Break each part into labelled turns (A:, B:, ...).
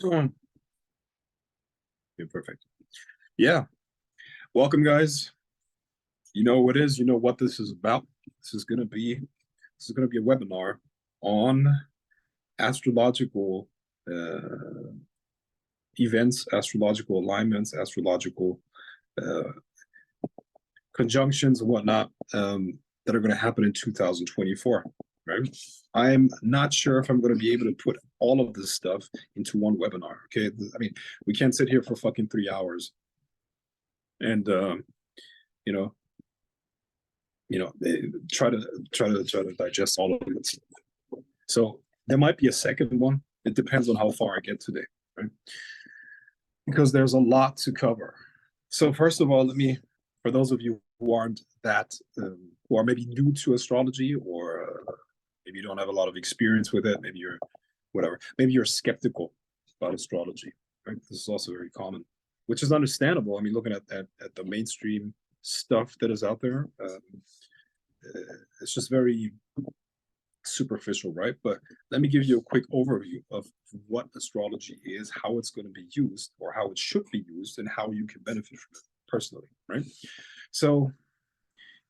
A: Okay, perfect. Yeah. Welcome, guys. You know what it is. You know what this is about. This is gonna be a webinar on astrological uh, events, astrological alignments, astrological uh, conjunctions and whatnot that are going to happen in 2024. Right. I'm not sure if I'm going to be able to put all of this stuff into one webinar. Okay. I mean, we can't sit here for fucking 3 hours and you know try to digest all of it. So there might be a second one. It depends on how far I get today, right? Because there's a lot to cover. So first of all, for those of you who aren't who are maybe new to astrology, or maybe you don't have a lot of experience with it, maybe you're whatever, maybe you're skeptical about astrology, right? This is also very common, which is understandable. I mean, looking at the mainstream stuff that is out there, it's just very superficial, right? But let me give you a quick overview of what astrology is, how it's going to be used, or how it should be used, and how you can benefit from it personally, right? So,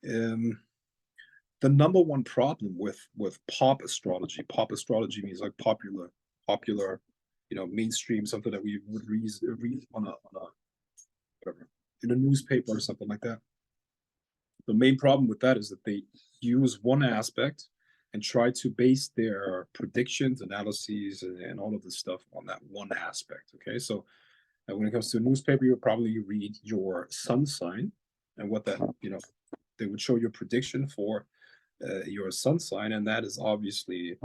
A: the number one problem with pop astrology means like popular, mainstream, something that we would read on a whatever in a newspaper or something like that. The main problem with that is that they use one aspect and try to base their predictions, analyses, and all of this stuff on that one aspect. Okay, so when it comes to a newspaper, you'll probably read your sun sign and what that, they would show your prediction for your sun sign, and that is obviously,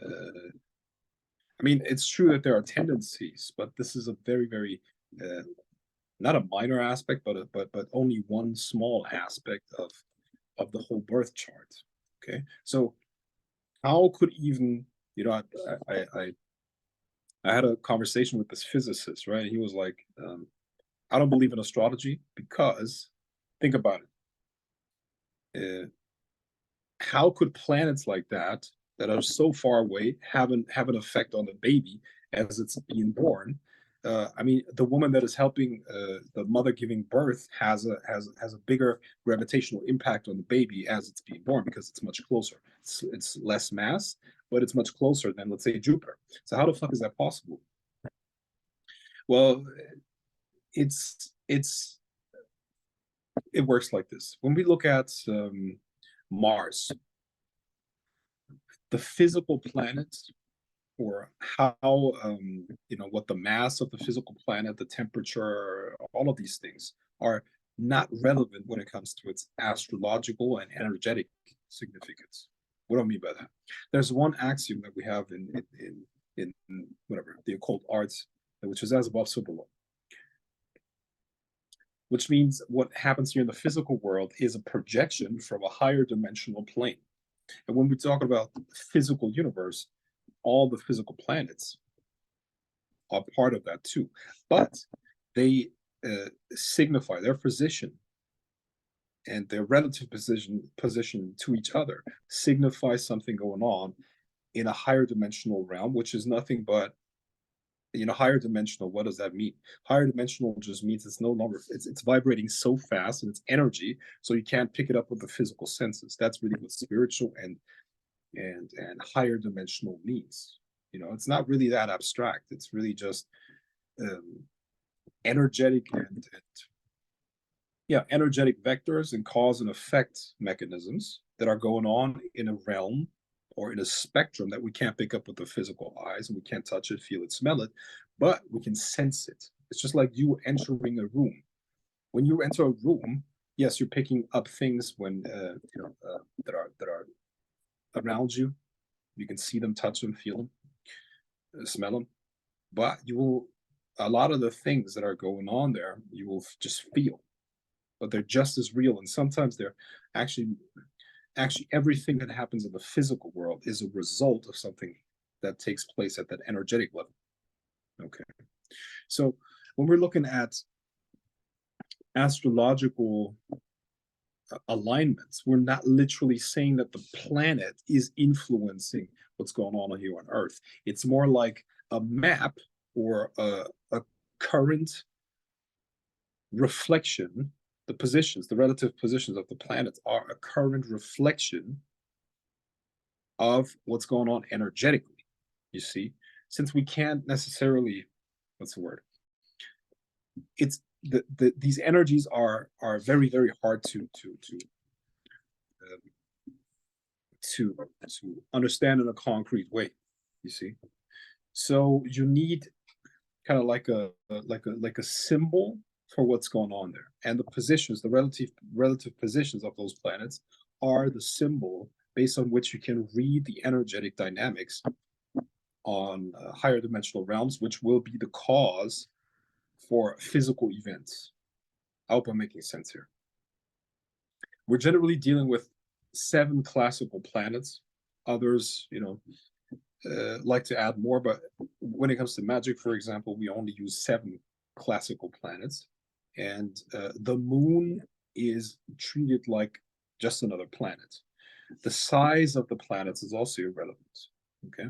A: I mean, it's true that there are tendencies, but this is a very, very not a minor aspect, but only one small aspect of the whole birth chart. Okay, so how could even I had a conversation with this physicist, right? He was like, I don't believe in astrology because think about it. How could planets like that are so far away have an effect on the baby as it's being born? I mean, the woman that is helping the mother giving birth has a bigger gravitational impact on the baby as it's being born because it's much closer. It's less mass, but it's much closer than, let's say, Jupiter. So how the fuck is that possible? Well, it works like this. When we look at Mars, the physical planets, or how what the mass of the physical planet, the temperature, all of these things are not relevant when it comes to its astrological and energetic significance. What do I mean by that? There's one axiom that we have in whatever the occult arts, which is as above, so below. Which means what happens here in the physical world is a projection from a higher dimensional plane. And when we talk about the physical universe, all the physical planets are part of that too, but they signify their position and their relative position to each other signifies something going on in a higher dimensional realm, which is nothing but higher dimensional. What does that mean? Higher dimensional just means it's no longer it's vibrating so fast and it's energy, so you can't pick it up with the physical senses. That's really what spiritual and higher dimensional means. It's not really that abstract. It's really just energetic and energetic vectors and cause and effect mechanisms that are going on in a realm or in a spectrum that we can't pick up with the physical eyes, and we can't touch it, feel it, smell it, but we can sense it. It's just like you entering a room. When you enter a room, yes, you're picking up things when that are around you. You can see them, touch them, feel them, smell them, but a lot of the things that are going on there, you will just feel, but they're just as real. And sometimes they're actually everything that happens in the physical world is a result of something that takes place at that energetic level. Okay. So when we're looking at astrological alignments, we're not literally saying that the planet is influencing what's going on here on Earth. It's more like a map or a current reflection. The positions, the relative positions of the planets are a current reflection of what's going on energetically. You see, since we can't necessarily, what's the word? It's these energies are very very hard um, to understand in a concrete way. You see, so you need kind of like a symbol for what's going on there, and the positions, the relative positions of those planets are the symbol based on which you can read the energetic dynamics on higher dimensional realms, which will be the cause for physical events. I hope I'm making sense here. We're generally dealing with 7 classical planets. Others, like to add more, but when it comes to magic, for example, we only use 7 classical planets, and the moon is treated like just another planet. The size of the planets is also irrelevant, okay?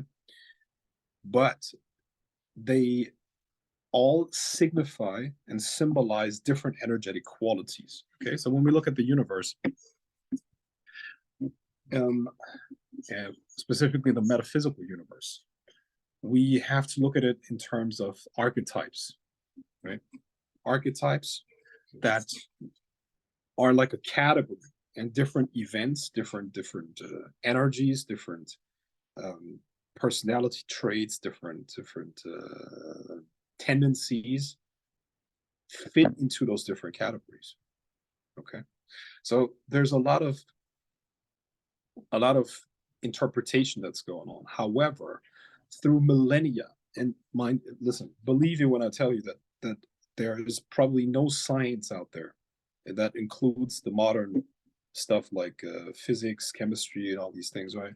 A: But they all signify and symbolize different energetic qualities. Okay, so when we look at the universe, um, and specifically the metaphysical universe, we have to look at it in terms of archetypes, right? Archetypes that are like a category, and different events, different energies, different um, personality traits, different tendencies fit into those different categories. Okay, so there's a lot of interpretation that's going on. However, through millennia, and mind, listen, believe me when I tell you that there is probably no science out there, and that includes the modern stuff like physics, chemistry, and all these things, right?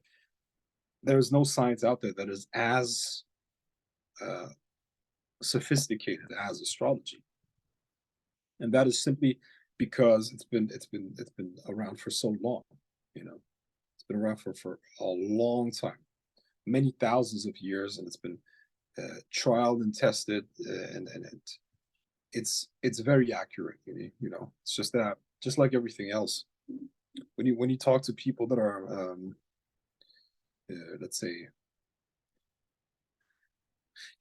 A: There's no science out there that is as uh, sophisticated as astrology, and that is simply because it's been around for so long. You know, it's been around for a long time, many thousands of years, and it's been trialed and tested, and it's very accurate. It's just that, just like everything else, when you talk to people that are let's say,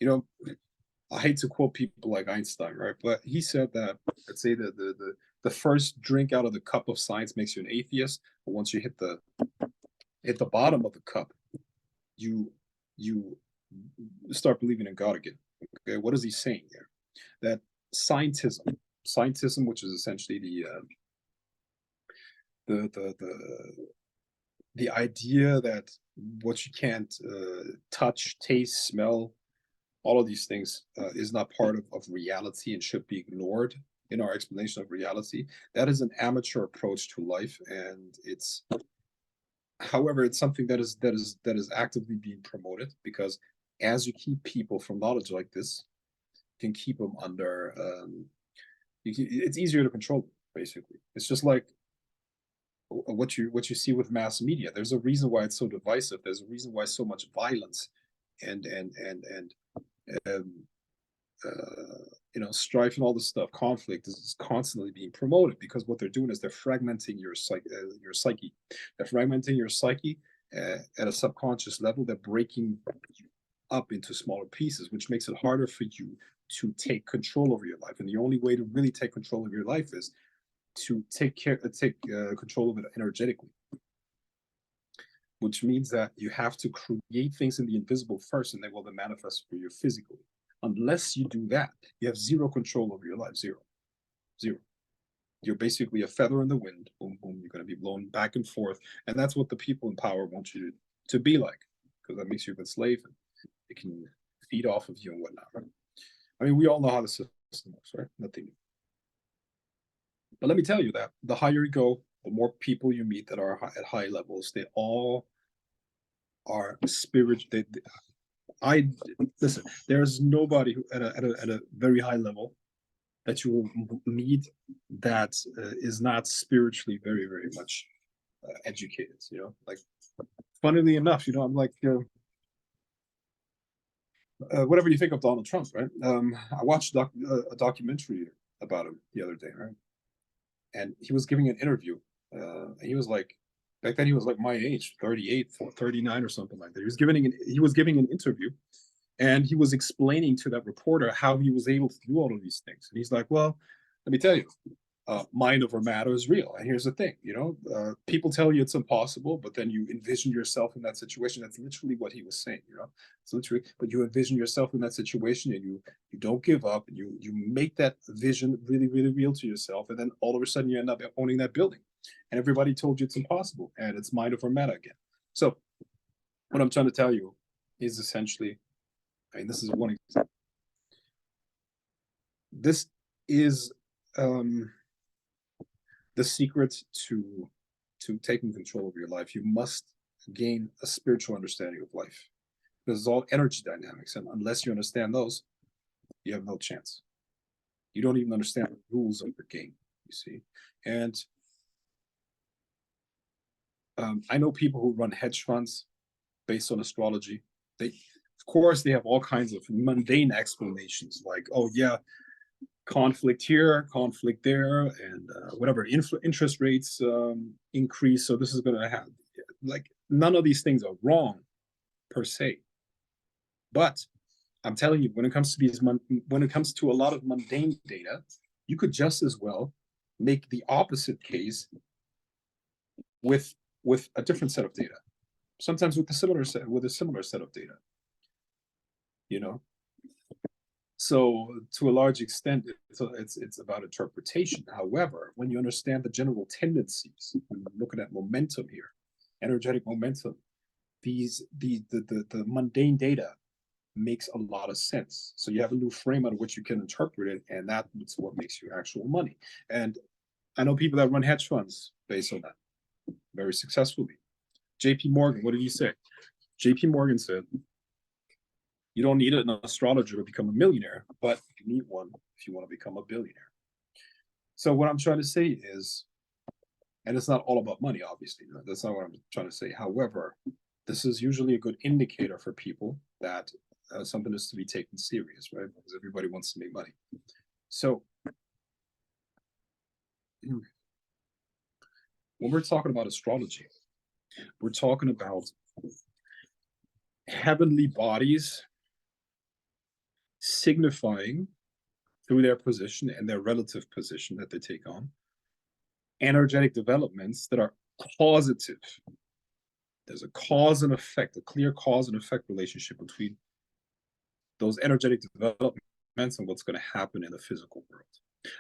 A: you know I hate to quote people like Einstein, right? But he said that, let's say, the first drink out of the cup of science makes you an atheist, but once you hit the bottom of the cup, you you start believing in God again. Okay, what is he saying there? That scientism, which is essentially the idea that what you can't touch, taste, smell, all of these things is not part of reality and should be ignored in our explanation of reality. That is an amateur approach to life, and however, it's something that is actively being promoted, because as you keep people from knowledge like this, you can keep them under. It's easier to control them, basically. It's just like what you see with mass media. There's a reason why it's so divisive. There's a reason why so much violence and um, strife and all this stuff, conflict is constantly being promoted, because what they're doing is they're fragmenting your psyche. They're fragmenting your psyche at a subconscious level. They're breaking you up into smaller pieces, which makes it harder for you to take control over your life. And the only way to really take control of your life is to take control of it energetically, which means that you have to create things in the invisible first, and they will then manifest for you physically. Unless you do that, you have zero control over your life. Zero. Zero. You're basically a feather in the wind. Boom, boom. You're going to be blown back and forth. And that's what the people in power want you to be like, because that makes you a good slave, and it can feed off of you and whatnot. Right? I mean, we all know how the system works, right? Nothing new. But let me tell you that the higher you go, the more people you meet that are at high levels, they all are spirit. I listen. There's nobody who at a very high level that you will meet that is not spiritually very very much educated. Like, funnily enough, I'm like, whatever you think of Donald Trump, right? I watched a documentary about him the other day, right? And he was giving an interview. And he was like, back then he was like my age, 38, 39 or something like that. He was giving an interview, and he was explaining to that reporter how he was able to do all of these things. And he's like, well, let me tell you, mind over matter is real. And here's the thing, people tell you it's impossible, but then you envision yourself in that situation. That's literally what he was saying. It's literally, but you envision yourself in that situation, and you don't give up, and you make that vision really, really real to yourself. And then all of a sudden you end up owning that building, and everybody told you it's impossible, and it's mind over matter again. So what I'm trying to tell you is essentially, I mean, this is one example. This is the secret to taking control of your life. You must gain a spiritual understanding of life, because it's all energy dynamics, and unless you understand those, you have no chance. You don't even understand the rules of the game, you see. And I know people who run hedge funds based on astrology. Of course, they have all kinds of mundane explanations, like, oh yeah, conflict here, conflict there, and whatever, interest rates increase, so this is going to happen. Like, none of these things are wrong per se, but I'm telling you, when it comes to a lot of mundane data, you could just as well make the opposite case with a different set of data. Sometimes with a similar set of data. So to a large extent, it's about interpretation. However, when you understand the general tendencies, when you're looking at momentum here, energetic momentum, the mundane data makes a lot of sense. So you have a new frame on which you can interpret it, and that's what makes you actual money. And I know people that run hedge funds based on that very successfully. JP Morgan, what did he say? JP Morgan said, you don't need an astrologer to become a millionaire, but you need one if you want to become a billionaire. So what I'm trying to say is, and it's not all about money, obviously. That's not what I'm trying to say. However, this is usually a good indicator for people that something is to be taken serious, right? Because everybody wants to make money. So when we're talking about astrology, we're talking about heavenly bodies signifying through their position and their relative position that they take on energetic developments that are causative. There's a cause and effect, a clear cause and effect relationship between those energetic developments and what's going to happen in the physical world.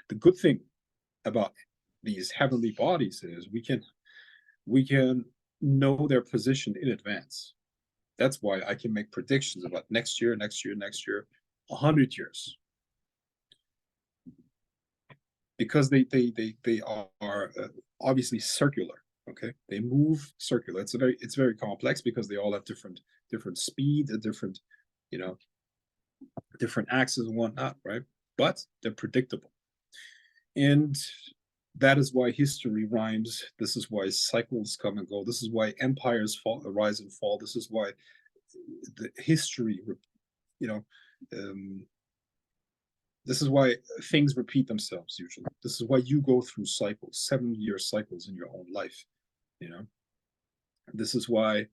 A: The good thing about these heavenly bodies is we can know their position in advance. That's why I can make predictions about next year, 100 years, because they are obviously circular. Okay, they move circular. It's very complex because they all have different speeds, different different axes and whatnot, right? But they're predictable, and that is why history rhymes. This is why cycles come and go. This is why empires rise and fall. This is why the history, you know, this is why things repeat themselves usually. This is why you go through cycles, 7-year cycles in your own life. This is why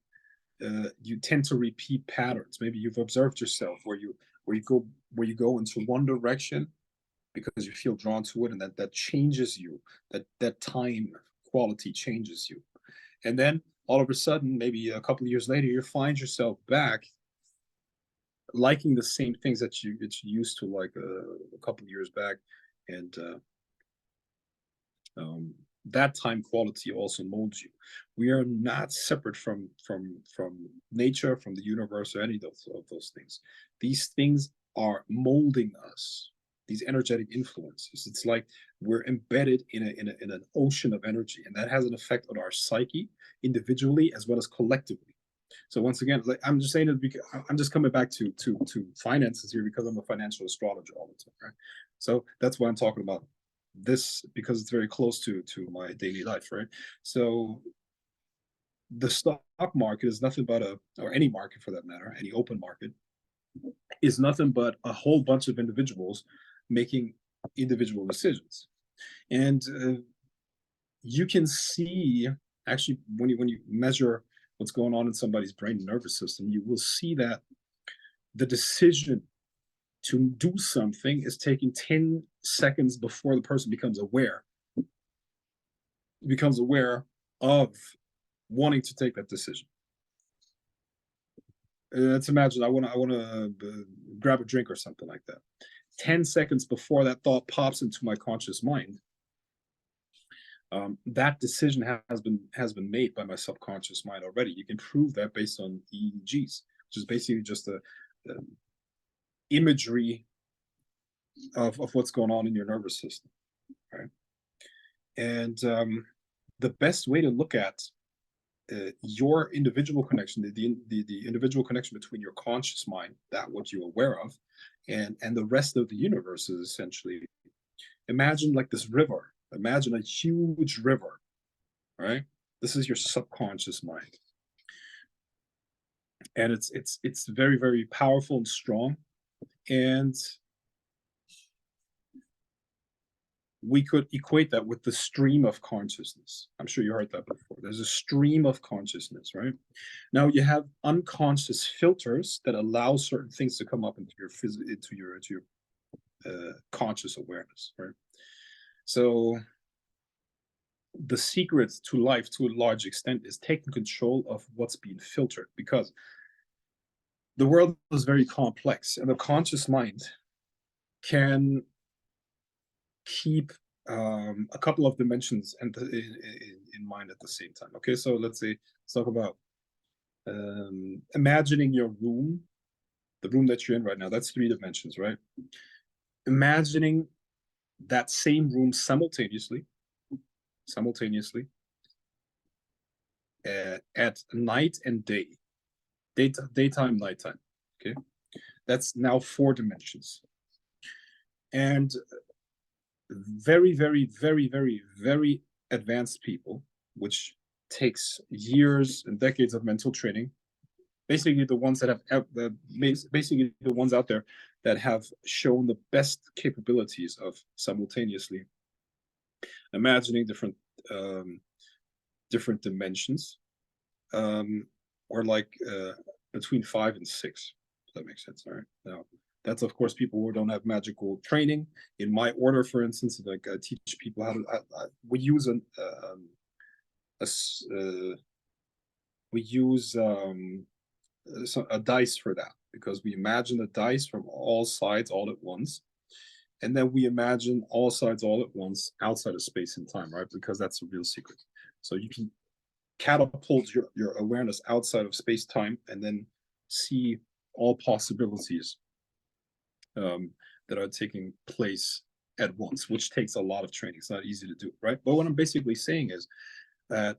A: you tend to repeat patterns. Maybe you've observed yourself where you go into one direction because you feel drawn to it, and that changes you. That time quality changes you, and then all of a sudden, maybe a couple of years later, you find yourself back liking the same things that you used to like a couple of years back, and that time quality also molds you. We are not separate from nature, from the universe, or any of those things. These things are molding us. These energetic influences. It's like we're embedded in an ocean of energy, and that has an effect on our psyche individually as well as collectively. So once again, like, I'm just saying it because I'm just coming back to finances here because I'm a financial astrologer all the time, right? So that's why I'm talking about this, because it's very close to my daily life, right? So the stock market is nothing but or any market for that matter, any open market, is nothing but a whole bunch of individuals making individual decisions. And you can see, actually, when you measure what's going on in somebody's brain and nervous system, you will see that the decision to do something is taking 10 seconds before the person becomes aware of wanting to take that decision. Let's imagine I want to grab a drink or something like that. 10 seconds before that thought pops into my conscious mind, that decision has been made by my subconscious mind already. You can prove that based on EEGs, which is basically just a imagery of what's going on in your nervous system, right? And the best way to look at your individual connection, the individual connection between your conscious mind, that what you're aware of, and the rest of the universe is essentially, imagine like this river. Imagine a huge river, right? This is your subconscious mind, and it's very, very powerful and strong. And we could equate that with the stream of consciousness. I'm sure you heard that before. There's a stream of consciousness, right? Now you have unconscious filters that allow certain things to come up into your conscious awareness, right? So the secret to life, to a large extent, is taking control of what's being filtered, because the world is very complex, and the conscious mind can keep a couple of dimensions in mind at the same time. Okay, so let's talk about imagining your room, the room that you're in right now. That's 3 dimensions, right? Imagining that same room simultaneously at night and day, daytime, nighttime. Okay, that's now 4 dimensions. And very, very, very, very, very advanced people, which takes years and decades of mental training, basically the ones that have basically the ones out there that have shown the best capabilities of simultaneously imagining different dimensions, or like between 5 and 6. If that makes sense. All right. Now, that's of course people who don't have magical training. In my order, for instance, like I teach people how to. We use a dice for that, because we imagine a dice from all sides all at once, and then we imagine all sides all at once outside of space and time, right? Because that's a real secret. So you can catapult your awareness outside of space time and then see all possibilities that are taking place at once, which takes a lot of training. It's not easy to do, right? But what I'm basically saying is that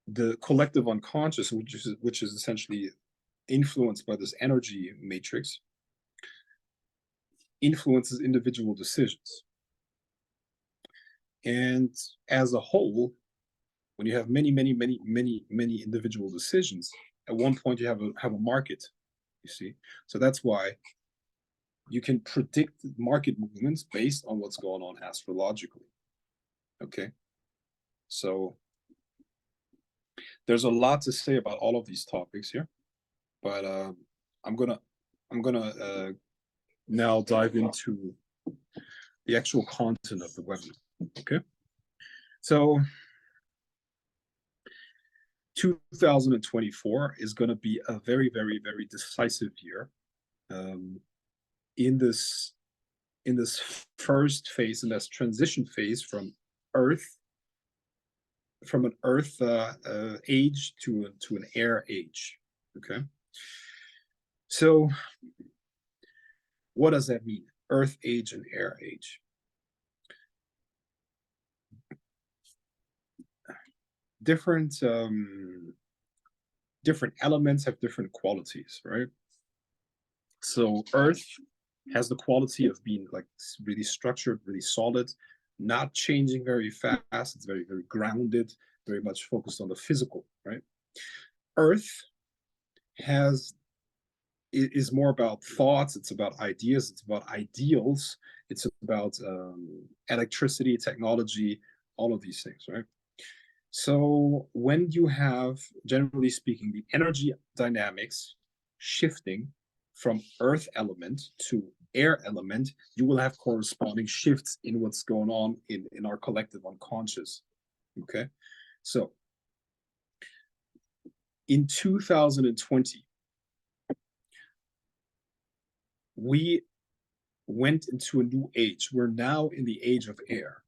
A: the collective unconscious, which is essentially influenced by this energy matrix, influences individual decisions. And as a whole, when you have many individual decisions, at one point you have a market, you see. So that's why you can predict market movements based on what's going on astrologically. Okay, so there's a lot to say about all of these topics here, but I'm gonna now dive into the actual content of the webinar. Okay, so 2024 is going to be a very, very, very decisive year in this first phase, in this transition phase from an Earth age to an air age. Okay, so what does that mean? Earth age and air age. Different elements have different qualities, right? So Earth has the quality of being like really structured, really solid, not changing very fast. It's very, very grounded, very much focused on the physical, right? Earth has is more about thoughts, it's about ideas, it's about ideals, it's about electricity, technology, all of these things, right? So when you have, generally speaking, the energy dynamics shifting from earth element to air element, you will have corresponding shifts in what's going on in our collective unconscious. Okay. So in 2020, we went into a new age. We're now in the age of air.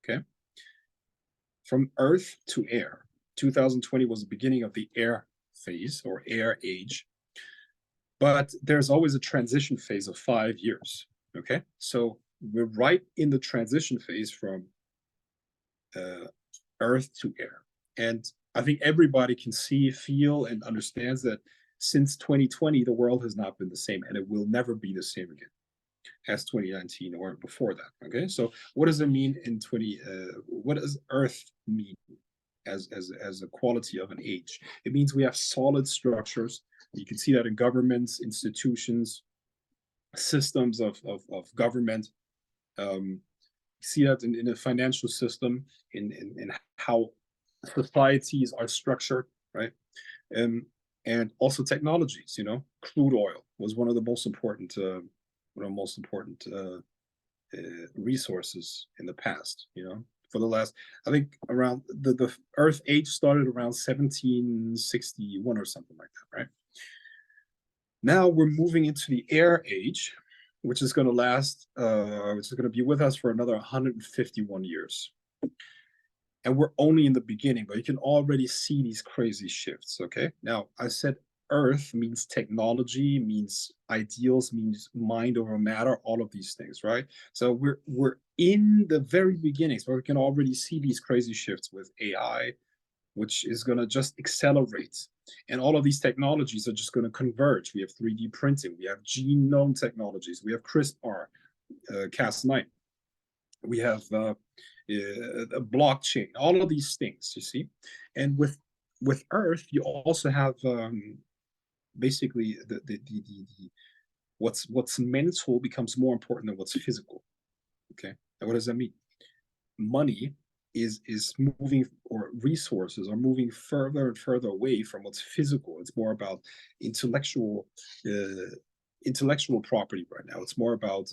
A: Okay. From earth to air. 2020 was the beginning of the air phase or air age. But there's always a transition phase of 5 years. Okay. So we're right in the transition phase from uh, earth to air. And I think everybody can see, feel, and understands that since 2020, the world has not been the same and it will never be the same again as 2019 or before that. Okay. So what does it mean in 20? What does earth mean as a quality of an age? It means we have solid structures. You can see that in governments, institutions, systems of government. You see that in the financial system, in how societies are structured, right? And also technologies. Crude oil was one of the most important, resources in the past. For the last, I think around the Earth age started around 1761 or something like that, right? Now we're moving into the air age, which is going to last, which is going to be with us for another 151 years. And we're only in the beginning, but you can already see these crazy shifts. Okay. Now, I said Earth means technology, means ideals, means mind over matter, all of these things, right? So we're in the very beginnings, but we can already see these crazy shifts with AI, which is going to just accelerate. And all of these technologies are just going to converge. We have 3D printing, we have genome technologies, we have CRISPR, Cas9, we have blockchain, all of these things, you see. And with Earth, you also have basically the what's mental becomes more important than what's physical. Okay, and what does that mean? Money is moving, or resources are moving further and further away from what's physical. It's more about intellectual uh, intellectual property right now. It's more about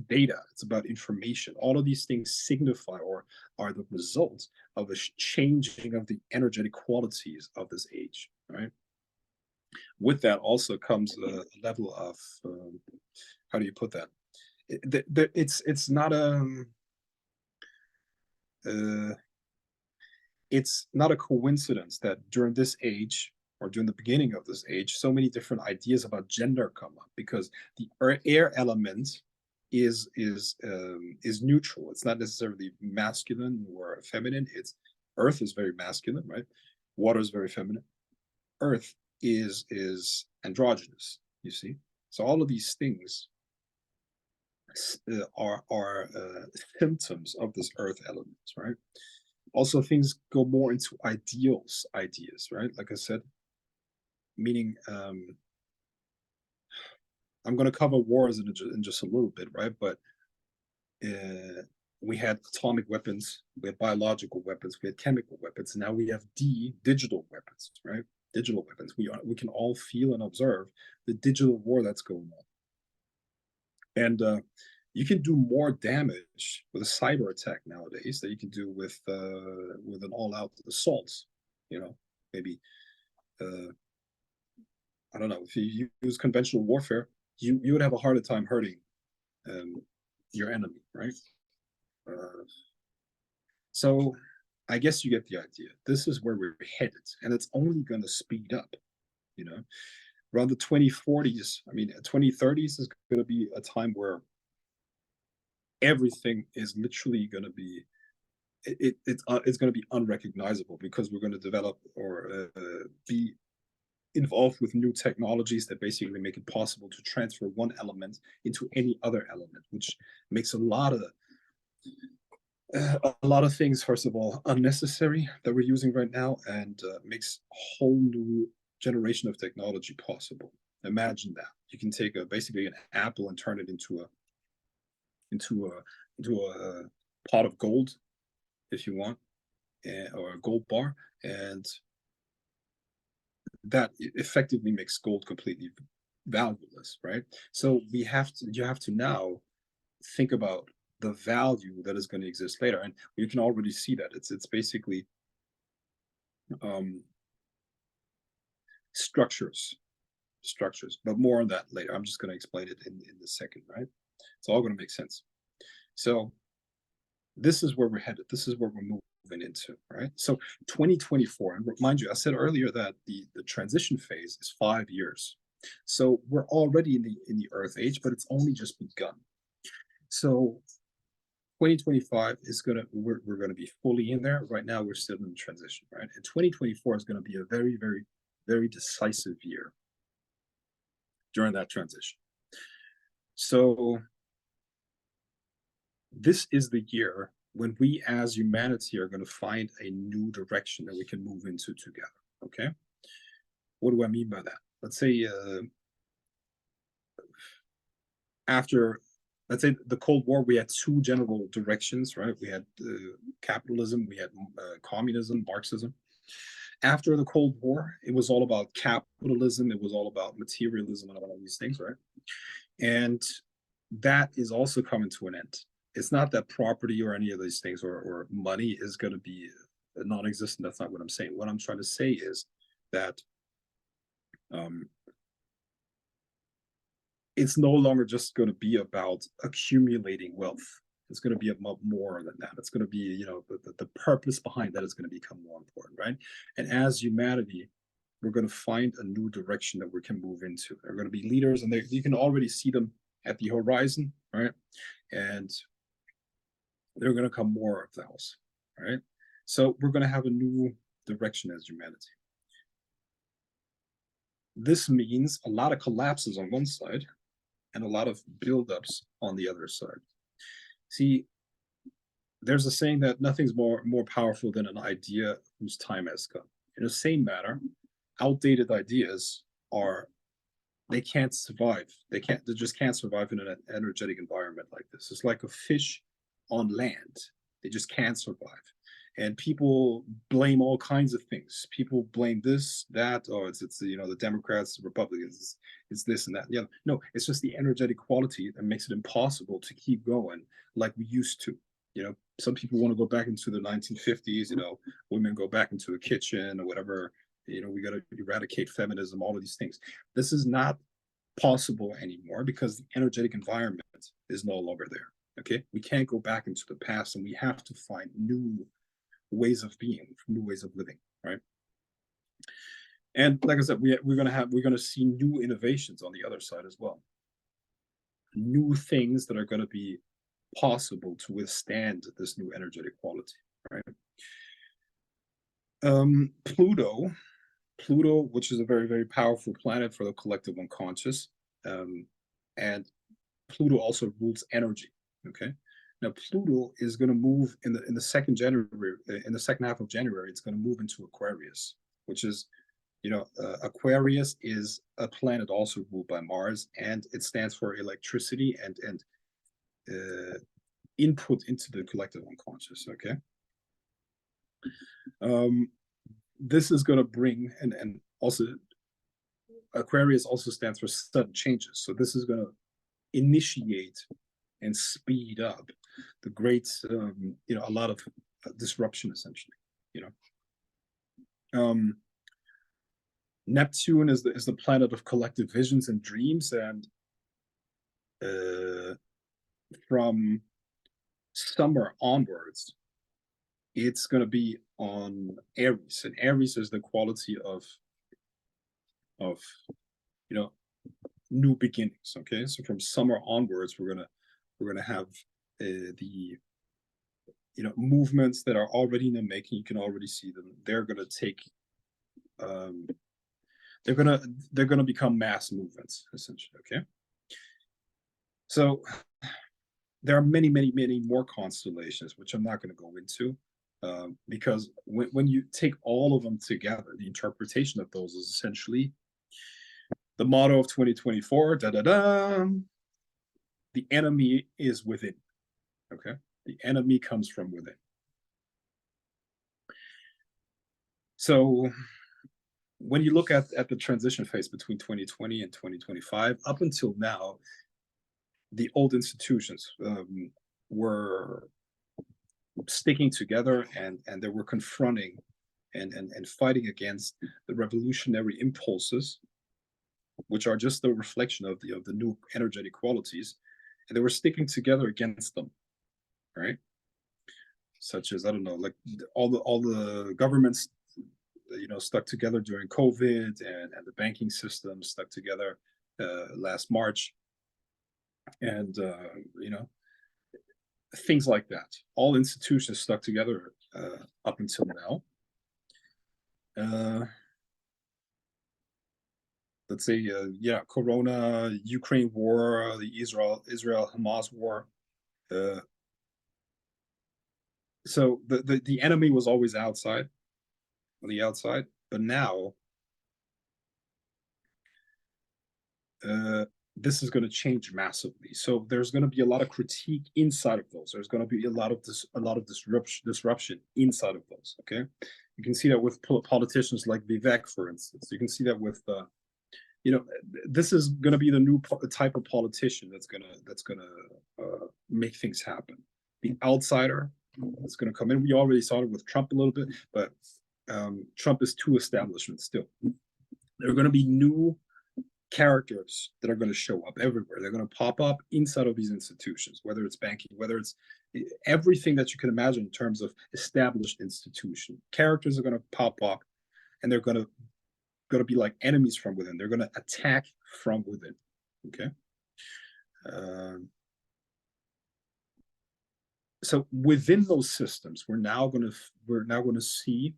A: data. It's about information. All of these things signify or are the result of a changing of the energetic qualities of this age. Right. With that also comes a level of how do you put that? It's not uh, it's not a coincidence that during this age, or during the beginning of this age, so many different ideas about gender come up, because the air element is neutral. It's not necessarily masculine or feminine. It's earth is very masculine, right? Water is very feminine. Earth is androgynous, you see. So all of these things are symptoms of this earth element, right? Also, things go more into ideas, right? Like I said, meaning I'm going to cover wars in just a little bit, right? But we had atomic weapons, we had biological weapons, we had chemical weapons, and now we have digital weapons, right? Digital weapons. We can all feel and observe the digital war that's going on. And you can do more damage with a cyber attack nowadays than you can do with an all-out assault. Maybe I don't know, if you use conventional warfare, you would have a harder time hurting um, your enemy, right? Uh, so I guess you get the idea. This is where we're headed, and it's only going to speed up. You know, around the 2040s, I mean, 2030s is going to be a time where everything is literally going to be it's going to be unrecognizable, because we're going to develop or be involved with new technologies that basically make it possible to transfer one element into any other element, which makes a lot of things, first of all, unnecessary that we're using right now, and makes a whole new generation of technology possible. Imagine that. You can take basically an apple and turn it into a into a pot of gold if you want, or a gold bar, and that effectively makes gold completely valueless, right? So you have to now think about the value that is going to exist later, and you can already see that it's basically um, structures, but more on that later. I'm just going to explain it in the second, right? It's all going to make sense. So this is where we're headed. This is where we're moving into, right? So 2024, and mind you, I said earlier that the transition phase is 5 years. So we're already in the Earth age, but it's only just begun. So 2025 is we're gonna be fully in there. Right now, we're still in transition, right? And 2024 is gonna be a very, very, very decisive year during that transition. So this is the year when we as humanity are going to find a new direction that we can move into together. Okay. What do I mean by that? Let's say after, let's say the Cold War, we had two general directions, right? We had capitalism, we had communism, Marxism. After the Cold War, it was all about capitalism, it was all about materialism and all these things, right? And that is also coming to an end. It's not that property or any of these things or money is going to be non-existent. That's not what I'm saying. What I'm trying to say is that um, it's no longer just going to be about accumulating wealth. It's going to be about more than that. It's going to be, you know, the purpose behind that is going to become more important, right? And as humanity, we're going to find a new direction that we can move into. There are going to be leaders, and you can already see them at the horizon, right? And they're going to come more of those, right? So we're going to have a new direction as humanity. This means a lot of collapses on one side and a lot of buildups on the other side. See, there's a saying that nothing's more powerful than an idea whose time has come. In the same manner, outdated ideas are they can't survive. They just can't survive in an energetic environment like this. It's like a fish on land. They just can't survive. And people blame all kinds of things. People blame this, that, or it's you know the Democrats, the Republicans, it's this and that. Yeah, no, it's just the energetic quality that makes it impossible to keep going like we used to. You know, some people want to go back into the 1950s. You know, women go back into the kitchen or whatever. You know, we got to eradicate feminism. All of these things. This is not possible anymore because the energetic environment is no longer there. Okay, we can't go back into the past, and we have to find new ways of being, new ways of living, right? And like I said, we're gonna see new innovations on the other side as well. New things that are gonna be possible to withstand this new energetic quality, right? Pluto, which is a very, very powerful planet for the collective unconscious, and Pluto also rules energy. Okay, now Pluto is going to move in the second January, in the second half of January. It's going to move into Aquarius, which is, you know, Aquarius is a planet also ruled by Mars, and it stands for electricity and input into the collective unconscious. Okay, this is going to bring and also Aquarius also stands for sudden changes. So this is going to initiate and speed up the great, you know, a lot of disruption essentially. You know, Neptune is the planet of collective visions and dreams, and from summer onwards, it's going to be on Aries, and Aries is the quality of you know new beginnings. Okay, so from summer onwards, we're gonna have the movements that are already in the making. You can already see them. They're gonna take um, they're gonna become mass movements essentially. Okay, so there are many, many, many more constellations, which I'm not going to go into, because when you take all of them together, the interpretation of those is essentially The motto of 2024, da da da, the enemy is within. Okay, the enemy comes from within. So when you look at the transition phase between 2020 and 2025, up until now, the old institutions were sticking together, and they were confronting and fighting against the revolutionary impulses, which are just a reflection of the new energetic qualities, and they were sticking together against them, right? Such as, I don't know, like all the governments, stuck together during COVID, and the banking system stuck together last March, and things like that. All institutions stuck together up until now. Let's say, Corona, Ukraine war, the Israel Hamas war. So the enemy was always outside, on the outside, but now this is going to change massively. So there's going to be a lot of critique inside of those. There's going to be a lot of disruption inside of those. Okay, you can see that with politicians like Vivek, for instance. You can see that with this is going to be the new type of politician that's gonna make things happen. The outsider is going to come in. We already saw it with Trump a little bit, but Trump is too establishment still. There are going to be new characters that are going to show up everywhere. They're going to pop up inside of these institutions, whether it's banking, whether it's everything that you can imagine in terms of established institution. Characters are going to pop up, and they're going to be like enemies from within. They're going to attack from within. Okay. So within those systems, we're now going to see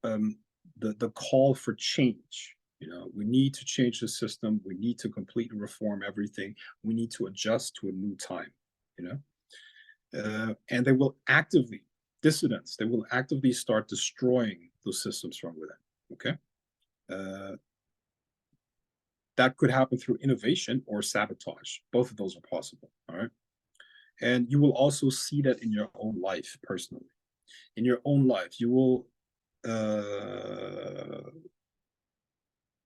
A: the call for change. We need to change the system. We need to completely reform everything. We need to adjust to a new time. And they will actively, dissidents, they will actively start destroying those systems from within. Okay. That could happen through innovation or sabotage. Both of those are possible. All right. And you will also see that in your own life personally. In your own life, you will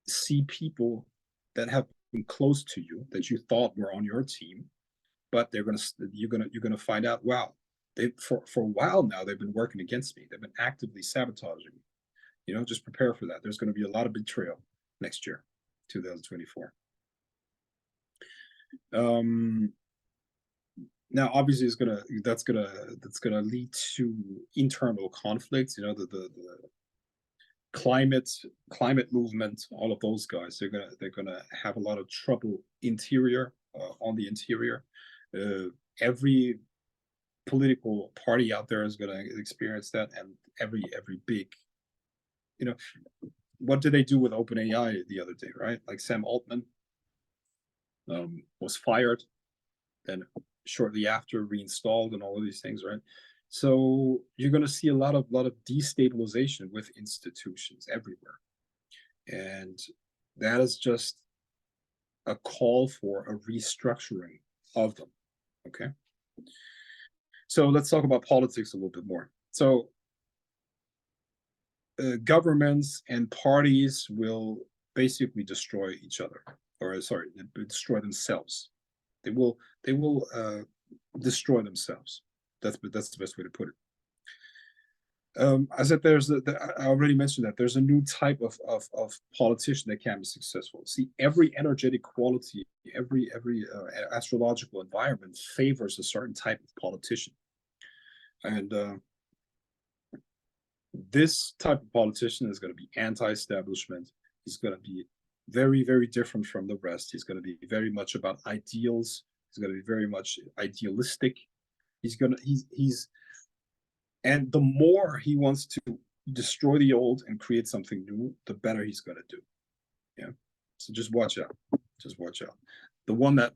A: see people that have been close to you, that you thought were on your team, but you're gonna find out, wow, they for a while now they've been working against me. They've been actively sabotaging me. Just prepare for that. There's going to be a lot of betrayal next year, 2024. Now, obviously, that's gonna lead to internal conflicts. The climate movement, all of those guys, they're gonna have a lot of trouble on the interior. Every political party out there is gonna experience that, and every big, what did they do with OpenAI the other day, right? Like Sam Altman was fired, then shortly after reinstalled, and all of these things, right? So you're going to see a lot of destabilization with institutions everywhere, and that is just a call for a restructuring of them. Okay, so let's talk about politics a little bit more. So governments and parties will basically destroy each other, or sorry, destroy themselves. They will destroy themselves. That's the best way to put it. I said I already mentioned that there's a new type of politician that can be successful. See, every energetic quality, every astrological environment favors a certain type of politician, and this type of politician is going to be anti-establishment. He's going to be very, very different from the rest. He's going to be very much about ideals. He's going to be very much idealistic. And the more he wants to destroy the old and create something new, the better he's going to do. Yeah. So just watch out. Just watch out. The one that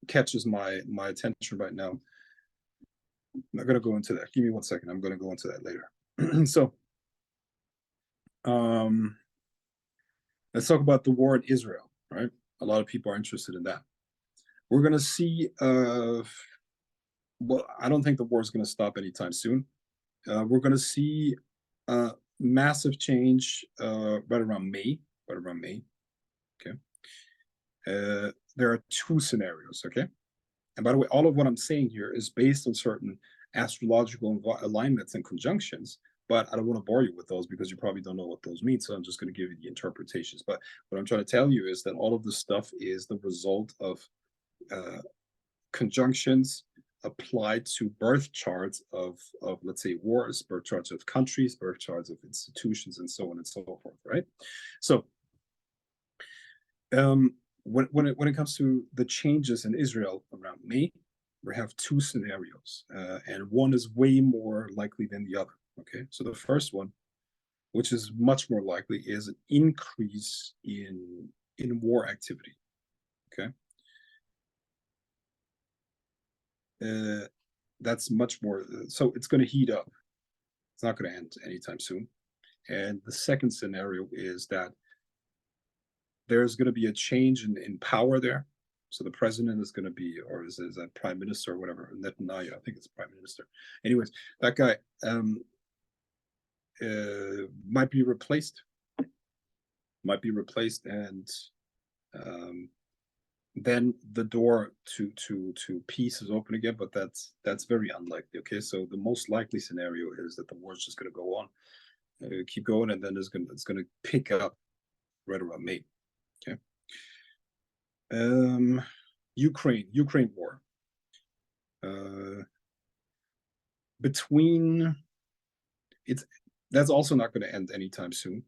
A: catches my attention right now. I'm not going to go into that. Give me 1 second. I'm going to go into that later. So Um, let's talk about the war in Israel, right? A lot of people are interested in that. We're going to see, well, I don't think the war is going to stop anytime soon. We're going to see massive change right around May. Okay. There are two scenarios. Okay. And by the way, all of what I'm saying here is based on certain astrological alignments and conjunctions. But I don't want to bore you with those because you probably don't know what those mean. So I'm just going to give you the interpretations. But what I'm trying to tell you is that all of this stuff is the result of uh, conjunctions applied to birth charts of let's say wars, birth charts of countries, birth charts of institutions, and so on and so forth, right? So when it comes to the changes in Israel around May, we have two scenarios, and one is way more likely than the other. Okay, so the first one, which is much more likely, is an increase in war activity. Okay, uh, that's much more. So it's going to heat up. It's not going to end anytime soon. And the second scenario is that there's going to be a change in power there. So the president is going to be, or is that prime minister or whatever, Netanyahu, I think it's prime minister. Anyways, that guy might be replaced, and um, then the door to peace is open again. But that's very unlikely. Okay, so the most likely scenario is that the war is just going to go on, keep going, and then it's going to pick up right around May. Okay. Um, Ukraine war. Uh, between it's That's also not going to end anytime soon.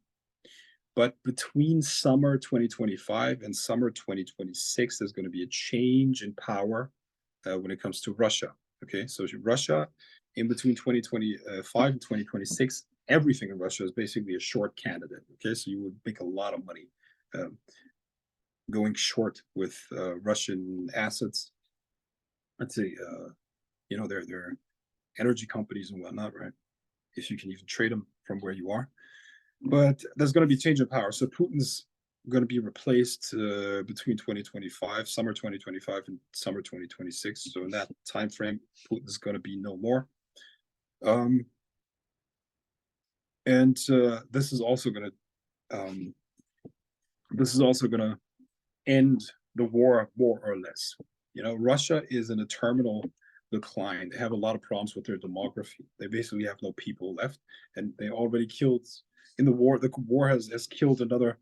A: But between summer 2025 and summer 2026, there's going to be a change in power when it comes to Russia. Okay, so Russia in between 2025 and 2026, everything in Russia is basically a short candidate. Okay, so you would make a lot of money um, going short with Russian assets. I'd say, their energy companies and whatnot, right? If you can even trade them from where you are. But there's going to be change of power. So Putin's going to be replaced between 2025, summer 2025, and summer 2026. So in that time frame, Putin's going to be no more. Um, and this is also going to end the war more or less. Russia is in a terminal decline. They have a lot of problems with their demography. They basically have no people left, and they already killed in the war. The war has killed another,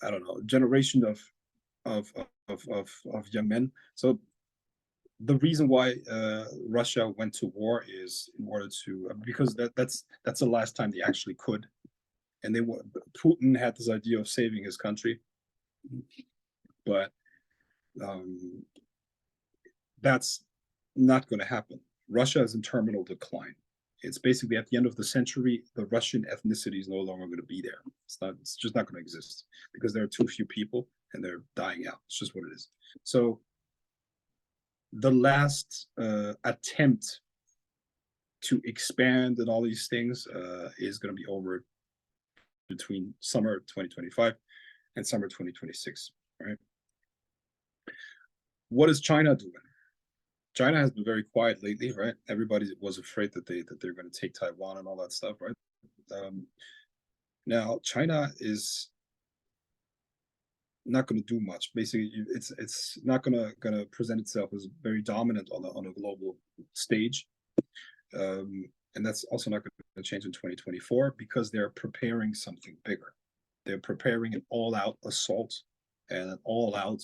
A: I don't know, generation of of young men. So the reason why Russia went to war is in order to because that's the last time they actually could, and Putin had this idea of saving his country, but um, that's not going to happen. Russia is in terminal decline. It's basically at the end of the century, the Russian ethnicity is no longer going to be there. It's just not going to exist because there are too few people and they're dying out. It's just what it is. So the last attempt to expand and all these things is going to be over between summer 2025 and summer 2026, right? What is China doing? China has been very quiet lately, right? Everybody was afraid that they're going to take Taiwan and all that stuff, right? Um, Now China is not going to do much. Basically, it's not going to present itself as very dominant on a global stage, and that's also not going to change in 2024 because they're preparing something bigger. They're preparing an all-out assault and an all-out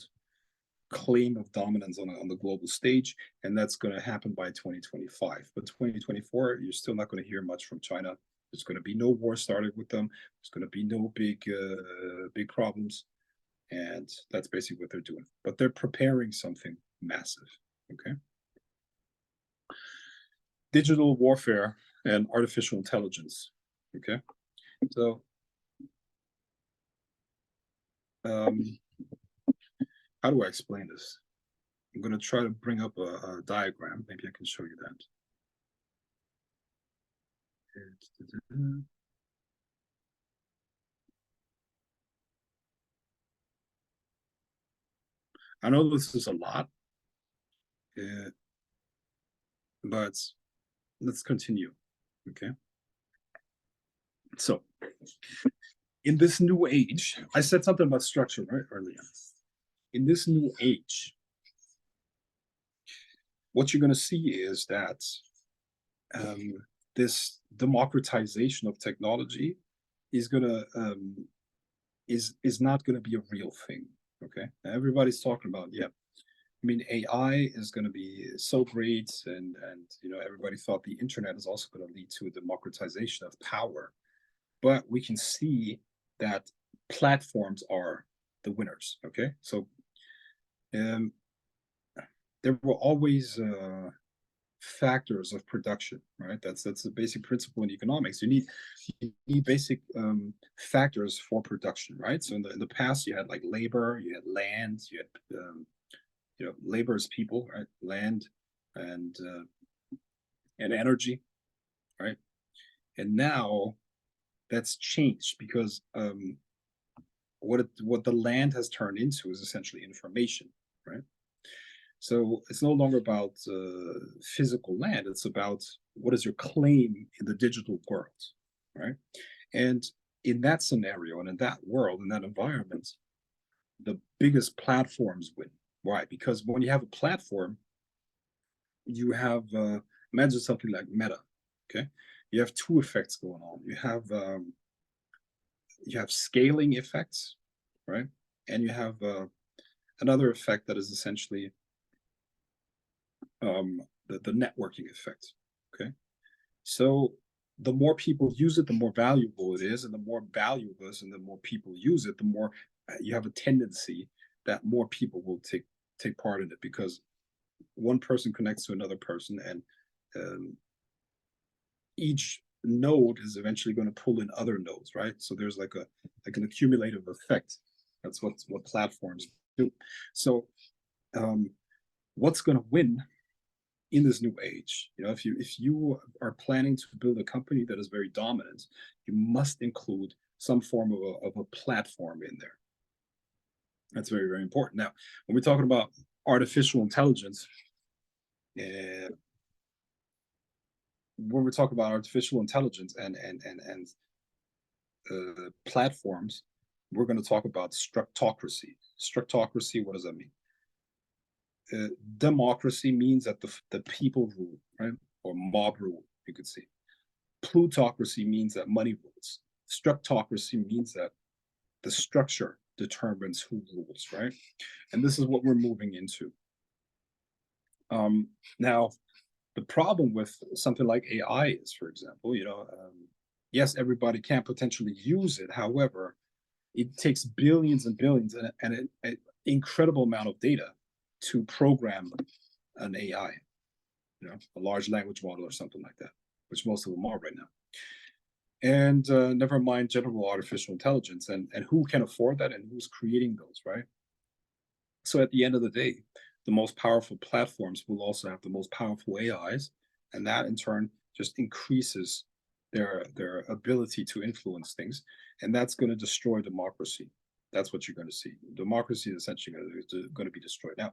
A: claim of dominance on the global stage, and that's going to happen by 2025. But 2024, you're still not going to hear much from China. There's going to be no war started with them. There's going to be no big problems, and that's basically what they're doing. But they're preparing something massive. Okay, digital warfare and artificial intelligence. Okay, so um, how do I explain this? I'm going to try to bring up a diagram. Maybe I can show you that. I know this is a lot, uh, but let's continue. Okay. So in this new age, I said something about structure right earlier. In this new age, what you're going to see is that um, this democratization of technology is going to is not going to be a real thing. Okay, everybody's talking about, yeah. I mean, AI is going to be so great, and everybody thought the internet is also going to lead to a democratization of power. But we can see that platforms are the winners. Okay, so um, there were always factors of production, right? That's the basic principle in economics. You need basic factors for production, right? So in the past, you had like labor, you had land, you had labor is people, right? Land and and energy, right? And now that's changed because what the land has turned into is essentially information, right? So it's no longer about physical land. It's about what is your claim in the digital world, right? And in that scenario and in that world, in that environment, the biggest platforms win. Why? Because when you have a platform, you have imagine something like Meta. Okay, you have two effects going on. You have scaling effects, right? And you have another effect that is essentially the networking effect. Okay, so the more people use it, the more valuable it is, and the more valuable it is, and the more people use it, the more you have a tendency that more people will take part in it because one person connects to another person, and um, each node is eventually going to pull in other nodes, right? So there's like an accumulative effect. That's what platforms do. So um, what's going to win in this new age? If you are planning to build a company that is very dominant, you must include some form of a platform in there. That's very, very important. Now, when we're talking about artificial intelligence, uh, when we're talking about artificial intelligence and platforms, we're going to talk about structocracy. Structocracy, what does that mean? Democracy means that the people rule, right? Or mob rule, you could say. Plutocracy means that money rules. Structocracy means that the structure determines who rules, right? And this is what we're moving into. Now, the problem with something like AI is, for example, yes, everybody can potentially use it. However, it takes billions and billions and an incredible amount of data to program an AI, a large language model or something like that, which most of them are right now. And never mind general artificial intelligence and who can afford that and who's creating those, right? So at the end of the day, the most powerful platforms will also have the most powerful AIs, and that in turn just increases their ability to influence things, and that's going to destroy democracy. That's what you're going to see. Democracy is essentially going to be destroyed. Now,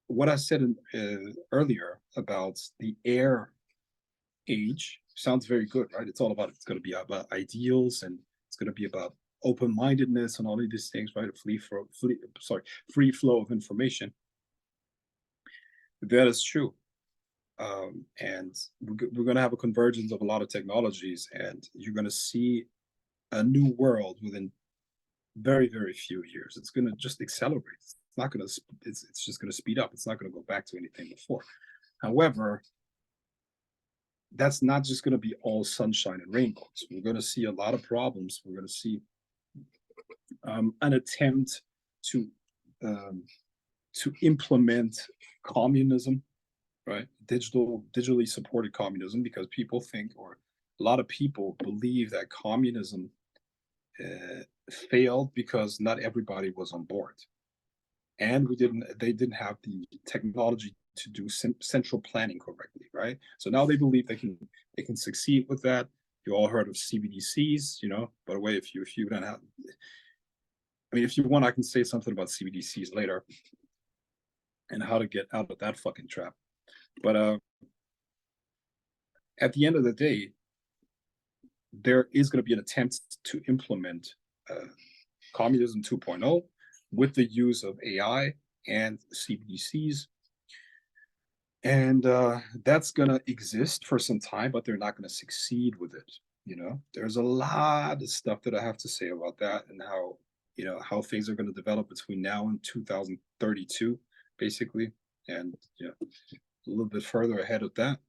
A: what I said earlier about the air age sounds very good, right? It's going to be about ideals, and it's going to be about open-mindedness and all of these things, right? Free flow of information. That is true. And we're going to have a convergence of a lot of technologies, and you're going to see a new world within very, very few years. It's going to just accelerate. It's not going to. It's just going to speed up. It's not going to go back to anything before. However, that's not just going to be all sunshine and rainbows. We're going to see a lot of problems. We're going to see an attempt to um, implement communism, right? Digitally supported communism, because people think, or a lot of people believe, that communism failed because not everybody was on board, and they didn't have the technology to do central planning correctly, right? So now they believe they can succeed with that. You all heard of CBDCs, by the way. If you don't have, I mean, if you want, I can say something about CBDCs later and how to get out of that fucking trap. But at the end of the day, there is going to be an attempt to implement uh, communism 2.0 with the use of AI and CBDCs. And that's going to exist for some time, but they're not going to succeed with it. There's a lot of stuff that I have to say about that and how things are going to develop between now and 2032, basically, and a little bit further ahead of that.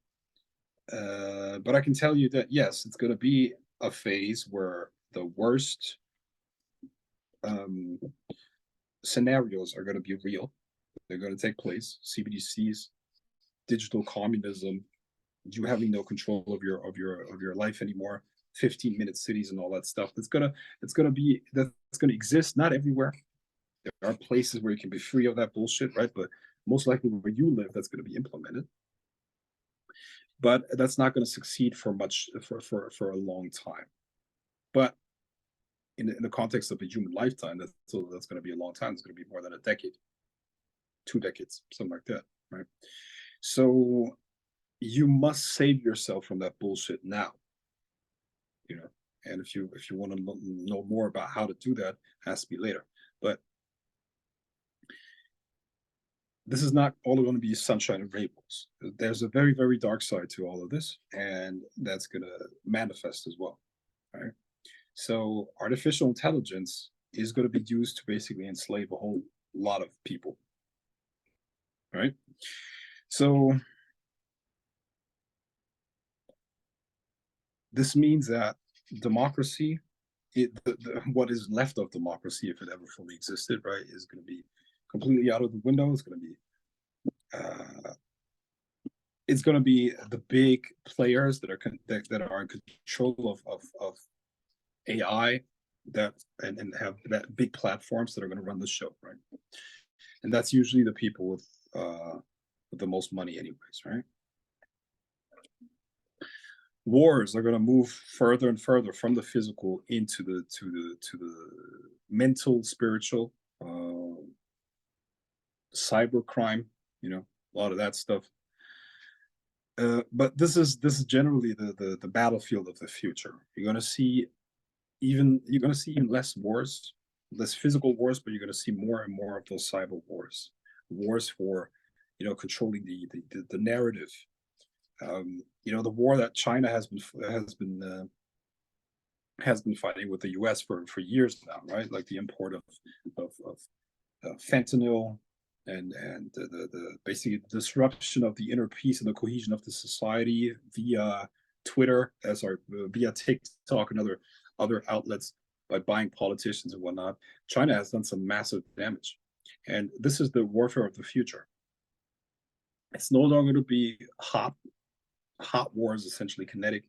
A: But I can tell you that yes, it's going to be a phase where the worst um, scenarios are going to be real. They're going to take place. CBDCs, digital communism, you having no control of your life anymore. 15-minute cities and all that stuff. That's gonna exist. Not everywhere. There are places where you can be free of that bullshit, right? But most likely where you live, that's going to be implemented. But that's not going to succeed for a long time. But in the context of a human lifetime, that's going to be a long time. It's going to be more than a decade, 2 decades, something like that, right? So you must save yourself from that bullshit now. And if you want to know more about how to do that, it has to be later. But this is not all going to be sunshine and rainbows. There's a very, very dark side to all of this, and that's going to manifest as well, right? So artificial intelligence is going to be used to basically enslave a whole lot of people, right? So this means that democracy, what is left of democracy, if it ever fully existed, right, is going to be completely out of the window. It's going to be the big players that are in control of AI and have that big platforms that are going to run the show, right? And that's usually the people with the most money, anyways, right? Wars are going to move further and further from the physical into the mental, spiritual, cyber crime. A lot of that stuff. But this is generally the battlefield of the future. You're going to see even less wars, less physical wars, but you're going to see more and more of those cyber wars for controlling the narrative. The war that China has been fighting with the U.S. for years now, right? Like the import of fentanyl and the basically disruption of the inner peace and the cohesion of the society via Twitter, via TikTok and other outlets, by buying politicians and whatnot. China has done some massive damage, and this is the warfare of the future. It's no longer to be hot wars, essentially kinetic.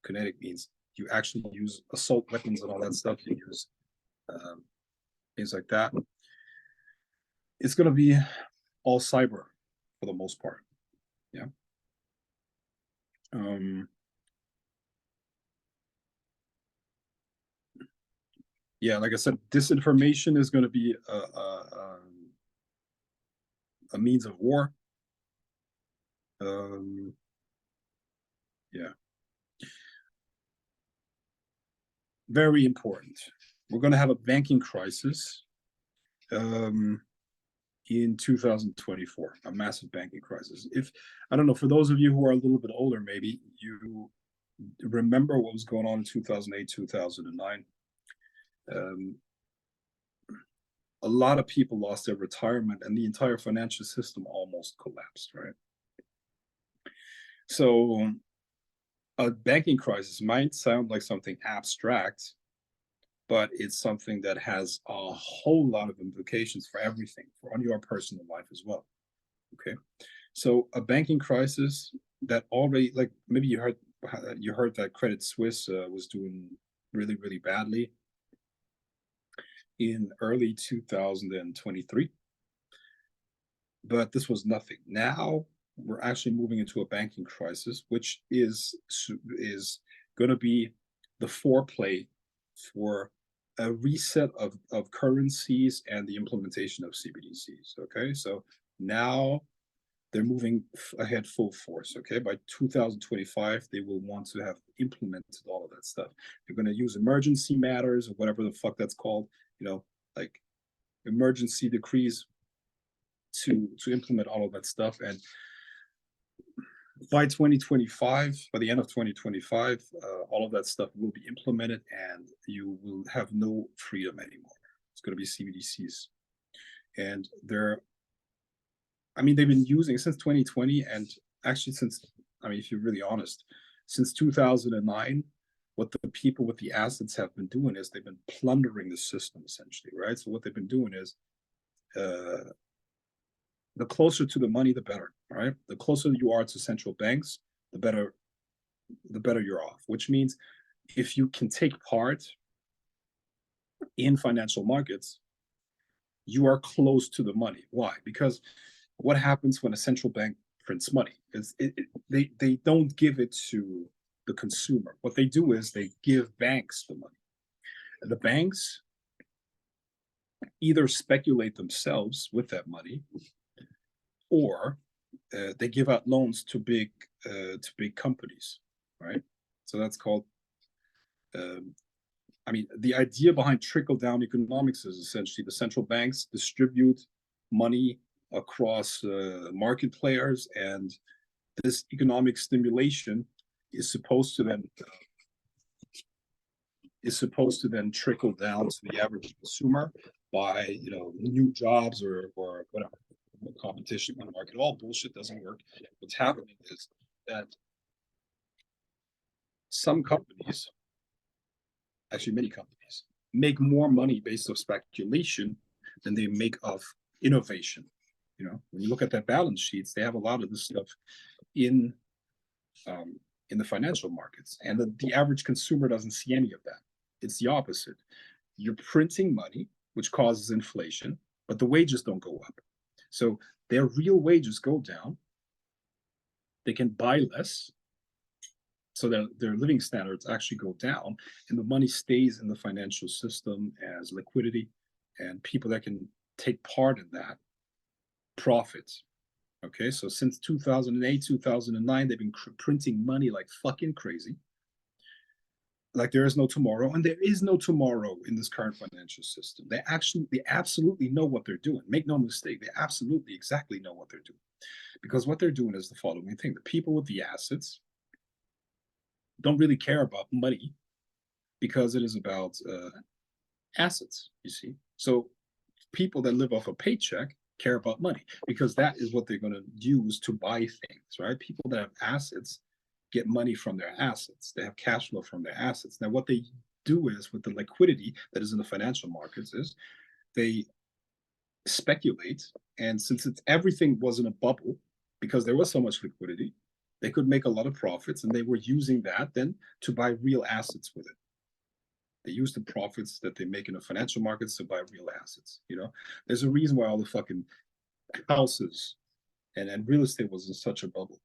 A: Kinetic means you actually use assault weapons and all that stuff. You use things like that. It's going to be all cyber for the most part. Yeah. Yeah, like I said, disinformation is going to be a means of war. Yeah. Very important. We're going to have a banking crisis in 2024, a massive banking crisis. If I don't know, for those of you who are a little bit older, maybe you remember what was going on in 2008, 2009. A lot of people lost their retirement, and the entire financial system almost collapsed, right? So a banking crisis might sound like something abstract, but it's something that has a whole lot of implications for everything, on your personal life as well. Okay, so a banking crisis that already, like, maybe you heard that Credit Suisse was doing really, really badly in early 2023, but this was nothing. Now we're actually moving into a banking crisis, which is going to be the foreplay for a reset of currencies and the implementation of CBDCs. Okay, so now they're moving ahead full force. Okay, by 2025, they will want to have implemented all of that stuff. They're going to use emergency matters or whatever the fuck that's called. You know, like emergency decrees to implement all of that stuff. And by 2025, by the end of 2025, all of that stuff will be implemented, and you will have no freedom anymore. It's going to be CBDCs, and they're, I mean, they've been using since 2020, and actually since, I mean, if you're really honest, since 2009, what the people with the assets have been doing is they've been plundering the system essentially, right? So what they've been doing is, uh, the closer to the money, the better, right? The closer you are to central banks, the better you're off. Which means if you can take part in financial markets, you are close to the money. Why? Because what happens when a central bank prints money is they don't give it to the consumer. What they do is they give banks the money. And the banks either speculate themselves with that money, or they give out loans to big companies, right? So that's called. Um, I mean, the idea behind trickle down economics is essentially the central banks distribute money across market players, and this economic stimulation is supposed to then trickle down to the average consumer by, you know, new jobs or whatever, competition on the market. All bullshit doesn't work. What's happening is that some companies, actually many companies, make more money based off speculation than they make of innovation. You know, when you look at their balance sheets, they have a lot of this stuff in um, in the financial markets, and the average consumer doesn't see any of that. It's the opposite. You're printing money, which causes inflation, but the wages don't go up. So their real wages go down. They can buy less, so their living standards actually go down, and the money stays in the financial system as liquidity, and people that can take part in that profits. Okay, so since 2008, 2009, they've been printing money like fucking crazy. Like there is no tomorrow, and there is no tomorrow in this current financial system. They absolutely know what they're doing. Make no mistake, they absolutely exactly know what they're doing. Because what they're doing is the following thing: the people with the assets don't really care about money, because it is about assets, you see. So people that live off a paycheck care about money, because that is what they're going to use to buy things, right? People that have assets get money from their assets. They have cash flow from their assets. Now, what they do is, with the liquidity that is in the financial markets, is they speculate. And since everything was in a bubble, because there was so much liquidity, they could make a lot of profits, and they were using that then to buy real assets with it. They use the profits that they make in the financial markets to buy real assets. You know, there's a reason why all the fucking houses and real estate was in such a bubble,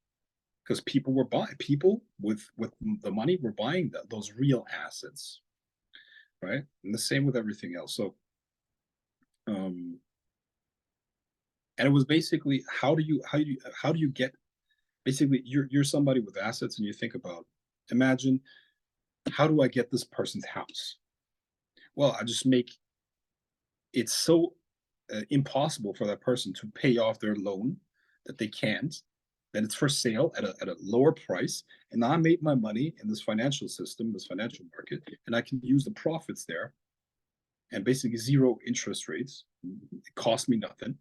A: because people were buying, people with the money were buying those real assets, right? And the same with everything else. So, um, and it was basically, how do you get, basically you're somebody with assets, and you think about, imagine, how do I get this person's house? Well, I just make it's so impossible for that person to pay off their loan that they can't, then it's for sale at a lower price, and I made my money in this financial system, this financial market, and I can use the profits there, and basically zero interest rates. It costs me nothing,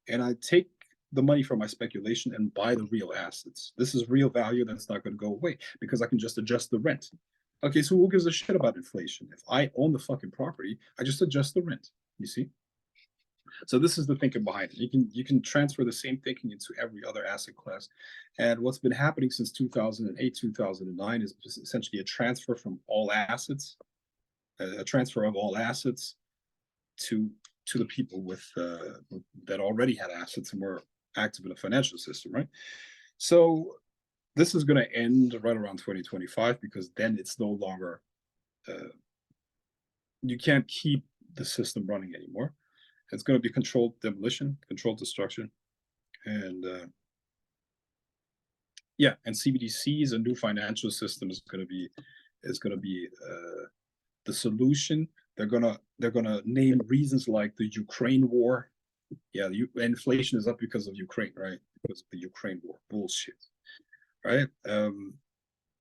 A: and I take the money from my speculation and buy the real assets. This is real value that's not going to go away, because I can just adjust the rent. Okay, so who gives a shit about inflation? If I own the fucking property, I just adjust the rent. You see? So this is the thinking behind it. You can transfer the same thinking into every other asset class. And what's been happening since 2008, 2009 is essentially a transfer from all assets, a transfer of all assets to the people with that already had assets and were active in the financial system, right? So this is going to end right around 2025, because then it's no longer uh, you can't keep the system running anymore. It's going to be controlled demolition, controlled destruction, and yeah, and CBDCs, a new financial system, is going to be the solution. They're gonna name reasons like the Ukraine war. Yeah, inflation is up because of Ukraine, right? Because of the Ukraine war. Bullshit, right?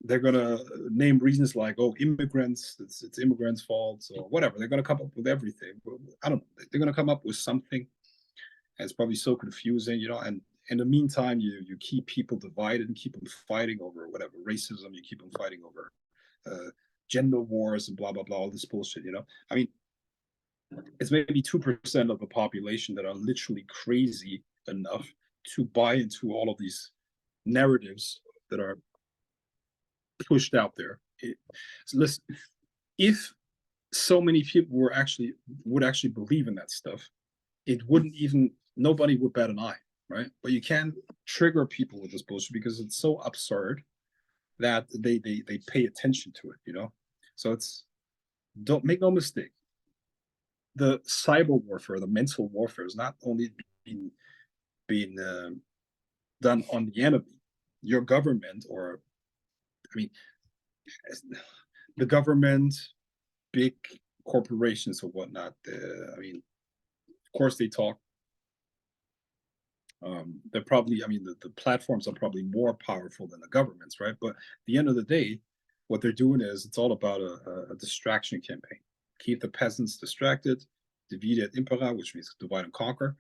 A: They're gonna name reasons like, oh, immigrants, it's immigrants' faults or whatever. They're gonna come up with everything. I don't know. They're gonna come up with something. And it's probably so confusing, and in the meantime, you keep people divided and keep them fighting over whatever racism. You keep them fighting over uh, gender wars and blah blah blah, all this bullshit. I mean, it's maybe 2% of the population that are literally crazy enough to buy into all of these narratives that are pushed out there. So listen, if so many people would actually believe in that stuff, it wouldn't even nobody would bat an eye, right? But you can trigger people with this bullshit because it's so absurd that they pay attention to it. So don't make no mistake. The cyber warfare, the mental warfare, is not only being done on the enemy, your government, or I mean, the government, big corporations or whatnot. I mean, of course they talk. They're probably, I mean, the platforms are probably more powerful than the governments, right? But at the end of the day, what they're doing is it's all about a distraction campaign. Keep the peasants distracted, divide et impera, which means divide and conquer.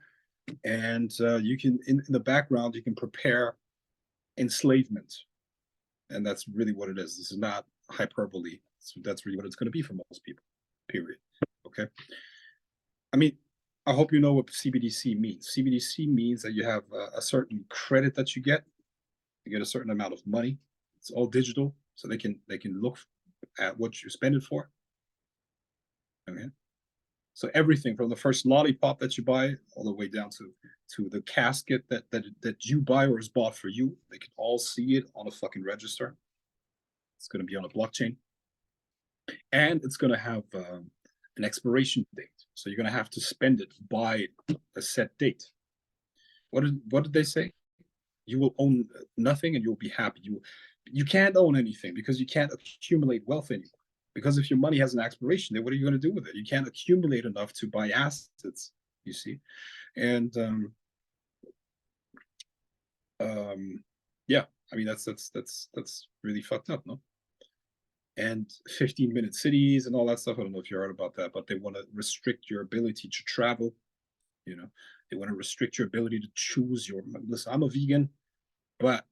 A: And you can, in the background, you can prepare enslavement. And that's really what it is. This is not hyperbole. So that's really what it's going to be for most people, period. Okay. I mean, I hope you know what CBDC means. CBDC means that you have a certain credit that you get. You get a certain amount of money. It's all digital, so they can look at what you spend it for. Okay. So everything from the first lollipop that you buy all the way down to the casket that you buy or is bought for you, they can all see it on a fucking register. It's going to be on a blockchain, and it's going to have an expiration date. So you're going to have to spend it by a set date. What did they say? You will own nothing and you'll be happy. You can't own anything because you can't accumulate wealth anymore. Because if your money has an expiration, then what are you going to do with it? You can't accumulate enough to buy assets. You see, and yeah, I mean that's really fucked up, no? And 15-minute cities and all that stuff. I don't know if you heard about that, but they want to restrict your ability to travel. You know, they want to restrict your ability to choose your. Listen, I'm a vegan, but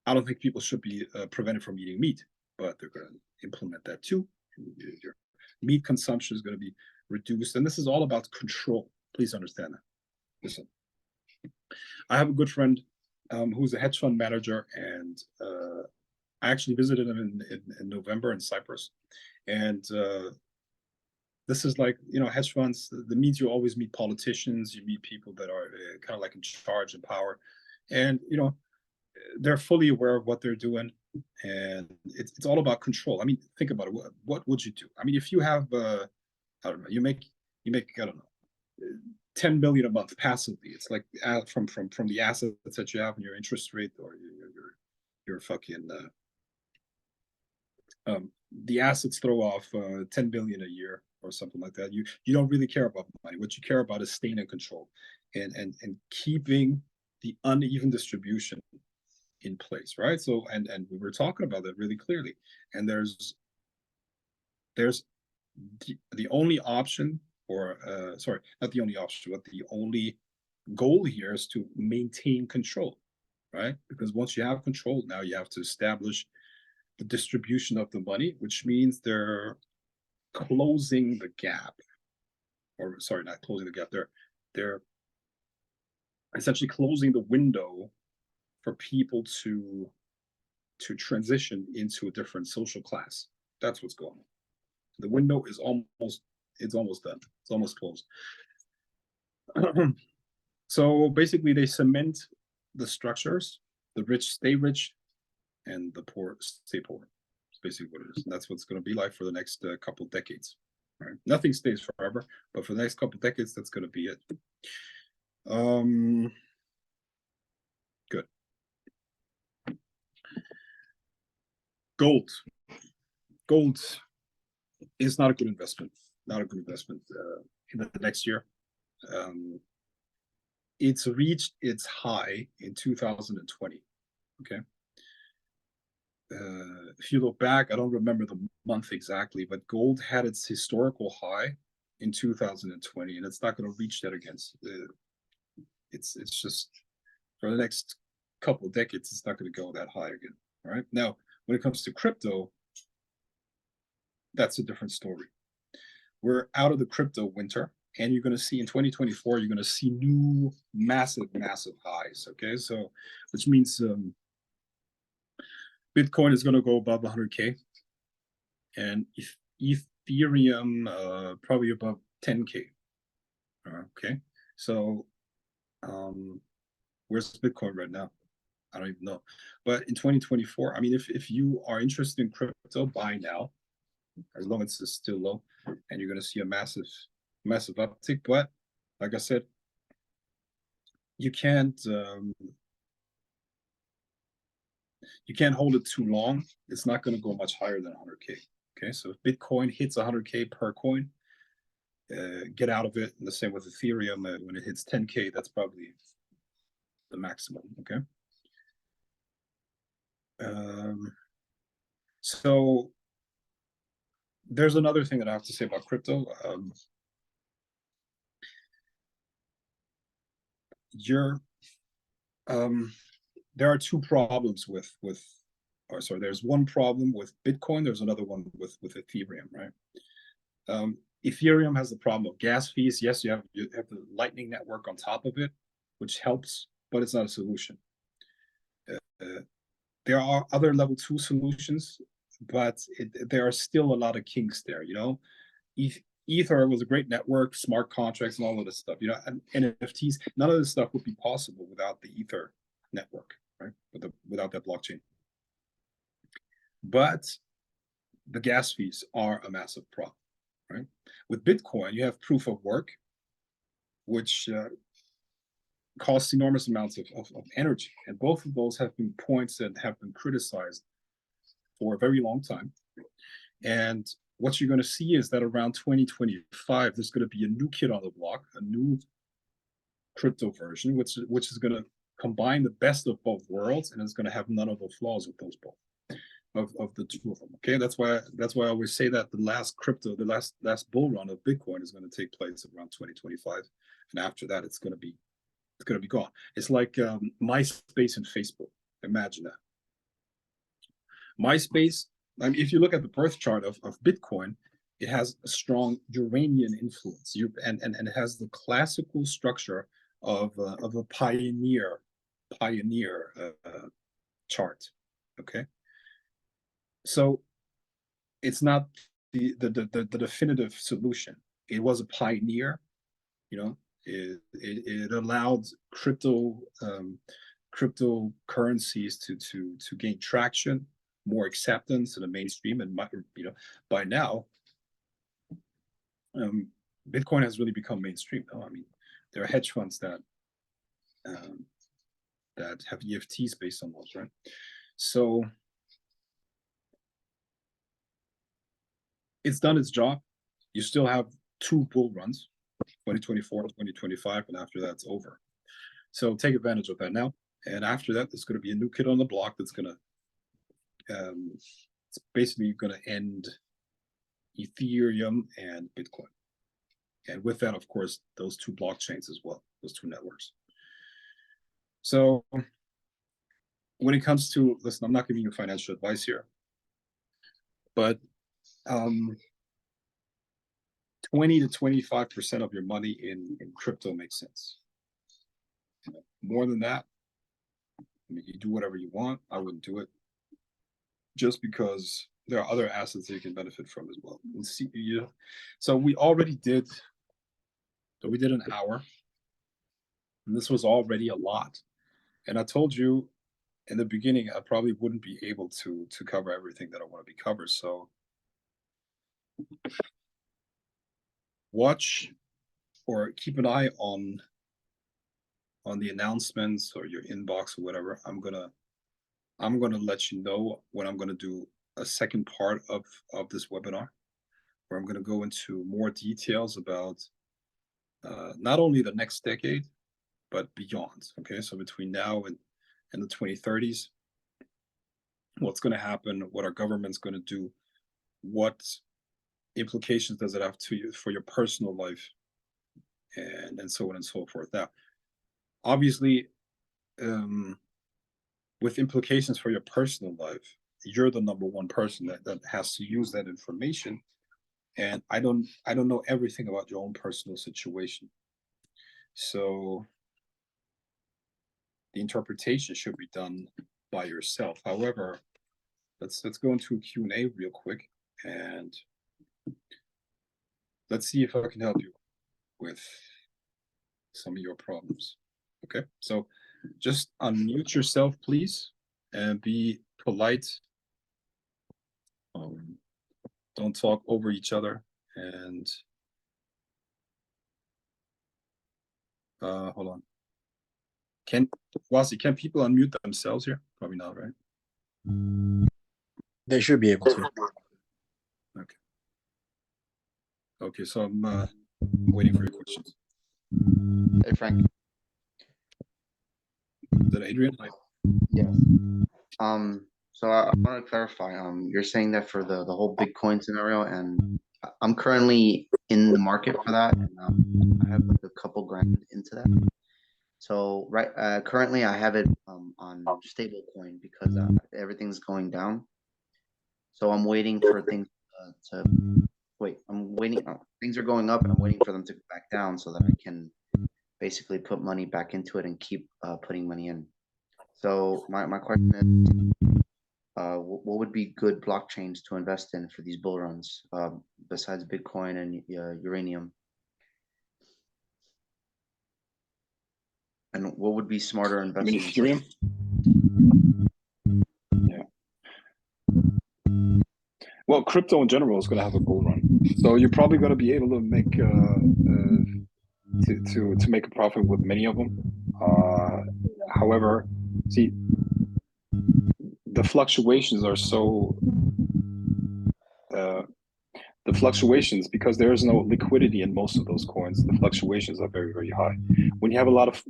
A: I don't think people should be prevented from eating meat. But they're going to implement that too. Your meat consumption is going to be reduced, and this is all about control. Please understand that. Listen, I have a good friend who's a hedge fund manager, and I actually visited him in November in Cyprus, and this is like hedge funds. The means you always meet politicians, you meet people that are kind of like in charge and power, and they're fully aware of what they're doing, and it's all about control. I mean, think about it. What would you do? I mean, if you have I don't know, you make I don't know 10 billion a month passively. It's like from the assets that you have and your interest rate or your fucking the assets throw off 10 billion a year or something like that. You don't really care about money. What you care about is staying in control and keeping the uneven distribution in place, right? So and we were talking about that really clearly. And there's the only option, or sorry, not the only option, but the only goal here is to maintain control, right? Because once you have control, now you have to establish the distribution of the money, which means they're closing the gap, or sorry, not closing the gap. They're essentially closing the window for people to transition into a different social class. That's what's going on. The window is almost done. It's almost closed. So basically, they cement the structures. The rich stay rich, and the poor stay poor. It's basically what it is, and that's what's going to be like for the next couple of decades. Right? Nothing stays forever, but for the next couple decades, that's going to be it. Um, good. Gold. Gold is not a good investment. Not a good investment in the next year. Um, it's reached its high in 2020. Okay. If you look back, I don't remember the month exactly, but gold had its historical high in 2020, and it's not going to reach that again. It's just for the next couple of decades, it's not going to go that high again. All right. Now, when it comes to crypto, that's a different story. We're out of the crypto winter, and you're going to see in 2024, you're going to see new massive, massive highs. Okay. So, which means Bitcoin is going to go above 100K, and Ethereum probably above 10K. Okay. So, um, where's Bitcoin right now? I don't even know. But in 2024, I mean, if you are interested in crypto, buy now, as long as it's still low, and you're going to see a massive, massive uptick. But like I said, you can't you can't hold it too long. It's not going to go much higher than 100K. Okay, so if Bitcoin hits 100K per coin, get out of it. And the same with Ethereum. When it hits 10K, that's probably the maximum. Okay. Um, so there's another thing that I have to say about crypto. You're there are two problems with or sorry, there's one problem with Bitcoin, there's another one with Ethereum, right? Ethereum has the problem of gas fees. Yes, you have the Lightning Network on top of it, which helps, but it's not a solution. Uh, there are other level 2 solutions, but there are still a lot of kinks there. Ether was a great network, smart contracts, and all of this stuff. And NFTs, none of this stuff would be possible without the Ether network, right? Without that blockchain. But the gas fees are a massive problem, right? With Bitcoin, you have proof of work, which costs enormous amounts of energy. And both of those have been points that have been criticized for a very long time. And what you're going to see is that around 2025, there's going to be a new kid on the block, a new crypto version, which is going to combine the best of both worlds, and it's going to have none of the flaws with those both of the two of them. Okay, that's why I always say that the last bull run of Bitcoin is going to take place around 2025, and after that, it's going to be gone. It's like MySpace and Facebook. Imagine that. MySpace, I mean, if you look at the birth chart of Bitcoin, it has a strong Uranian influence. And it has the classical structure of a pioneer chart. Okay, so it's not the definitive solution. It was a pioneer. It allowed cryptocurrencies to gain traction, more acceptance in the mainstream, and by now, Bitcoin has really become mainstream. I mean, there are hedge funds um, that have EFTs based on those, right? So it's done its job. You still have two bull runs, 2024 and 2025, and after that's over. So take advantage of that now. And after that, there's going to be a new kid on the block that's going to it's basically going to end Ethereum and Bitcoin. And with that, of course, those two blockchains as well, those two networks. So when it comes to, listen, I'm not giving you financial advice here, but 20 to 25% of your money in crypto makes sense. More than that, I mean, you do whatever you want. I wouldn't do it, just because there are other assets that you can benefit from as well. And see, so we did an hour, and this was already a lot. And I told you in the beginning, I probably wouldn't be able to cover everything that I want to be covered. So watch or keep an eye on the announcements or your inbox or whatever. I'm gonna let you know when I'm gonna do a second part of this webinar, where I'm gonna go into more details about not only the next decade, but beyond. Okay, so between now and the 2030s, what's going to happen, what our government's going to do, what implications does it have to you for your personal life, and so on and so forth. Now, obviously, with implications for your personal life, you're the number one person that has to use that information. And I don't know everything about your own personal situation. So the interpretation should be done by yourself. However, let's go into a Q&A real quick, and let's see if I can help you with some of your problems. Okay, so just unmute yourself, please, and be polite. Don't talk over each other. And hold on. Can people unmute themselves here? Probably not, right?
B: They should be able to.
A: Okay. Okay, so I'm waiting for your questions.
C: Hey, Frank.
A: Is that Adrian?
C: Yes. So I want to clarify. You're saying that for the whole Bitcoin scenario, and I'm currently in the market for that, and I have like a couple grand into that. So currently I have it on stable coin because everything's going down. So I'm waiting for things to wait. I'm waiting. Things are going up, and I'm waiting for them to go back down so that I can basically put money back into it and keep putting money in. So my question is, what would be good blockchains to invest in for these bull runs besides Bitcoin and uranium? And what would be smarter investments?
A: I mean, Ethereum? Yeah. Well, crypto in general is going to have a bull run, so you're probably going to be able to make to make a profit with many of them. However, see, the fluctuations are so the fluctuations, because there is no liquidity in most of those coins, the fluctuations are very, very high. When you have a lot of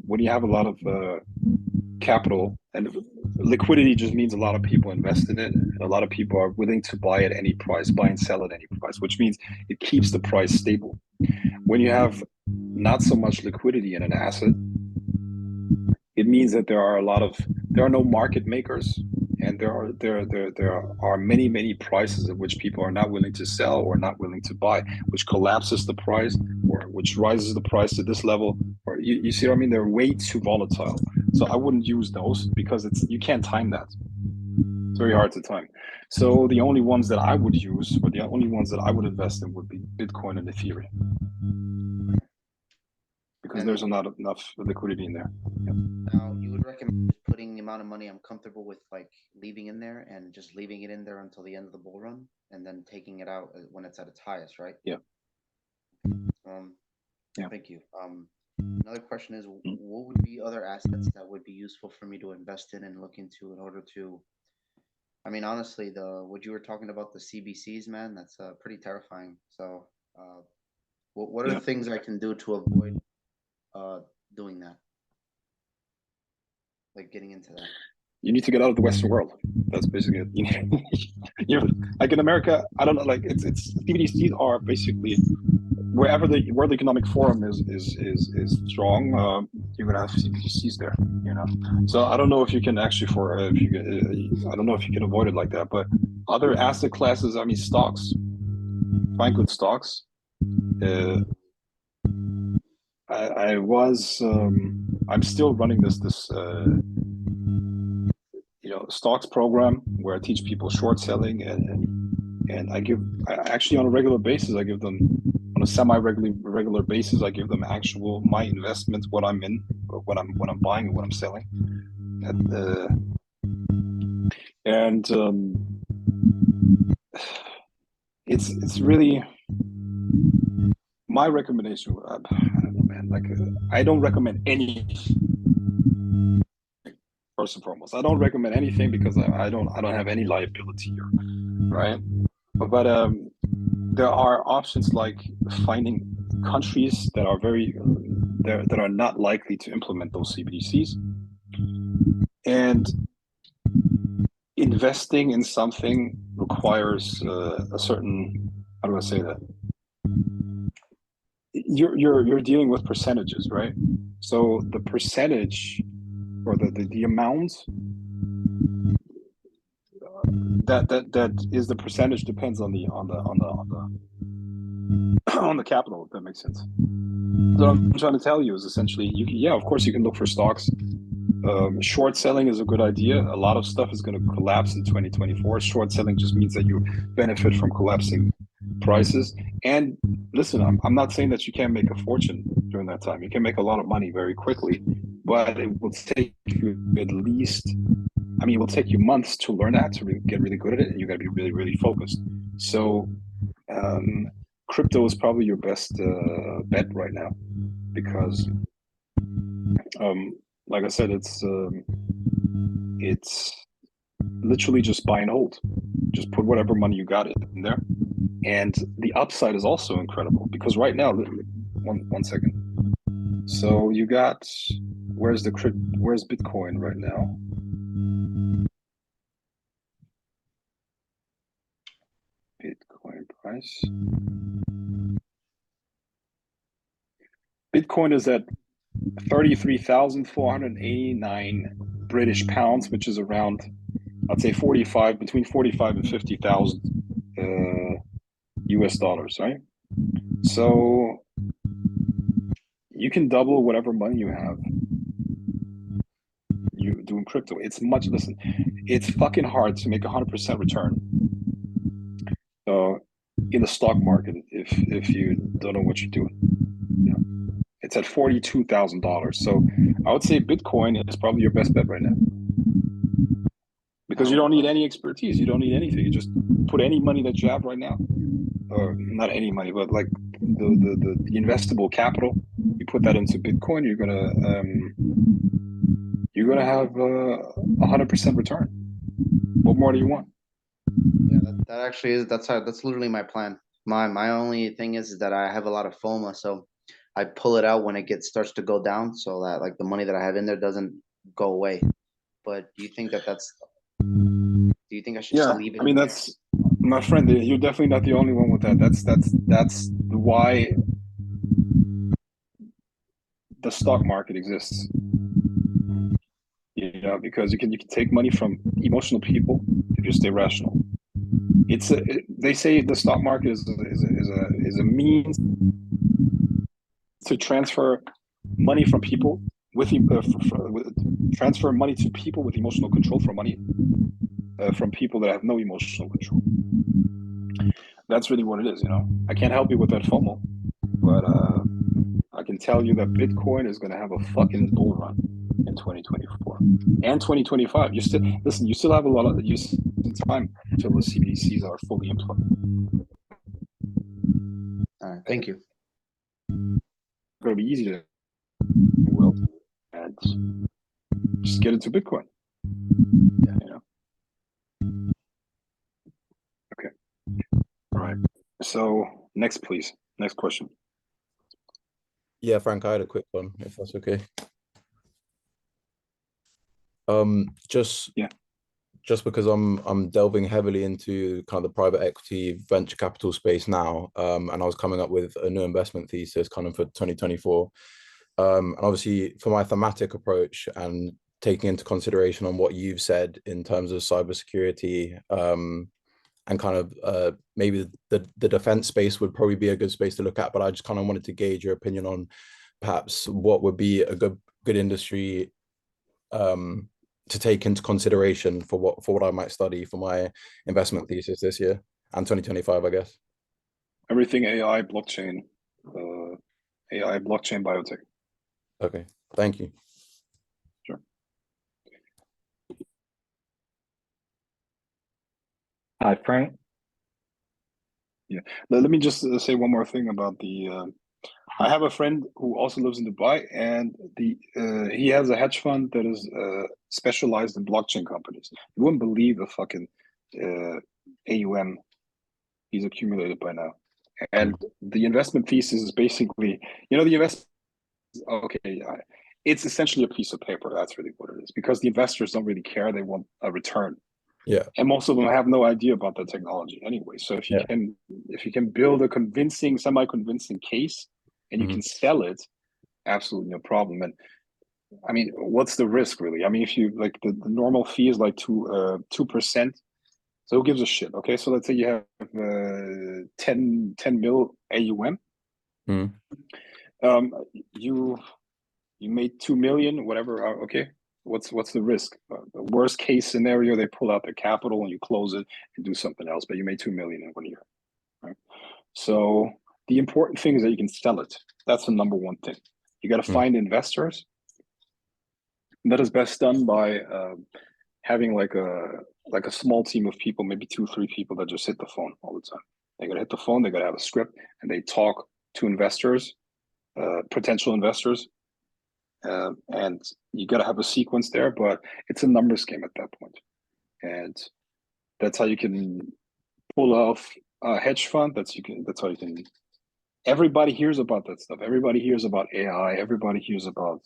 A: capital, and liquidity just means a lot of people invest in it, and a lot of people are willing to buy at any price, buy and sell at any price, which means it keeps the price stable. When you have not so much liquidity in an asset, it means that there are no market makers, and there are many prices at which people are not willing to sell or not willing to buy, which collapses the price, or which rises the price to this level, or you see what I mean? They're way too volatile. So I wouldn't use those, because you can't time that. It's very hard to time. So the only ones that I would use, or the only ones that I would invest in, would be Bitcoin and Ethereum, because there's not enough liquidity in there. Yeah.
C: Now, you would recommend putting the amount of money I'm comfortable with, like leaving in there and just leaving it in there until the end of the bull run, and then taking it out when it's at its highest, right?
A: Yeah.
C: Yeah. Thank you. Another question is, what would be other assets that would be useful for me to invest in and look into in order to? I mean, honestly, what you were talking about, the CBCs, man, that's pretty terrifying. So, what are the things I can do to avoid doing that? Like getting into that.
A: You need to get out of the Western world. That's basically it. Like in America, I don't know. Like it's CBDCs are basically where the World Economic Forum is strong. You're gonna have CBDCs there. You know. So I don't know if you can actually I don't know if you can avoid it like that. But other asset classes, I mean, stocks. Find good stocks. I'm still running this stocks program where I teach people short selling, and I actually on a regular basis, I give them, on a semi-regular basis, I give them actual my investments, what I'm in, what I'm buying, and what I'm selling, it's really, my recommendation, I don't know, man. Like, I don't recommend anything. First and foremost, I don't recommend anything because I don't have any liability here, right? But there are options like finding countries that are that are not likely to implement those CBDCs, and investing in something requires a certain, how do I say that? You're dealing with percentages, right? So the percentage or the amount that is the percentage depends on the on the capital, if that makes sense. So what I'm trying to tell you is essentially, yeah, of course you can look for stocks. Short selling is a good idea. A lot of stuff is going to collapse in 2024. Short selling just means that you benefit from collapsing prices. And listen, I'm not saying that you can't make a fortune during that time. You can make a lot of money very quickly, but it will take you at least, I mean, it will take you months to learn that, to get really good at it, and you got to be really, really focused. So, crypto is probably your best bet right now because, like I said, it's literally just buy and hold. Just put whatever money you got in there, and the upside is also incredible because right now, one second. So you got where's Bitcoin right now? Bitcoin price. Bitcoin is at 33,489 British pounds, which is around, I'd say between 45 and 50,000 US dollars, right? So you can double whatever money you have. You doing crypto. Listen, it's fucking hard to make 100% return in the stock market if you don't know what you're doing. Yeah. It's at $42,000. So I would say Bitcoin is probably your best bet right now. Because you don't need any expertise. You don't need anything. You just put any money that you have right now, or not any money, but like the investable capital. You put that into Bitcoin. You're gonna have 100% return. What more do you want?
C: Yeah, that actually is that's literally my plan. My only thing is that I have a lot of FOMO, so I pull it out when it starts to go down, so that like the money that I have in there doesn't go away. But do you think that do you think I should just leave it?
A: I mean, that's my friend. You're definitely not the only one with that. That's why the stock market exists. You know, because you can take money from emotional people if you stay rational. They say the stock market is a means to transfer money from people with transfer money to people with emotional control for money from people that have no emotional control. That's really what it is, you know. I can't help you with that FOMO, but I can tell you that Bitcoin is going to have a fucking bull run in 2024 and 2025. You still have a lot of time until the CBDCs are fully implemented.
C: All right, thank you.
A: It's going to be easy to and just get into Bitcoin.
C: Yeah.
A: You know? Okay. All right. So next, please. Next question.
B: Yeah, Frank, I had a quick one, if that's okay. Just because I'm delving heavily into kind of the private equity venture capital space now, and I was coming up with a new investment thesis kind of for 2024. And obviously for my thematic approach and taking into consideration on what you've said in terms of cybersecurity, and kind of maybe the defense space would probably be a good space to look at, but I just kind of wanted to gauge your opinion on perhaps what would be a good industry to take into consideration for what I might study for my investment thesis this year and 2025, I guess.
A: Everything AI, blockchain, biotech.
B: Okay, thank you.
A: Sure.
D: Hi, Frank.
A: Yeah. Let me just say one more thing about the I have a friend who also lives in Dubai, and he has a hedge fund that is specialized in blockchain companies. You wouldn't believe the fucking AUM he's accumulated by now. And the investment thesis is basically, the investment. Okay, it's essentially a piece of paper. That's really what it is, because the investors don't really care; they want a return.
B: Yeah.
A: And most of them have no idea about the technology anyway. So if you can build a convincing, semi-convincing case, and you can sell it, absolutely no problem. And I mean, what's the risk really? I mean, if you like the normal fee is like 2%. So who gives a shit? Okay, so let's say you have 10 mil AUM. You made 2 million, whatever. Okay, what's the risk? The worst case scenario, they pull out their capital and you close it and do something else, but you made 2 million in 1 year. Right? So the important thing is that you can sell it. That's the number one thing. You got to find investors. And that is best done by having like a small team of people, maybe 2-3 people that just hit the phone all the time. They got to hit the phone. They got to have a script, and they talk to investors, potential investors. And you got to have a sequence there, but it's a numbers game at that point. And that's how you can pull off a hedge fund. That's how you can. Everybody hears about that stuff. Everybody hears about AI. Everybody hears about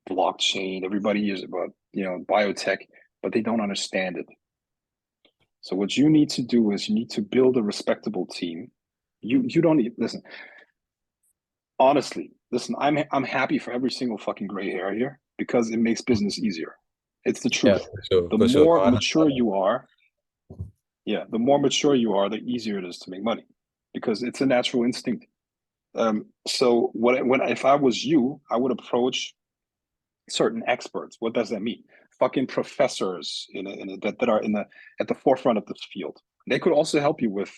A: blockchain. Everybody hears about biotech, but they don't understand it. So what you need to do is you need to build a respectable team. You don't need, listen. Honestly, listen. I'm happy for every single fucking gray hair here, because it makes business easier. It's the truth.
B: Yeah,
A: the more mature you are, the more mature you are, the easier it is to make money, because it's a natural instinct. So if I was you, I would approach certain experts. What does that mean? Fucking professors that are at the forefront of this field. They could also help you with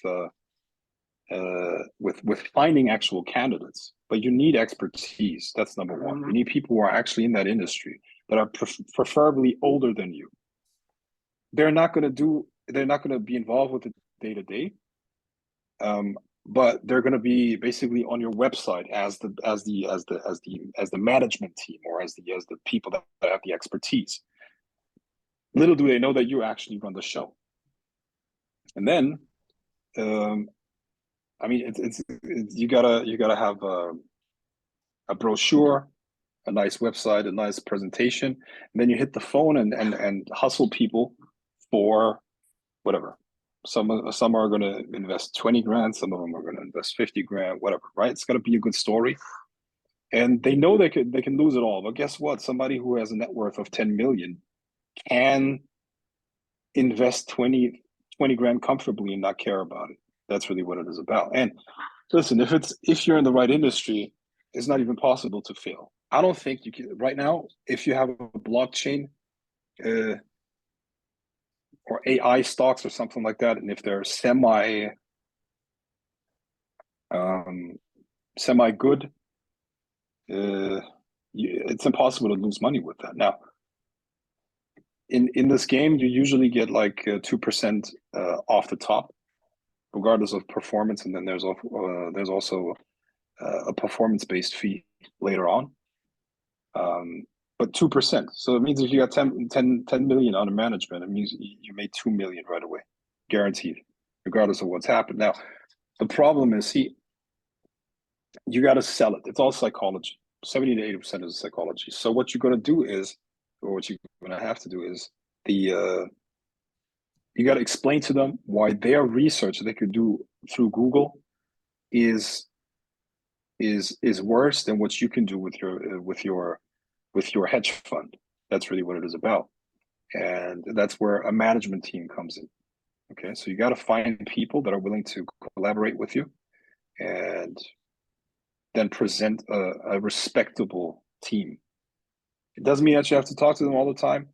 A: finding actual candidates, but you need expertise. That's number one. You need people who are actually in that industry, that are preferably older than you. They're not going to be involved with the day-to-day, but they're going to be basically on your website as the management team, or as the people that have the expertise. Little do they know that you actually run the show. And then I mean, it's you gotta have a brochure, a nice website, a nice presentation, and then you hit the phone and hustle people for whatever. Some are going to invest 20 grand, some of them are going to invest 50 grand, whatever. Right? It's got to be a good story, and they know they can lose it all. But guess what? Somebody who has a net worth of 10 million can invest 20 grand comfortably and not care about it. That's really what it is about. And listen, if you're in the right industry, it's not even possible to fail. I don't think you can right now. If you have a blockchain or AI stocks or something like that, and if they're semi good, it's impossible to lose money with that. Now, in this game, you usually get like 2% off the top, regardless of performance, and then there's also a performance-based fee later on. But 2%. So it means if you got 10 million under management, it means you made 2 million right away, guaranteed, regardless of what's happened. Now, the problem is, you got to sell it. It's all psychology. 70 to 80% is psychology. So what you're going to do is, or what you're going to have to do is, you got to explain to them why their research they could do through Google is worse than what you can do with your hedge fund. That's really what it is about. And that's where a management team comes in. Okay, so you got to find people that are willing to collaborate with you, and then present a respectable team. It doesn't mean that you have to talk to them all the time,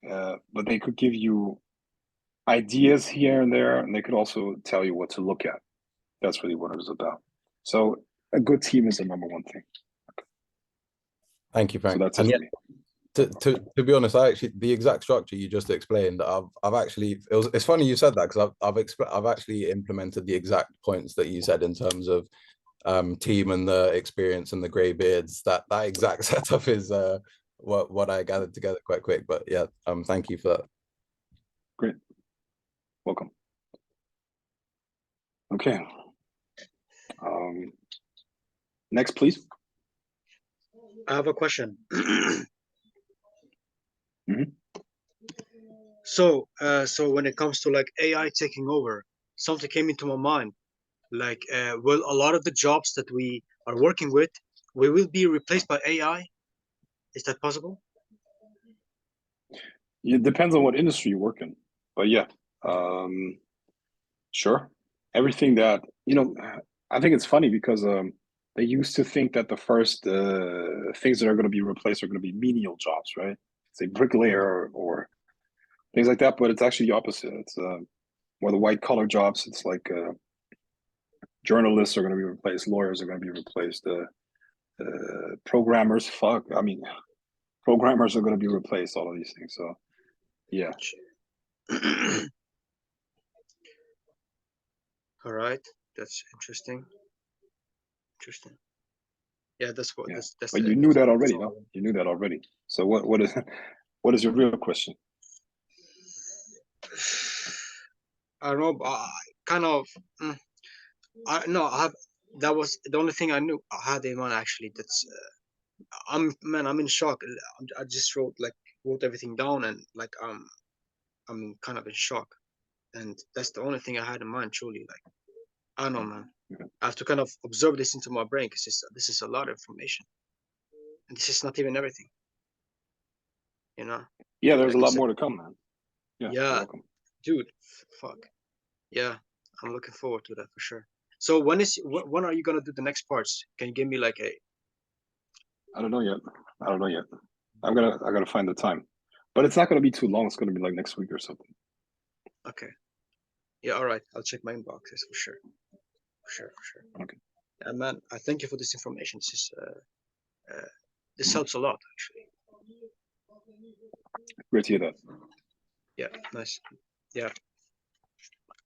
A: but they could give you ideas here and there, and they could also tell you what to look at. That's really what it is about. So a good team is the number one thing.
B: Thank you, Frank.
A: So that's
B: and
A: it.
B: To be honest, the exact structure you just explained, I've actually, it's funny you said that, because I've actually implemented the exact points that you said in terms of team and the experience and the grey beards. That exact setup is what I gathered together quite quick. But yeah, thank you for that.
A: Great. Welcome. Okay. Next, please.
D: I have a question.
A: Mhm.
D: So when it comes to like AI taking over, something came into my mind. Like, will a lot of the jobs that we are working with, we will be replaced by AI? Is that possible?
A: It depends on what industry you work in, but yeah, sure. Everything that, I think it's funny because they used to think that the first things that are going to be replaced are going to be menial jobs, right? Say bricklayer or things like that, but it's actually the opposite. It's more the white collar jobs. It's like journalists are going to be replaced, lawyers are going to be replaced, programmers. Programmers are going to be replaced. All of these things. So, yeah.
D: All right, that's interesting. Yeah, that's what
A: Yeah.
D: that's
A: But
D: the,
A: you knew that
D: that's
A: already,
D: all.
A: no? You knew that already. So what is your real question?
D: I don't know, but I kind of. I no, I have. That was the only thing I knew. I had in mind actually. That's. I'm in shock. I just wrote everything down and like I'm kind of in shock, and that's the only thing I had in mind. Truly, like I don't know, man.
A: Okay.
D: I have to kind of absorb this into my brain because this is a lot of information, and this is not even everything. You know,
A: Yeah, there's
D: like
A: a
D: you
A: lot
D: said.
A: more to come, man. Yeah, you're
D: Yeah,
A: welcome.
D: dude. Fuck. Yeah, I'm looking forward to that for sure. So when are you gonna do the next parts? Can you give me like a?
A: I don't know yet. I gotta find the time. But it's not gonna be too long. It's gonna be like next week or something.
D: Okay. Yeah, all right. I'll check my inboxes for sure. For sure.
A: Okay.
D: And man, I thank you for this information. This helps a lot actually.
A: Great to hear that.
D: Yeah, nice. Yeah,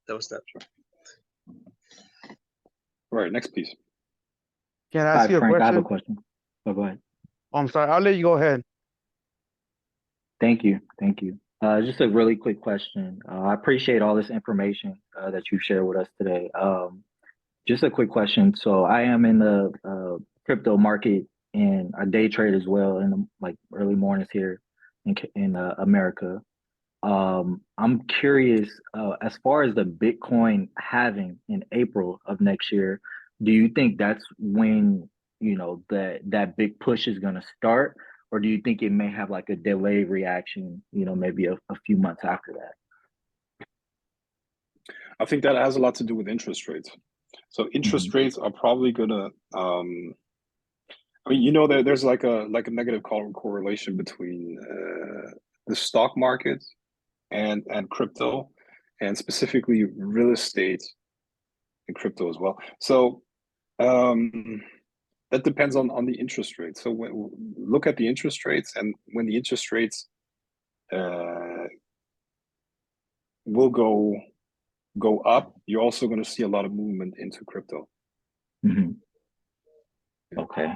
D: that was that.
A: All right, next please.
E: Can I
F: Hi,
E: ask you a
F: Frank. I have a
E: question?
F: question. Oh, go ahead.
E: Oh, I'm sorry. I'll let you go ahead.
F: Thank you. Thank you. Just a really quick question. I appreciate all this information that you shared with us today. Just a quick question. So I am in the crypto market and I day trade as well in the like early mornings here in America. I'm curious, as far as the Bitcoin halving in April of next year, do you think that's when, that big push is going to start? Or do you think it may have like a delayed reaction, maybe a few months after that?
A: I think that has a lot to do with interest rates. So interest rates are probably gonna there's like a negative correlation between the stock market and crypto, and specifically real estate and crypto as well. So that depends on the interest rate. So look at the interest rates, and when the interest rates will go up, you're also going to see a lot of movement into crypto.
F: Mm-hmm. Okay.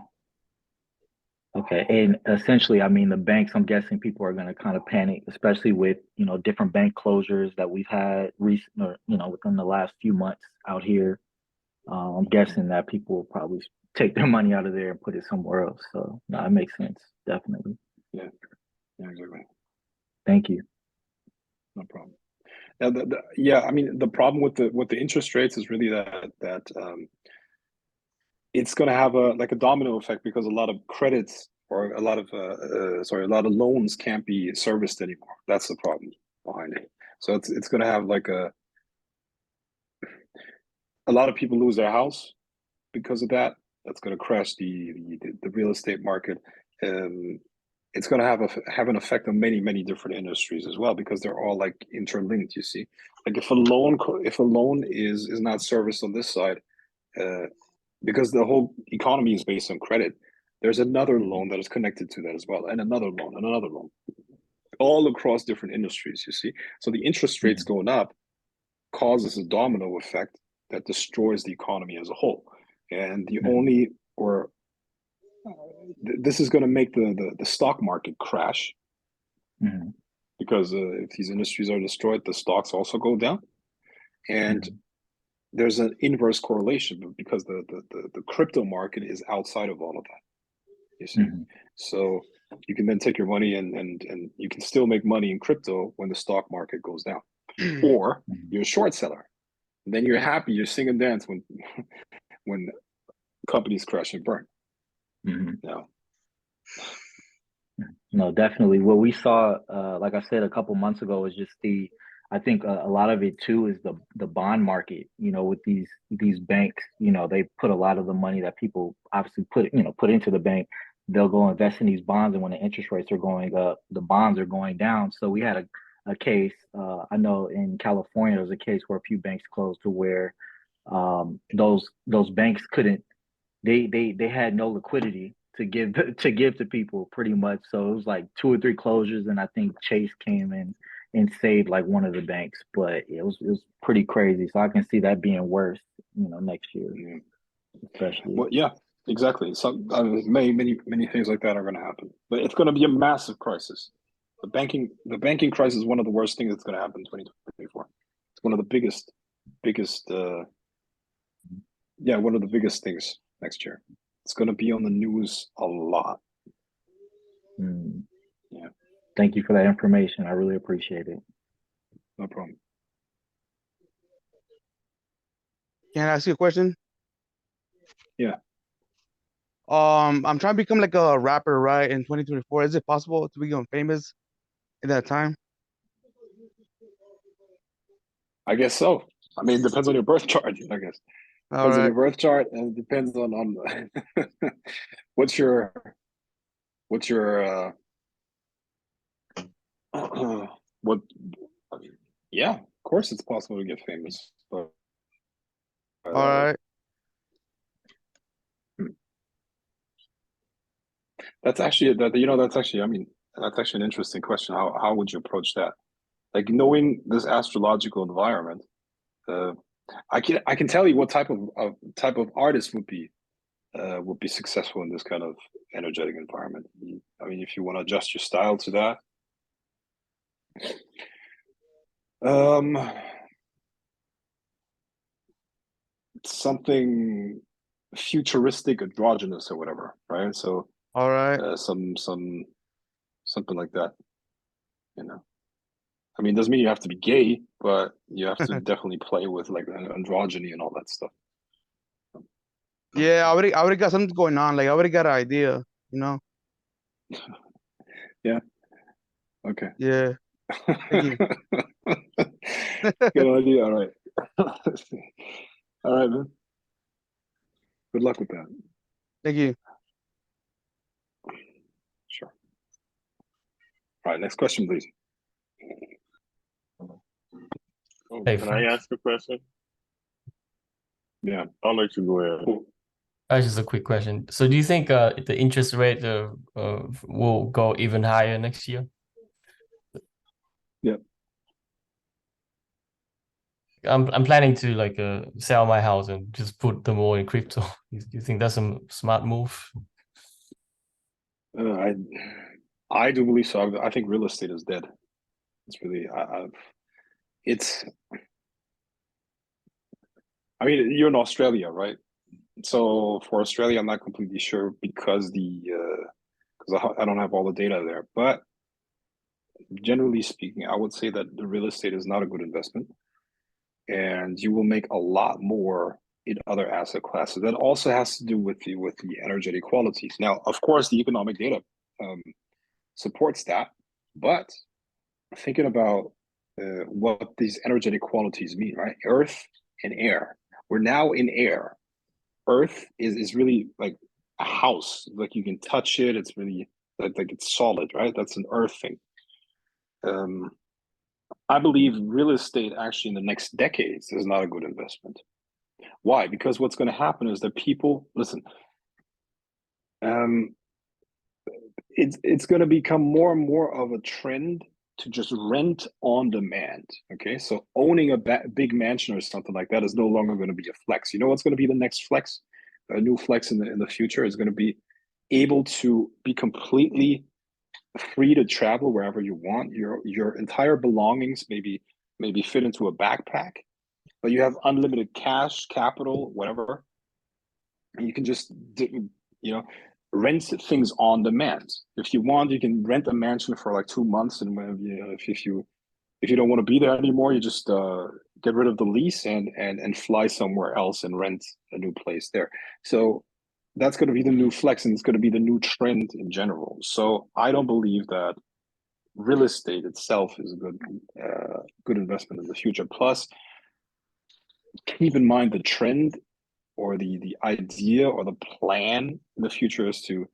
F: Okay. And essentially, I mean, the banks, I'm guessing people are going to kind of panic, especially with, different bank closures that we've had within the last few months out here. I'm guessing that people will probably take their money out of there and put it somewhere else. So no, it makes sense. Definitely.
A: Yeah, exactly.
F: Thank you.
A: No problem. Now, I mean, the problem with the interest rates is really that it's going to have a domino effect, because a lot of credits or a lot of loans can't be serviced anymore. That's the problem behind it. So it's going to have like a lot of people lose their house because of that. That's going to crash the real estate market. It's going to have an effect on many different industries as well, because they're all like interlinked. You see, like if a loan is not serviced on this side, because the whole economy is based on credit, there's another loan that is connected to that as well, and another loan and another loan, all across different industries. You see, so the interest rates going up causes a domino effect that destroys the economy as a whole. and the only or this is going to make the stock market crash
F: Mhm.
A: because if these industries are destroyed, the stocks also go down, and there's an inverse correlation because the crypto market is outside of all of that. You see, so you can then take your money and you can still make money in crypto when the stock market goes down, or you're a short seller. Then you're happy, you sing and dance when when companies crash and burn. No.
F: No, definitely. What we saw, like I said a couple months ago, was just I think a lot of it too is the bond market. You know, with these banks, you know, they put a lot of the money that people obviously put into the bank. They'll go invest in these bonds, and when the interest rates are going up, the bonds are going down. So we had a case. I know in California, there was a case where a few banks closed to where those banks couldn't. They had no liquidity to give to people pretty much. So it was like 2 or 3 closures, and I think Chase came in and saved like one of the banks, but it was pretty crazy. So I can see that being worse, you know, next year, especially.
A: Well, yeah, exactly. Some many things like that are going to happen, but it's going to be a massive crisis. The banking crisis is one of the worst things that's going to happen in 2024. It's one of the biggest one of the biggest things next year. It's going to be on the news a lot. Yeah.
F: Thank you for that information. I really appreciate it.
A: No problem.
E: Can I ask you a question?
A: Yeah.
E: I'm trying to become like a rapper, right? In 2024, is it possible to become famous in that time?
A: I guess so. I mean, it depends on your birth chart, I guess.
E: All
A: Depends on
E: right.
A: your birth chart, and it depends on what's your what I mean, yeah, of course it's possible to get famous, but
E: All right.
A: that's actually that's actually that's actually an interesting question. How would you approach that? Like knowing this astrological environment, I can tell you what type of artist would be successful in this kind of energetic environment. I mean, if you want to adjust your style to that, something futuristic, androgynous, or whatever, right? So,
E: All right.
A: something like that, you know. I mean, it doesn't mean you have to be gay, but you have to definitely play with like androgyny and all that stuff.
E: Yeah, I already got something going on. Like I already got an idea, you know?
A: Yeah. Okay.
E: Yeah. Thank you.
A: Good idea. All right. All right, man. Good luck with that.
E: Thank you.
A: Sure. All right, next question, please.
G: Hey,
H: Can I ask a question?
A: Yeah.
H: I'll let you go ahead.
G: just a quick question. So do you think the interest rate will go even higher next year?
A: Yeah.
G: I'm planning to like sell my house and just put them all in crypto. You think that's a smart move?
A: I do believe so. I think real estate is dead. It's really it's. I mean, you're in Australia, right? So for Australia, I'm not completely sure because I don't have all the data there. But generally speaking, I would say that the real estate is not a good investment, and you will make a lot more in other asset classes. That also has to do with the energetic qualities. Now, of course, the economic data supports that, but thinking about what these energetic qualities mean, right? Earth and air. We're now in air. Earth is really like a house. Like you can touch it. It's really like it's solid, right? That's an earth thing. I believe real estate actually in the next decades is not a good investment. Why? Because what's going to happen is that people listen. It's going to become more and more of a trend to just rent on demand. Okay, so owning a big mansion or something like that is no longer going to be a flex. You know what's going to be the next flex? a new flex in the future is going to be able to be completely free to travel wherever you want. Your entire belongings maybe fit into a backpack, but you have unlimited cash, capital, whatever. And you can just, rent things on demand. If you want, you can rent a mansion for like 2 months, and if you don't want to be there anymore, you just get rid of the lease and fly somewhere else and rent a new place there. So that's going to be the new flex, and it's going to be the new trend in general. So I don't believe that real estate itself is a good investment in the future. Plus, keep in mind the trend or the idea or the plan in the future is to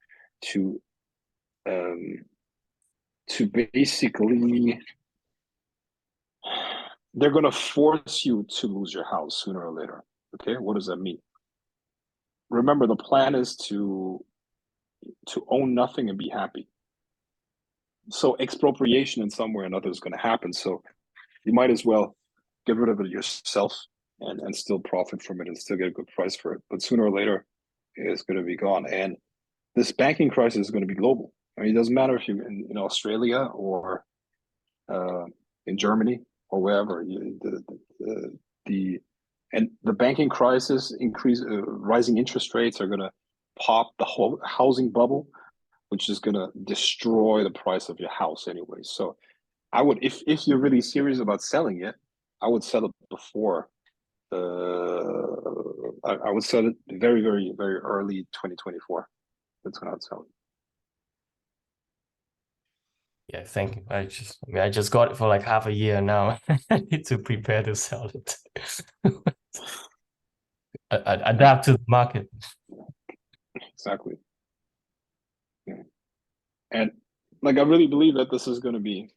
A: basically, they're going to force you to lose your house sooner or later. Okay, what does that mean? Remember, the plan is to own nothing and be happy. So expropriation in some way or another is going to happen. So you might as well get rid of it yourself and still profit from it and still get a good price for it. But sooner or later, it's going to be gone. And this banking crisis is going to be global. I mean, it doesn't matter if you're in Australia or in Germany or wherever. The banking crisis, rising interest rates are going to pop the whole housing bubble, which is going to destroy the price of your house anyway. So I would, if you're really serious about selling it, I would sell it before. I would sell it very, very, very early 2024. That's when I'd sell it.
G: Yeah, thank you. I just got it for like half a year now. I need to prepare to sell it. Adapt to the market.
A: Exactly. Yeah. And like, I really believe that this is going to be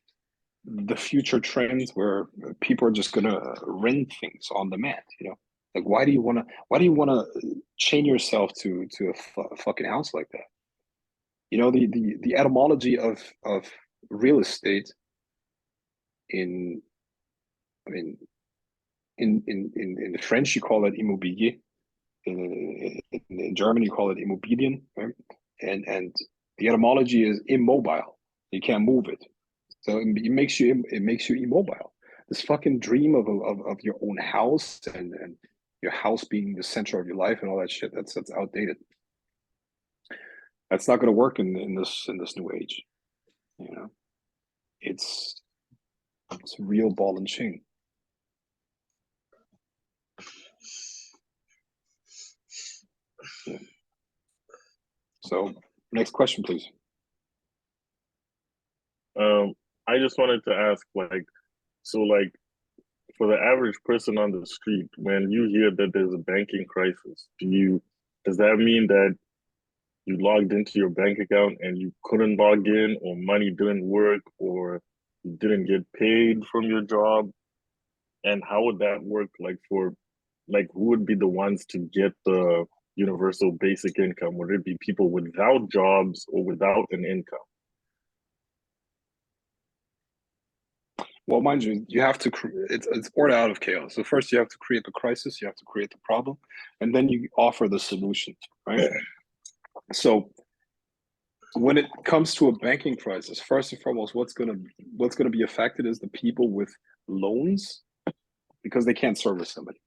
A: the future trends where people are just going to rent things on demand. Like, why do you want to chain yourself to a fucking house like that? The etymology of real estate in French, you call it immobilier. In German, you call it Immobilien, right? And the etymology is immobile. You can't move it, so it makes you immobile. This fucking dream of your own house and your house being the center of your life and all that shit, that's outdated. That's not going to work in this new age. It's real ball and chain. Yeah. So next question, please.
H: I just wanted to ask, like, for the average person on the street, when you hear that there's a banking crisis, does that mean that you logged into your bank account and you couldn't log in, or money didn't work, or you didn't get paid from your job? And how would that work? Who would be the ones to get the universal basic income? Would it be people without jobs or without an income?
A: Well, mind you, you have to it's order out of chaos. So first you have to create the crisis, you have to create the problem, and then you offer the solution, right? So when it comes to a banking crisis, first and foremost, what's gonna be affected is the people with loans, because they can't service somebody.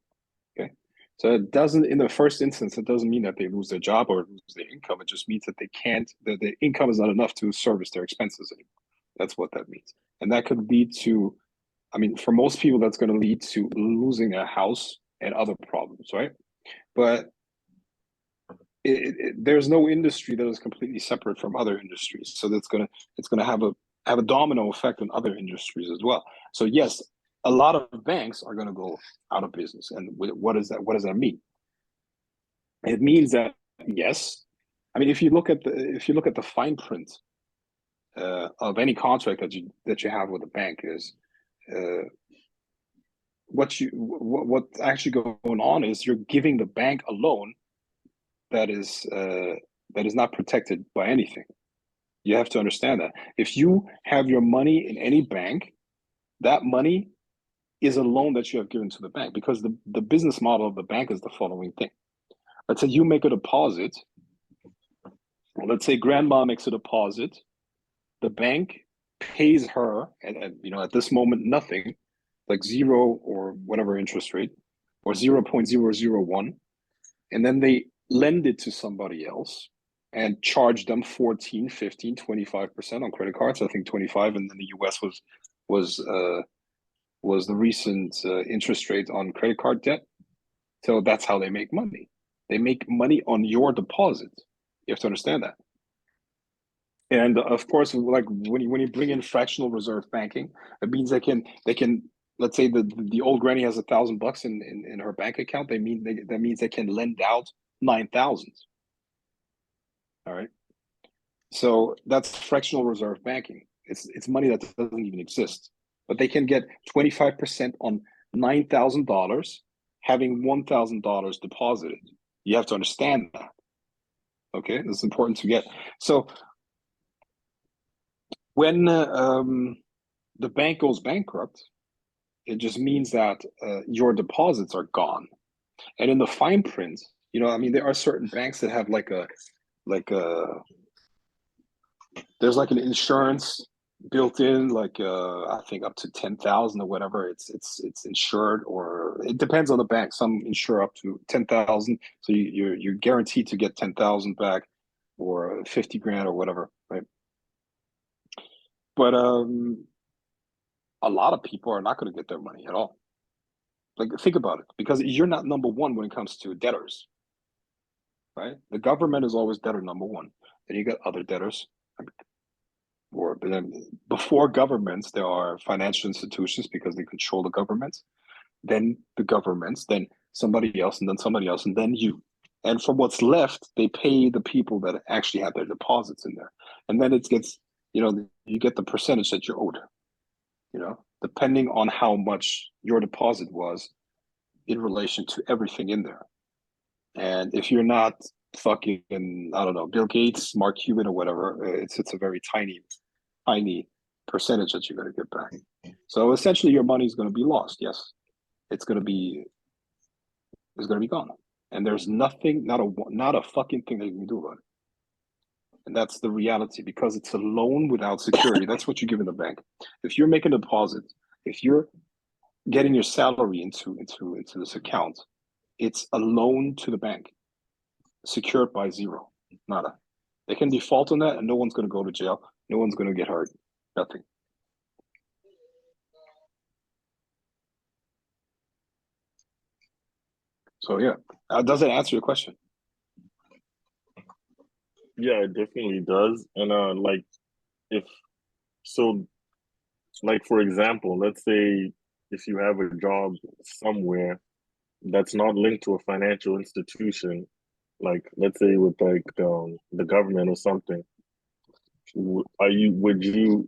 A: Okay. So it doesn't, in the first instance, it doesn't mean that they lose their job or lose their income. It just means that their income is not enough to service their expenses anymore. That's what that means. And that could lead to, for most people, that's going to lead to losing a house and other problems, right? But there's no industry that is completely separate from other industries. So it's going to have a domino effect on other industries as well. So yes, a lot of banks are going to go out of business. And what does that mean? It means that, yes, if you look at the fine print of any contract that you have with a bank, is what's actually going on is you're giving the bank a loan that is not protected by anything. You have to understand that if you have your money in any bank, that money is a loan that you have given to the bank, because the business model of the bank is the following thing. let's say you make a deposit. Let's say grandma makes a deposit. The bank pays her, and at this moment, nothing, like 0 or whatever interest rate, or 0.001. And then they lend it to somebody else and charge them 14, 15, 25% on credit cards. I think 25, and then the US was the recent interest rate on credit card debt. So that's how they make money. They make money on your deposit. You have to understand that. And of course, like when you bring in fractional reserve banking, it means they can let's say the old granny has $1,000 in her bank account. That means they can lend out 9,000. All right. So that's fractional reserve banking. It's money that doesn't even exist, but they can get 25% on $9,000, having $1,000 deposited. You have to understand that. Okay, it's important to get. So when the bank goes bankrupt, it just means that your deposits are gone. And in the fine print, there are certain banks that have there's like an insurance built in, I think up to 10,000 or whatever. It's insured, or it depends on the bank. Some insure up to 10,000, so you're guaranteed to get 10,000 back, or 50 grand or whatever, right? But a lot of people are not going to get their money at all. Like, think about it, because you're not number one when it comes to debtors, right? The government is always debtor number one. Then you got other debtors. But then before governments, there are financial institutions because they control the governments. Then the governments, then somebody else, and then somebody else, and then you. And from what's left, they pay the people that actually have their deposits in there. And then it gets, you get the percentage that you're owed, depending on how much your deposit was in relation to everything in there. And if you're not fucking, I don't know, Bill Gates, Mark Cuban, or whatever, it's a very tiny percentage that you're going to get back. So essentially your money is going to be lost. Yes, it's going to be gone. And there's nothing, not a fucking thing that you can do about it. And that's the reality, because it's a loan without security. That's what you give in the bank. If you're making a deposit, if you're getting your salary into this account, it's a loan to the bank, secured by zero, nada. They can default on that, and no one's going to go to jail. No one's going to get hurt. Nothing. So yeah, does it answer your question?
H: Yeah, it definitely does. And for example, let's say if you have a job somewhere that's not linked to a financial institution, like let's say with the government or something, would you,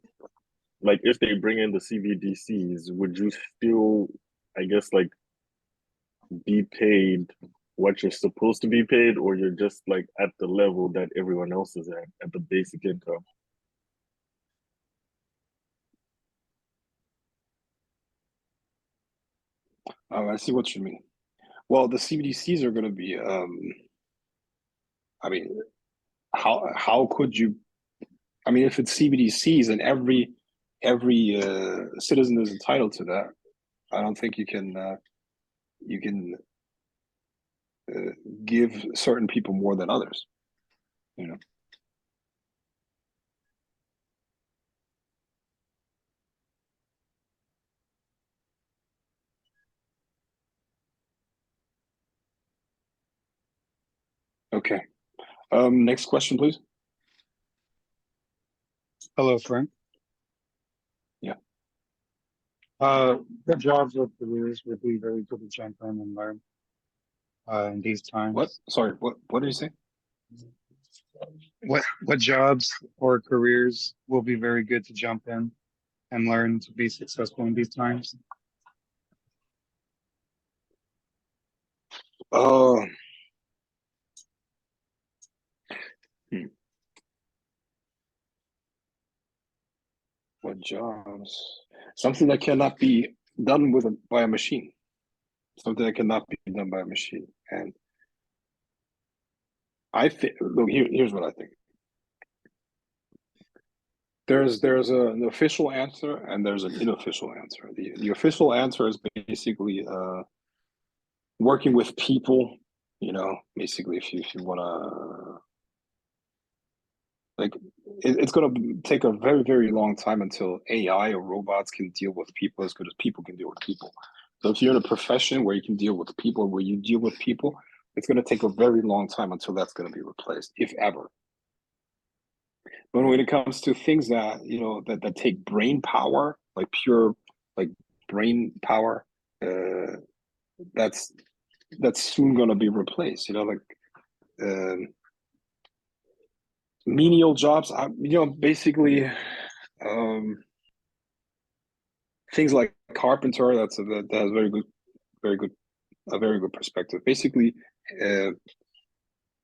H: like, if they bring in the CBDCs, would you still, I guess, like, be paid what you're supposed to be paid, or you're just like at the level that everyone else is at the basic income?
A: Oh, I see what you mean. Well, the CBDCs are going to be, how could you? If it's CBDCs and every citizen is entitled to that, I don't think you can give certain people more than others. Okay. Next question, please.
I: Hello, Frank.
A: Yeah.
I: What jobs or careers would be very good to jump in and learn in these times?
A: What? Sorry, what did you say?
I: What jobs or careers will be very good to jump in and learn to be successful in these times?
A: What jobs? Something that cannot be done by a machine. Something that cannot be done by a machine. And I think, look, here's what I think. There's an official answer and there's an unofficial answer. The official answer is basically working with people, you know, basically if you wanna, like, it's gonna take a very, very long time until AI or robots can deal with people as good as people can deal with people. So if you're in a profession where you can deal with people, where you deal with people, it's gonna take a very long time until that's gonna be replaced, if ever. But when it comes to things that, you know, that take brain power, like pure, like brain power, that's soon gonna be replaced. You know, like menial jobs. You know, basically, things like carpenter. That has a very good perspective. Basically, I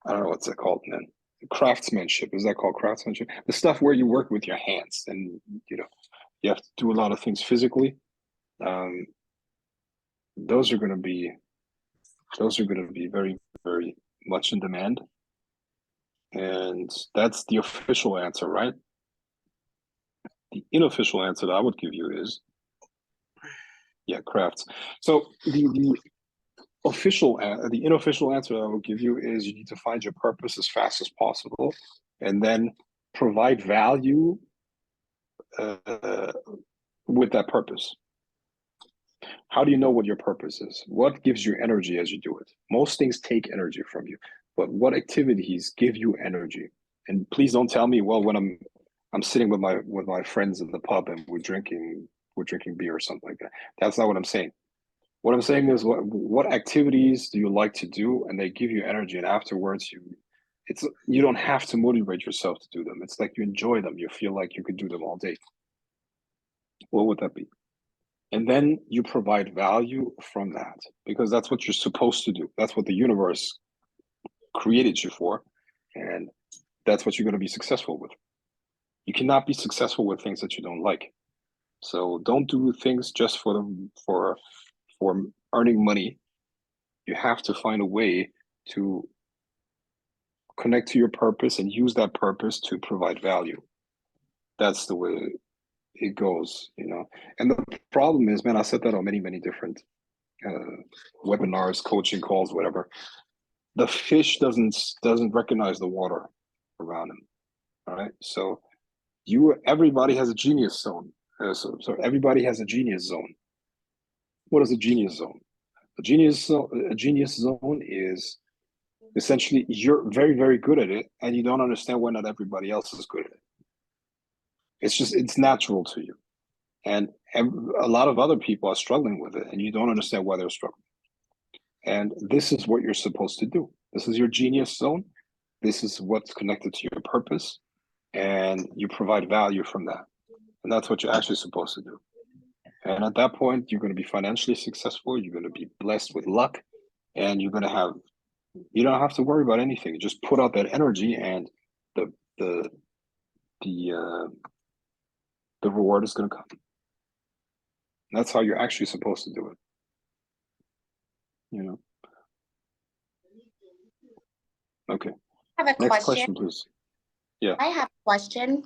A: don't know what's that called, man. Craftsmanship, is that called craftsmanship? The stuff where you work with your hands and, you know, you have to do a lot of things physically. Those are going to be very, very much in demand, and that's the official answer, right? The unofficial answer that I would give you is, yeah, crafts. So the unofficial answer I will give you is you need to find your purpose as fast as possible, and then provide value with that purpose. How do you know what your purpose is? What gives you energy as you do it? Most things take energy from you, but what activities give you energy? And please don't tell me, well, when I'm sitting with my friends in the pub and we're drinking beer or something like that. That's not what I'm saying. What I'm saying is what activities do you like to do, and they give you energy, and afterwards you don't have to motivate yourself to do them. It's like you enjoy them. You feel like you could do them all day. What would that be? And then you provide value from that, because that's what you're supposed to do. That's what the universe created you for, and that's what you're going to be successful with. You cannot be successful with things that you don't like. So don't do things just for earning money. You have to find a way to connect to your purpose and use that purpose to provide value. That's the way it goes, you know. And the problem is, man, I said that on many, many different webinars, coaching calls, whatever. The fish doesn't recognize the water around him. All right. So everybody has a genius zone. So everybody has a genius zone. What is a genius zone? A genius zone is essentially you're very, very good at it, and you don't understand why not everybody else is good at it. It's natural to you. And a lot of other people are struggling with it, and you don't understand why they're struggling. And this is what you're supposed to do. This is your genius zone. This is what's connected to your purpose, and you provide value from that. And that's what you're actually supposed to do. And at that point, you're going to be financially successful. You're going to be blessed with luck, and you don't have to worry about anything. Just put out that energy, and the reward is going to come. That's how you're actually supposed to do it. You know. Okay.
J: I have a
A: Next
J: question,
A: please. Yeah.
J: I have a question.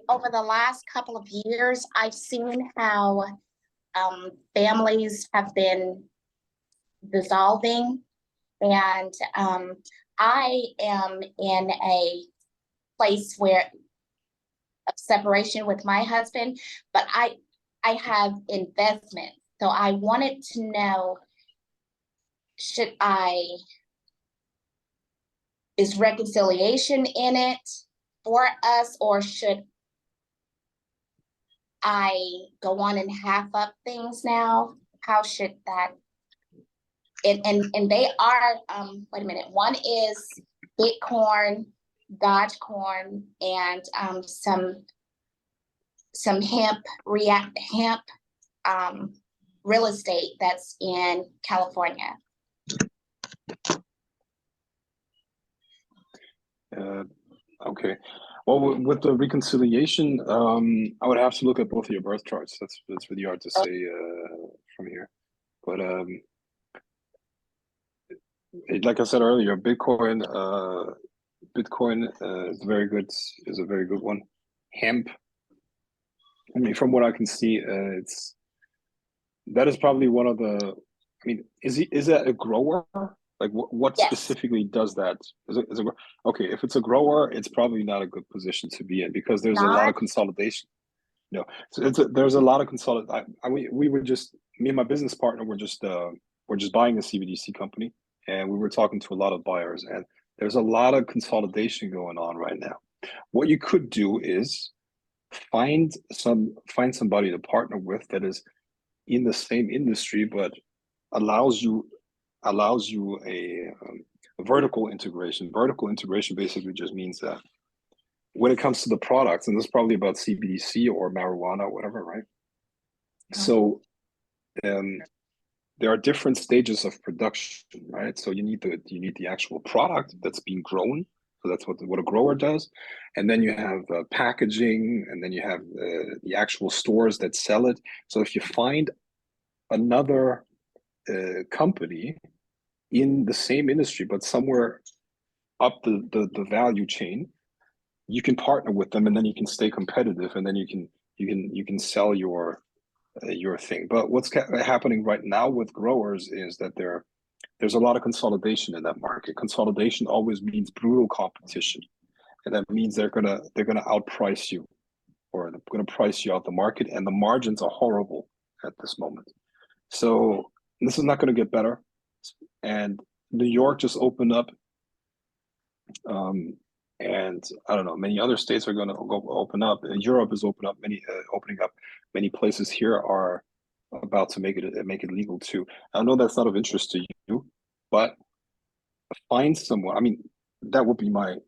J: Over the last couple of years, I've seen how families have been dissolving, and I am in a place of separation with my husband, but I have investment. So I wanted to know, is reconciliation in it for us, or should I go on and half up things now? How should that? And they are, wait a minute. One is Bitcoin, Dogecoin, and some hemp real estate that's in California.
A: Okay. Well, with the reconciliation, I would have to look at both of your birth charts. That's really hard to say from here. But Like I said earlier, Bitcoin, is very good. Is a very good one. Hemp. I mean, from what I can see, that is probably one of the. I mean, is that a grower? Like, what
J: Yes.
A: specifically does that? Okay? If it's a grower, it's probably not a good position to be in because there's a lot of consolidation. No, so there's a lot of consolidation. We were just me and my business partner were just buying a CBDC company, and we were talking to a lot of buyers, and there's a lot of consolidation going on right now. What you could do is find somebody to partner with that is in the same industry, but allows you a vertical integration. Vertical integration basically just means that when it comes to the products, and this is probably about CBDC or marijuana or whatever, right? So there are different stages of production, right? So you need the actual product that's being grown. So that's what a grower does, and then you have packaging, and then you have the actual stores that sell it. So if you find another company in the same industry but somewhere up the value chain, you can partner with them, and then you can stay competitive, and then you can sell your thing. But what's happening right now with growers is that there's a lot of consolidation in that market. Consolidation always means brutal competition, and that means they're gonna outprice you, or they're gonna price you out the market, and the margins are horrible at this moment. So this is not going to get better. And New York just opened up, and I don't know, many other states are going to open up. Europe is opening up. Many places here are about to make it legal too. I know that's not of interest to you, but find someone. I mean, that would be my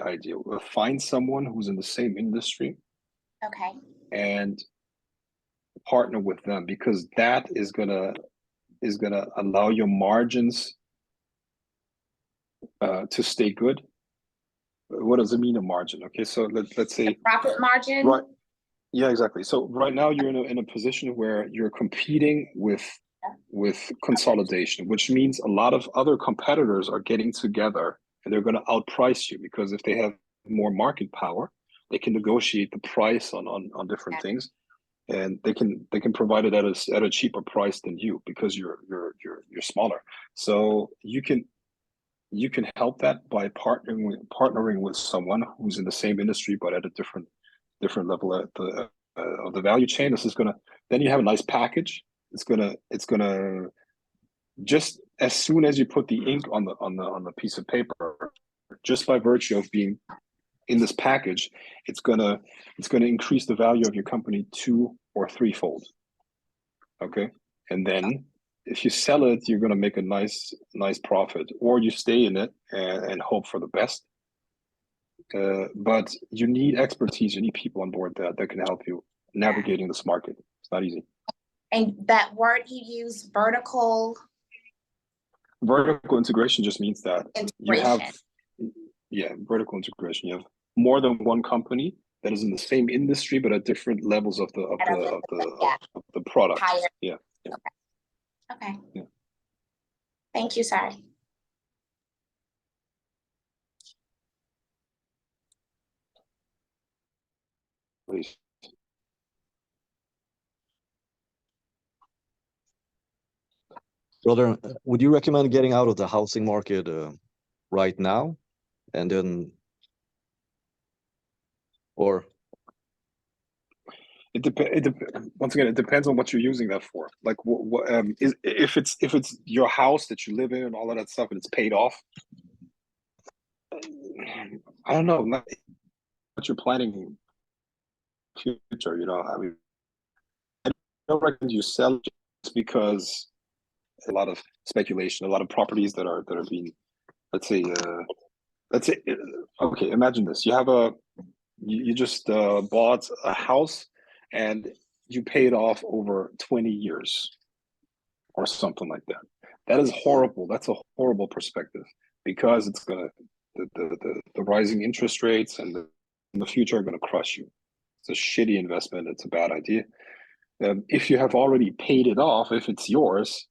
A: ideal. Find someone who's in the same industry.
J: Okay.
A: And partner with them, because that is gonna allow your margins to stay good. What does it mean, a margin? Okay, so let's say
J: the profit margin.
A: Right. Yeah, exactly. So right now you're in a position where you're competing with consolidation, which means a lot of other competitors are getting together, and they're going to outprice you, because if they have more market power, they can negotiate the price on different things, and they can provide it at a cheaper price than you, because you're smaller. So you can help that by partnering with someone who's in the same industry but at a different level at the of the value chain. This is gonna Then you have a nice package. It's gonna just as soon as you put the ink on the piece of paper, just by virtue of being in this package, it's gonna increase the value of your company 2 or 3-fold. Okay, and then if you sell it, you're gonna make a nice profit, or you stay in it and hope for the best. But you need expertise. You need people on board that can help you navigating this market. It's not easy.
J: And that word you use, vertical
A: integration, just means that you have, vertical integration. You have more than one company that is in the same industry but at different levels of the product.
J: Higher.
A: Yeah.
J: Okay.
A: Yeah.
J: Thank you, sir.
A: Please.
K: Brother, would you recommend getting out of the housing market right now, and then, or?
A: Once again, it depends on what you're using that for. Like, if it's your house that you live in and all of that stuff, and it's paid off, I don't know what you're planning future. I mean, I don't recommend you sell just because a lot of speculation, a lot of properties that are being, let's say, okay, imagine this: you just bought a house, and you paid off over 20 years or something like that. That is horrible. That's a horrible perspective, because it's gonna the rising interest rates and the future are gonna crush you. It's a shitty investment. It's a bad idea. If you have already paid it off, if it's yours,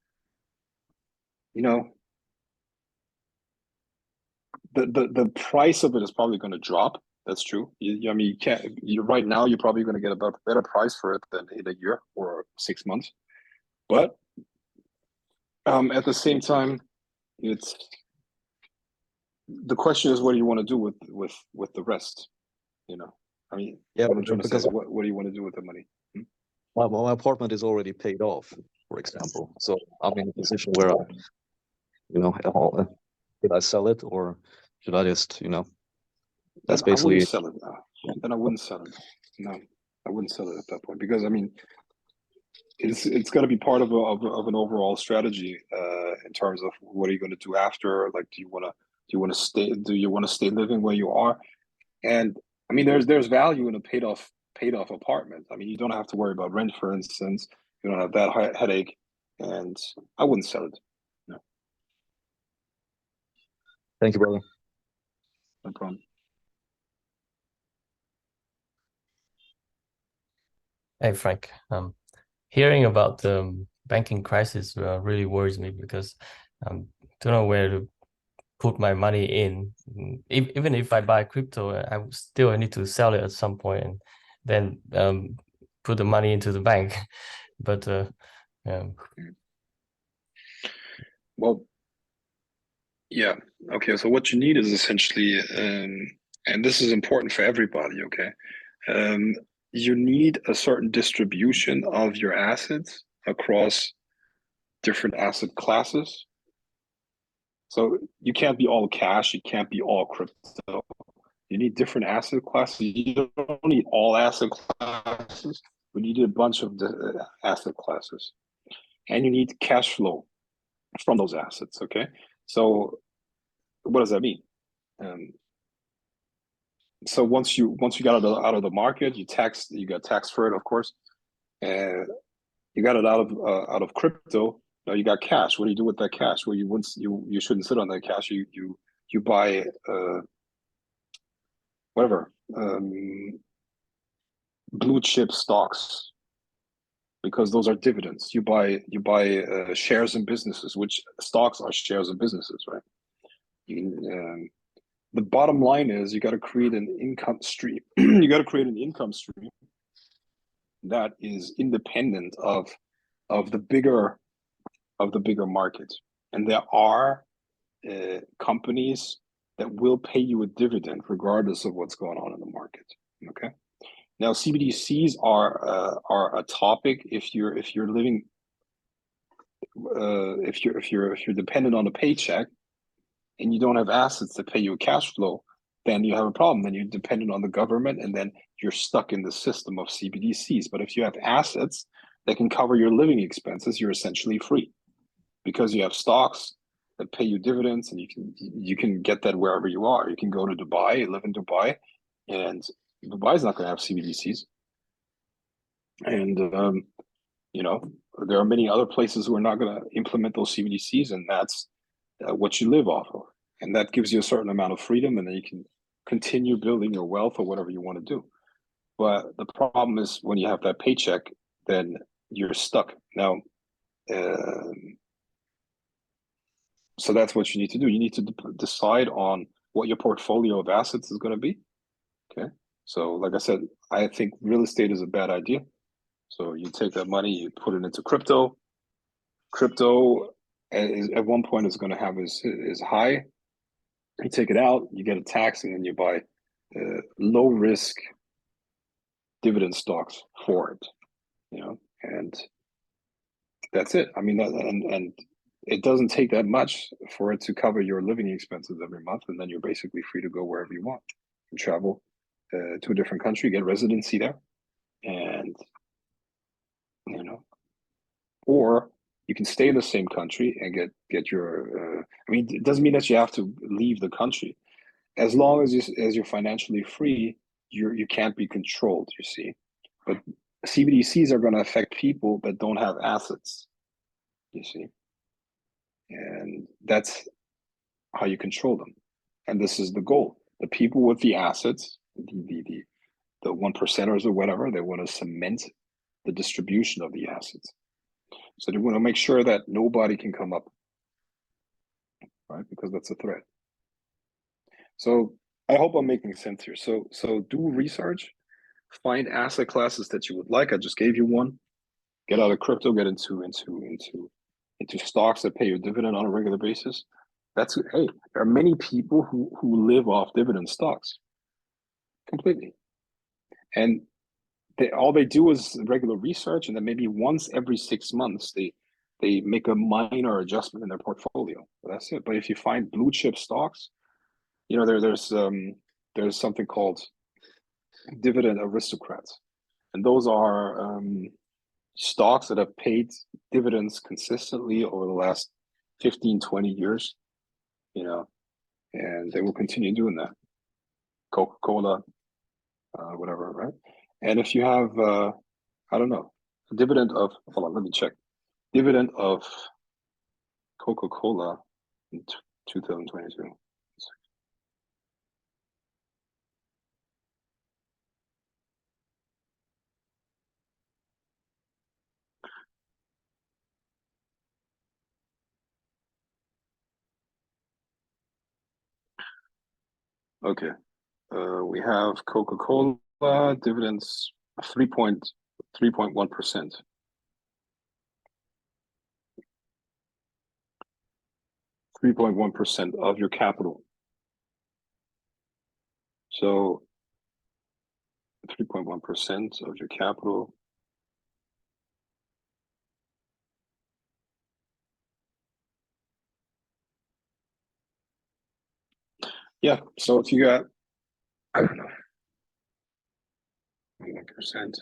A: the price of it is probably going to drop. That's true. I mean, you can't. Right now, you're probably going to get a better price for it than in a year or 6 months. But at the same time, it's the question is, what do you want to do with the rest? You know, I mean,
K: Yeah,
A: what I'm trying to say
K: because
A: is, what do you want to do with the money?
K: my apartment is already paid off, for example. So I'm in a position where I, should I sell it or should I just, that's
A: Then I
K: basically
A: wouldn't sell it now. Then I wouldn't sell it. No, I wouldn't sell it at that point because I mean, it's got to be part of an overall strategy in terms of what are you going to do after? Like, do you want to stay living where you are? And I mean, there's value in a paid off apartment. I mean, you don't have to worry about rent, for instance. You don't have that headache, and I wouldn't sell it. No,
K: Thank you, brother.
A: no problem.
G: Hey Frank, hearing about the banking crisis really worries me because don't know where to put my money in. Even if I buy crypto, I still need to sell it at some point and then put the money into the bank. But
A: Well, yeah. Okay. So what you need is essentially, and this is important for everybody. Okay. You need a certain distribution of your assets across different asset classes. So you can't be all cash, you can't be all crypto. You need different asset classes. You don't need all asset classes, but you need a bunch of the asset classes. And you need cash flow from those assets. Okay. So what does that mean? So once you got it out of the market, you got taxed for it, of course, and you got it out of crypto. Now you got cash. What do you do with that cash? Well, you shouldn't sit on that cash. You buy whatever blue chip stocks because those are dividends. You buy shares in businesses, which stocks are shares of businesses, right? The bottom line is you got to create an income stream. You got to create an income stream that is independent of the bigger market. And there are companies that will pay you a dividend regardless of what's going on in the market. Okay. Now CBDCs are a topic if you're living if you're dependent on a paycheck and you don't have assets to pay you a cash flow, then you have a problem. Then you're dependent on the government, and then you're stuck in the system of CBDCs. But if you have assets that can cover your living expenses, you're essentially free because you have stocks that pay you dividends, and you can get that wherever you are. You can go to Dubai, live in Dubai, and Dubai is not going to have CBDCs. And there are many other places who are not going to implement those CBDCs, and that's what you live off of. And that gives you a certain amount of freedom, and then you can continue building your wealth or whatever you want to do. But the problem is when you have that paycheck, then you're stuck. Now, so that's what you need to do. You need to decide on what your portfolio of assets is going to be. Okay. So like I said, I think real estate is a bad idea. So you take that money, you put it into crypto. Crypto at one point is going to have is high. You take it out, you get a tax, and then you buy low risk dividend stocks for it. And that's it. I mean, and it doesn't take that much for it to cover your living expenses every month, and then you're basically free to go wherever you want. You travel to a different country, get residency there, and or you can stay in the same country and get your. I mean, it doesn't mean that you have to leave the country. As long as you're financially free, you can't be controlled. You see, but CBDCs are going to affect people that don't have assets. You see, and that's how you control them. And this is the goal. The people with the assets, the one percenters or whatever, they want to cement the distribution of the assets. So they want to make sure that nobody can come up, right? Because that's a threat. So I hope I'm making sense here. So do research, find asset classes that you would like. I just gave you one. Get out of crypto, get into stocks that pay you dividend on a regular basis. That's hey, there are many people who live off dividend stocks completely. And all they do is regular research, and then maybe once every 6 months they make a minor adjustment in their portfolio. That's it. But if you find blue chip stocks, you know, there's something called dividend aristocrats, and those are stocks that have paid dividends consistently over the last 15, 20 years, you know, and they will continue doing that. Coca-Cola, whatever, right? And if you have, I don't know, a dividend of, hold on, let me check. Dividend of Coca-Cola in 2022. Okay, we have Coca-Cola dividends 3.1%. 3.1% of your capital. So 3.1% of your capital. Yeah, so if you got, I don't know, 1%.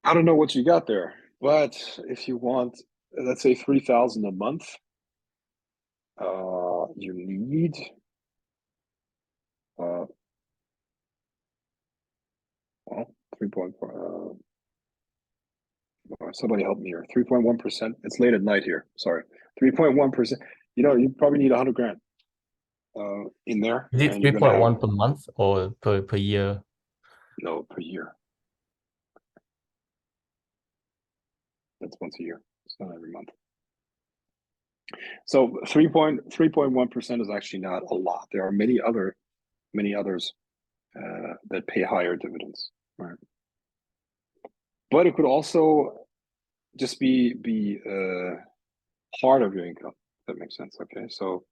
A: I don't know what you got there, but if you want, let's say 3,000 a month, you need well, 3.4. Somebody help me here. 3.1%. It's late at night here. Sorry, 3.1%. You know, you probably need 100 grand in there.
G: Is it
A: and you're gonna
G: 3.1
A: have,
G: per month or per year?
A: no, per year. That's once a year. It's not every month. So 3.1% is actually not a lot. There are many others that pay higher dividends, right? But it could also just be part of your income. If that makes sense. Okay, so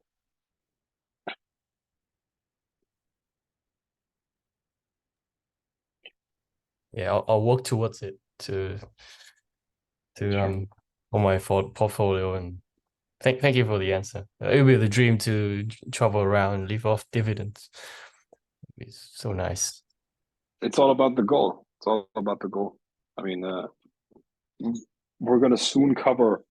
G: Yeah, I'll work towards it to for my portfolio, and thank you for the answer. It would be the dream to travel around and live off dividends. It's so nice.
A: it's all about the goal. It's all about the goal. I mean, we're gonna soon cover.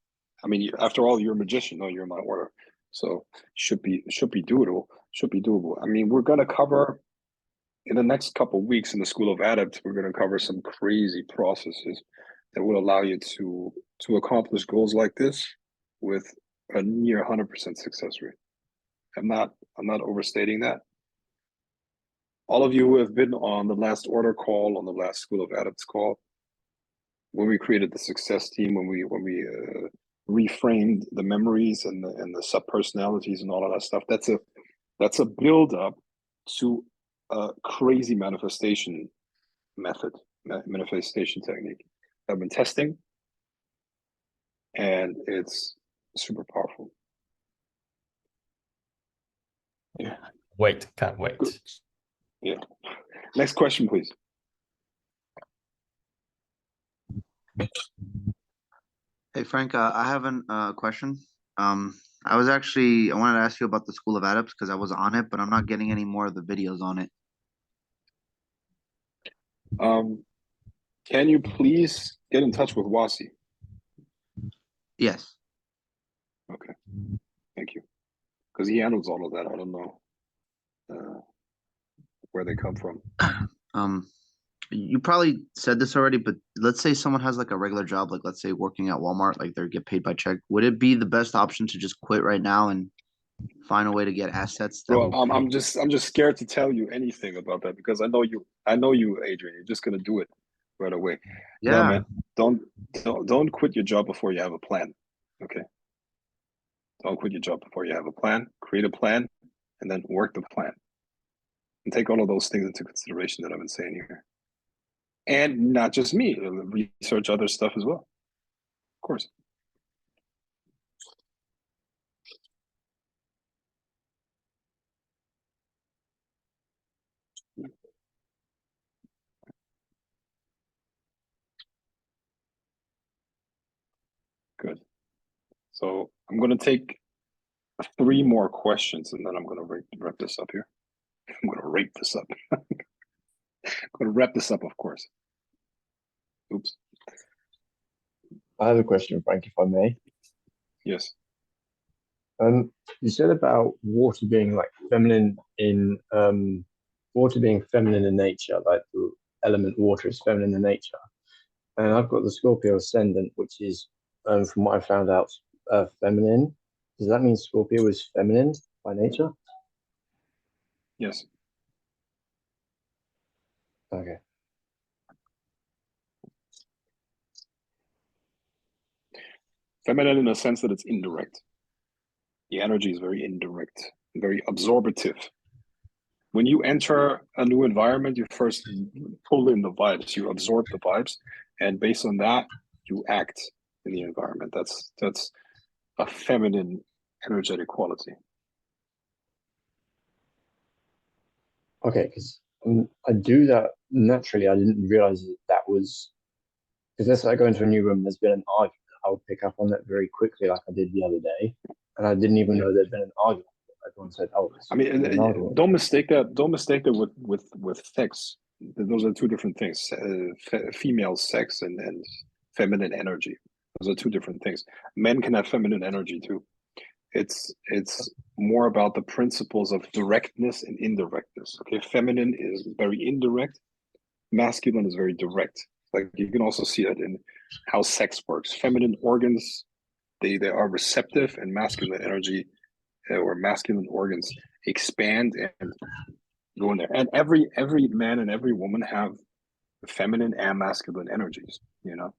A: I mean, after all, you're a magician. No, you're in my order, so should be doable. Should be doable. I mean, we're gonna cover in the next couple of weeks in the School of Adept. We're gonna cover some crazy processes that will allow you to accomplish goals like this with a near 100% success rate. I'm not overstating that. All of you who have been on the last order call, on the last School of Adepts call, when we created the success team, when we reframed the memories and the sub-personalities and all of that stuff, that's a build up to a crazy manifestation manifestation technique I've been testing, and it's super powerful.
G: Yeah, can't wait.
A: Good. Yeah. Next question, please.
C: Hey Frank, I have a question. I wanted to ask you about the School of Adepts because I was on it, but I'm not getting any more of the videos on it.
A: Can you please get in touch with Wasi?
C: Yes.
A: Okay, thank you. Because he handles all of that. I don't know where they come from.
C: You probably said this already, but let's say someone has like a regular job, like let's say working at Walmart, like they get paid by check. Would it be the best option to just quit right now and find a way to get assets that
A: Bro,
C: will
A: I'm just scared to tell you anything about that because I know you, Adrian. You're just gonna do it right away. No,
C: Yeah.
A: man, don't quit your job before you have a plan. Okay. Don't quit your job before you have a plan. Create a plan, and then work the plan. And take all of those things into consideration that I've been saying here. And not just me, research other stuff as well. Of course. Good. So I'm going to take 3 more questions, and then I'm going to wrap this up here. I'm going to wrap this up. I'm going to wrap this up, of course. Oops.
L: I have a question, Frank, if I may.
A: Yes.
L: You said about water being like feminine in water being feminine in nature, like the element water is feminine in nature. And I've got the Scorpio ascendant, which is, from what I found out, feminine. Does that mean Scorpio is feminine by nature?
A: Yes.
L: Okay.
A: Feminine in the sense that it's indirect. The energy is very indirect, very absorbative. When you enter a new environment, you first pull in the vibes, you absorb the vibes, and based on that, you act in the environment. That's a feminine energetic quality.
L: Okay, because I do that naturally. I didn't realize that was because let's say I go into a new room, there's been an argument. I'll pick up on that very quickly, like I did the other day, and I didn't even know there'd been an argument. Everyone said, "Oh,
A: I mean, don't mistake that. Don't mistake that with sex. Those are 2 different things. Female sex and feminine energy. Those are 2 different things. Men can have feminine energy too. It's more about the principles of directness and indirectness. Okay, feminine is very indirect. Masculine is very direct. Like you can also see that in how sex works. Feminine organs, they are receptive, and masculine energy or masculine organs expand and go in there. And every man and every woman have feminine and masculine energies, you know?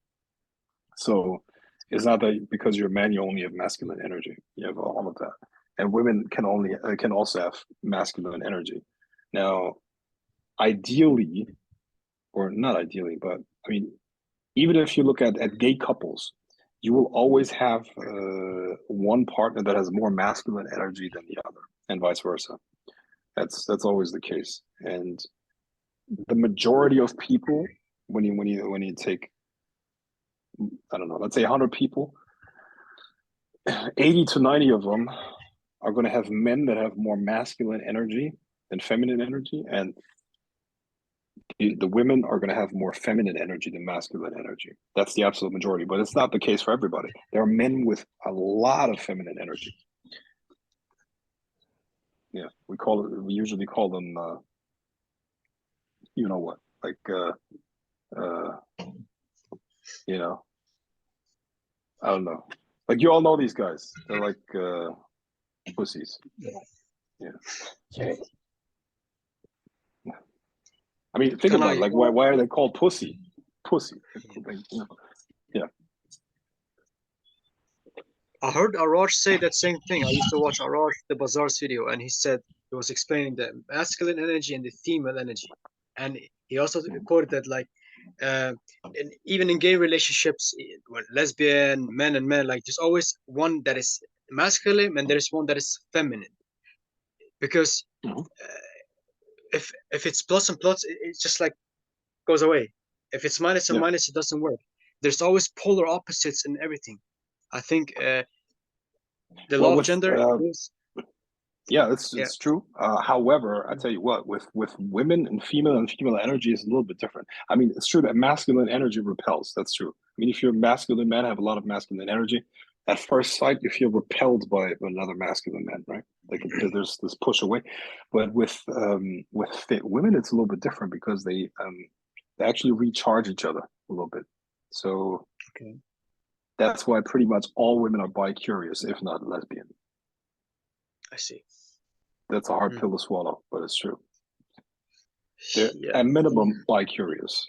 A: So it's not that because you're a man, you only have masculine energy. You have all of that. And women can also have masculine energy. Now, ideally, or not ideally, but I mean, even if you look at gay couples, you will always have one partner that has more masculine energy than the other, and vice versa. That's always the case. And the majority of people, when you take, I don't know, let's say 100 people, 80 to 90 of them are going to have men that have more masculine energy than feminine energy, and the women are going to have more feminine energy than masculine energy. That's the absolute majority, but it's not the case for everybody. There are men with a lot of feminine energy. Yeah, we usually call them, you know what, like, you know, I don't know. Like you all know these guys. They're like pussies. Yeah.
L: Okay.
A: I mean, think about it. Like, why are they called pussy? Pussy. Like, you know, yeah.
D: I heard Arash say that same thing. I used to watch Arash the Bazaar's video, and he said he was explaining the masculine energy and the female energy, and he also quoted that like, even in gay relationships, with lesbian men and men, like there's always one that is masculine and there's one that is feminine, because if it's plus and plus, it just like goes away. If it's minus and minus, it doesn't work. There's always polar opposites in everything. I think the law of gender is.
A: Yeah, it's true. However, I tell you what, with women and female energy is a little bit different. I mean, it's true that masculine energy repels. That's true. I mean, if you're a masculine man, have a lot of masculine energy, at first sight, you feel repelled by another masculine man, right? Like there's this push away. But with women, it's a little bit different because they actually recharge each other a little bit. So that's why pretty much all women are bi-curious, if not lesbian.
D: I see.
A: That's a hard pill to swallow, but it's true. They're at minimum bi-curious.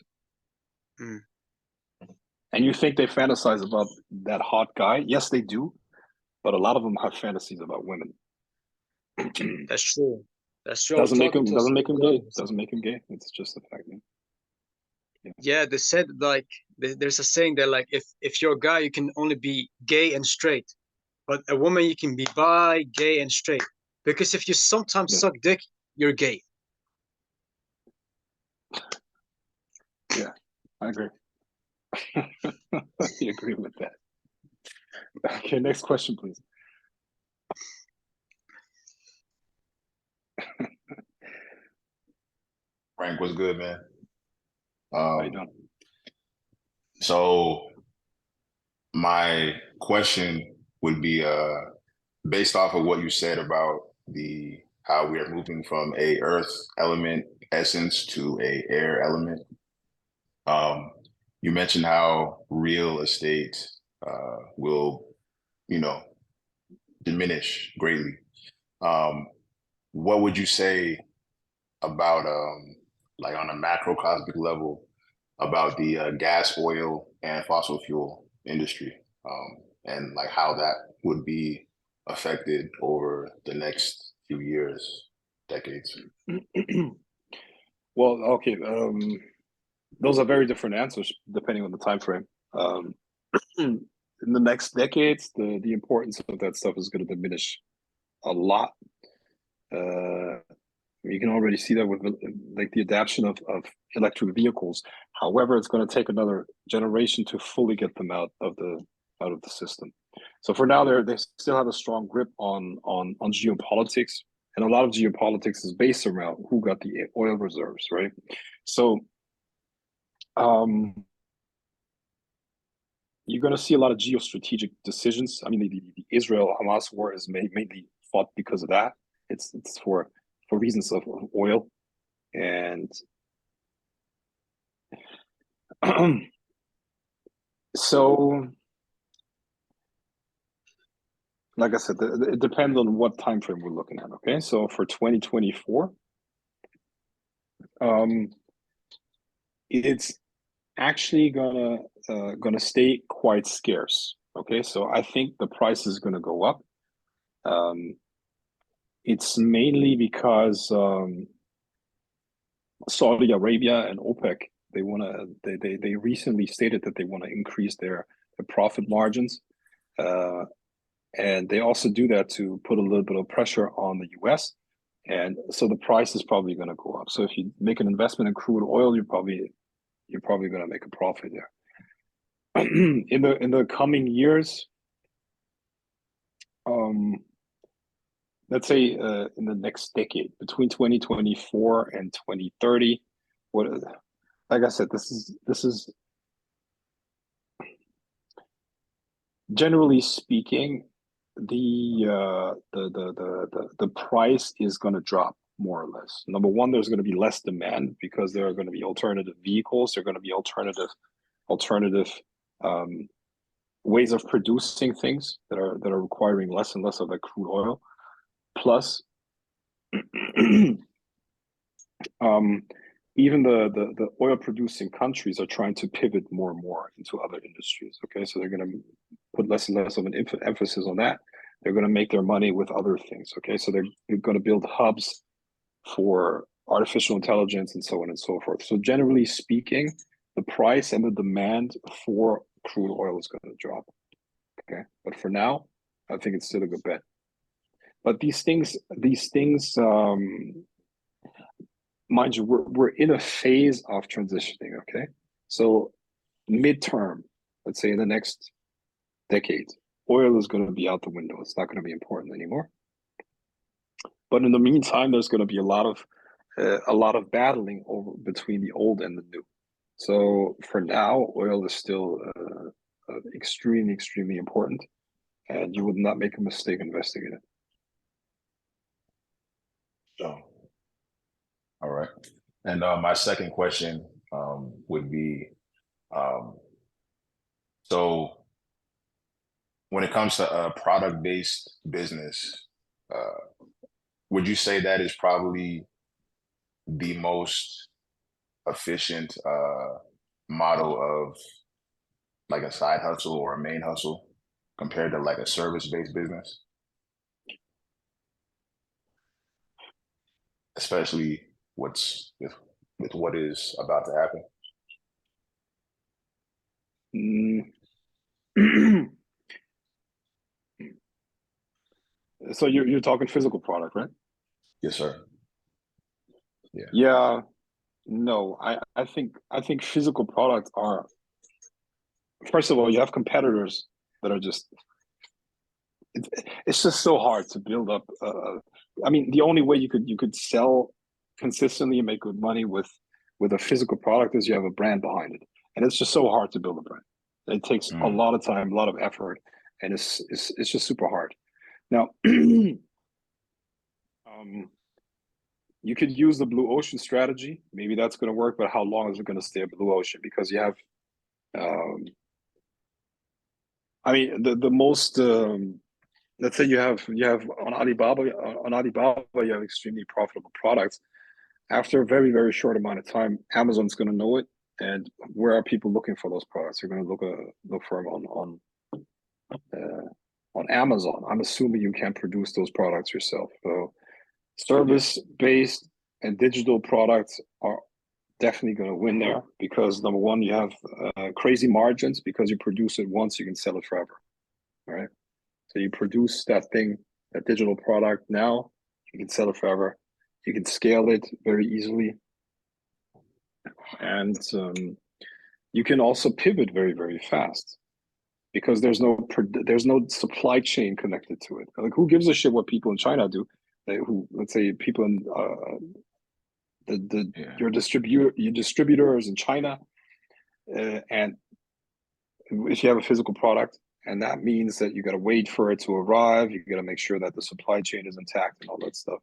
A: And you think they fantasize about that hot guy? Yes, they do.
M: but a lot of them have fantasies about women.
D: That's true. That's true.
M: Doesn't make him gay.
D: girls.
M: Doesn't make him gay. It's just a fact.
D: Yeah, they said like there's a saying that like if you're a guy you can only be gay and straight, but a woman you can be bi, gay, and straight. Because if you sometimes suck dick, you're gay.
M: Yeah, I agree. I agree with that. Okay, next question, please.
N: Frank, what's good, man?
M: How you doing?
N: So my question would be based off of what you said about how we are moving from a earth element essence to a air element. You mentioned how real estate will, diminish greatly. What would you say about like on a macrocosmic level about the gas, oil, and fossil fuel industry, and like how that would be affected over the next few years, decades?
M: Well, okay. Those are very different answers depending on the time frame. In the next decades, the importance of that stuff is going to diminish a lot. You can already see that with like the adoption of electric vehicles. However, it's going to take another generation to fully get them out of the system. So for now, they still have a strong grip on geopolitics, and a lot of geopolitics is based around who got the oil reserves, right? So, you're going to see a lot of geostrategic decisions. I mean, the Israel-Hamas war is mainly fought because of that. It's for reasons of oil, and so, like I said, it depends on what time frame we're looking at. Okay, so for 2024, it's actually gonna stay quite scarce. Okay, so I think the price is gonna go up. It's mainly because Saudi Arabia and OPEC they recently stated that they want to increase their profit margins, and they also do that to put a little bit of pressure on the U.S. And so the price is probably going to go up. So if you make an investment in crude oil, you're probably going to make a profit there. in the coming years, let's say in the next decade, between 2024 and 2030, like I said, this is generally speaking, the price is going to drop more or less. Number one, there's going to be less demand because there are going to be alternative vehicles. There are going to be alternative ways of producing things that are requiring less and less of that crude oil. Plus, even the oil producing countries are trying to pivot more and more into other industries. Okay, so they're going to put less and less of an emphasis on that. They're going to make their money with other things. Okay, so they're going to build hubs for artificial intelligence and so on and so forth. So generally speaking, the price and the demand for crude oil is going to drop. Okay, but for now, I think it's still a good bet. But these things, mind you, we're in a phase of transitioning. Okay, so midterm, let's say in the next decade, oil is going to be out the window. It's not going to be important anymore. But in the meantime, there's going to be a lot of battling between the old and the new. So for now, oil is still extremely, extremely important, and you would not make a mistake investing in it.
N: So, all right. And my second question would be, so when it comes to a product-based business, would you say that is probably the most efficient model of like a side hustle or a main hustle? compared to like a service-based business, especially with what is about to happen?
M: So you're talking physical product, right?
N: Yes, sir. Yeah.
M: Yeah. No, I think physical products are, first of all, you have competitors that are just, it's just so hard to build up. I mean, the only way you could sell consistently and make good money with a physical product is you have a brand behind it, and it's just so hard to build a brand. It takes a lot of time, a lot of effort, and it's just super hard. Now, you could use the blue ocean strategy. Maybe that's going to work, but how long is it going to stay a blue ocean? Because you have, I mean, the most, let's say you have on Alibaba, you have extremely profitable products. After a very, very short amount of time, Amazon's going to know it. And where are people looking for those products? They're going to look for them on Amazon. I'm assuming you can produce those products yourself. So service-based and digital products are definitely going to win there, because number one, you have crazy margins, because you produce it once, you can sell it forever, right? So you produce that thing, that digital product now, you can sell it forever. You can scale it very easily. And you can also pivot very, very fast, because there's no supply chain connected to it. Like, who gives a shit what people in China do? Let's say people in your distributors in China, and if you have a physical product, and that means that you got to wait for it to arrive, you got to make sure that the supply chain is intact and all that stuff.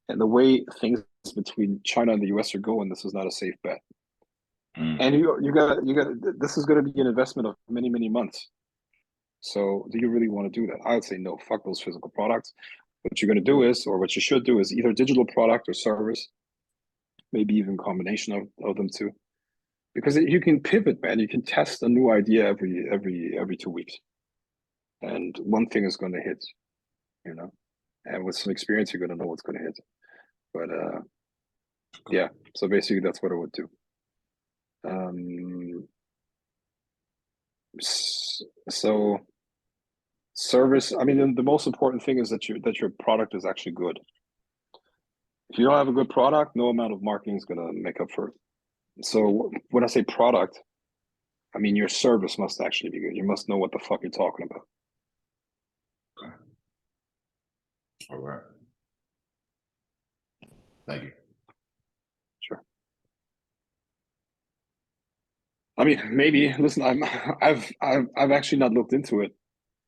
M: And the way things between China and the US are going, this is not a safe bet. And you got this is going to be an investment of many, many months. So do you really want to do that? I would say no, fuck those physical products. What you're going to do is, or what you should do, is either digital product or service, maybe even a combination of them two. Because you can pivot, man. You can test a new idea every 2 weeks. And one thing is going to hit, you know, and with some experience, you're going to know what's going to hit. But yeah, so basically that's what I would do. So service, I mean, the most important thing is that your product is actually good. If you don't have a good product, no amount of marketing is going to make up for it. So when I say product, I mean your service must actually be good. You must know what the fuck you're talking about.
N: Okay. All right. Thank you.
M: Sure. I mean, maybe, listen, I've actually not looked into it,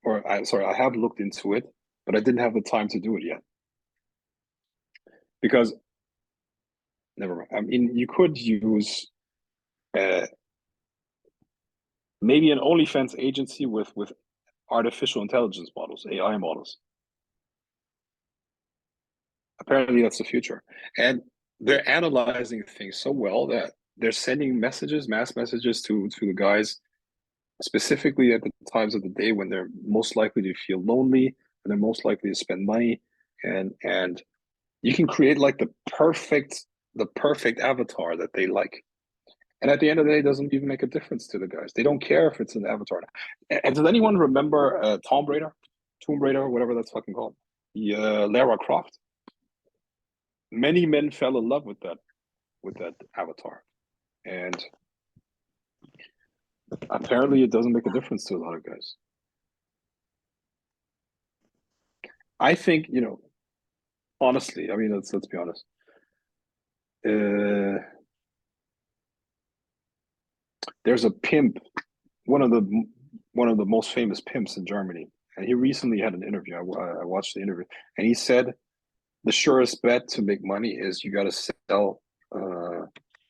M: or I have looked into it, but I didn't have the time to do it yet. Because, never mind. I mean, you could use maybe an OnlyFans agency with artificial intelligence models, AI models. Apparently that's the future. And they're analyzing things so well that they're sending messages, mass messages to the guys, specifically at the times of the day when they're most likely to feel lonely, and they're most likely to spend money. And you can create like the perfect avatar that they like. And at the end of the day, it doesn't even make a difference to the guys. They don't care if it's an avatar. And does anyone remember Tomb Raider, whatever that's fucking called? Lara Croft. Many men fell in love with that avatar. And apparently it doesn't make a difference to a lot of guys. I think, you know, honestly, I mean, let's be honest. There's a pimp, one of the most famous pimps in Germany, and he recently had an interview. I watched the interview, and he said the surest bet to make money is you got to sell.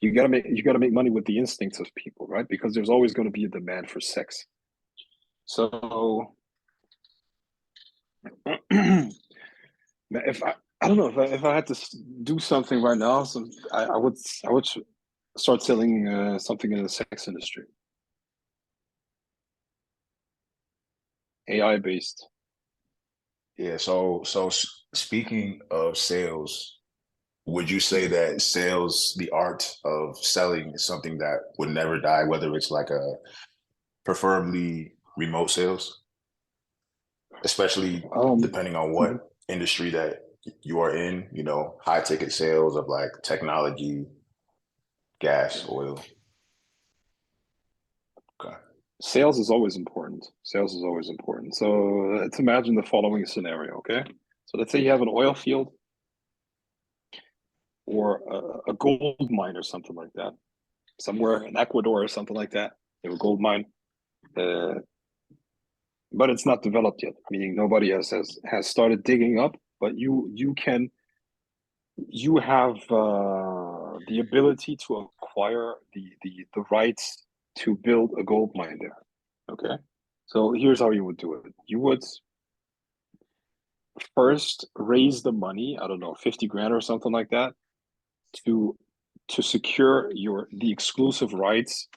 M: You got to make money with the instincts of people, right? Because there's always going to be a demand for sex. So if I don't know, if I had to do something right now, I would start selling something in the sex industry. AI based.
N: Yeah. So speaking of sales, would you say that sales, the art of selling, is something that would never die, whether it's like a preferably remote sales, especially depending on what industry that you are in, you know, high ticket sales of like technology, gas, oil. Okay.
M: Sales is always important. Sales is always important. So let's imagine the following scenario, okay? So let's say you have an oil field or a gold mine or something like that, somewhere in Ecuador or something like that. You have a gold mine, but it's not developed yet, meaning nobody has started digging up. But you have the ability to acquire the rights to build a gold mine there. Okay, so here's how you would do it. You would first raise the money, I don't know, 50 grand or something like that, to secure the exclusive rights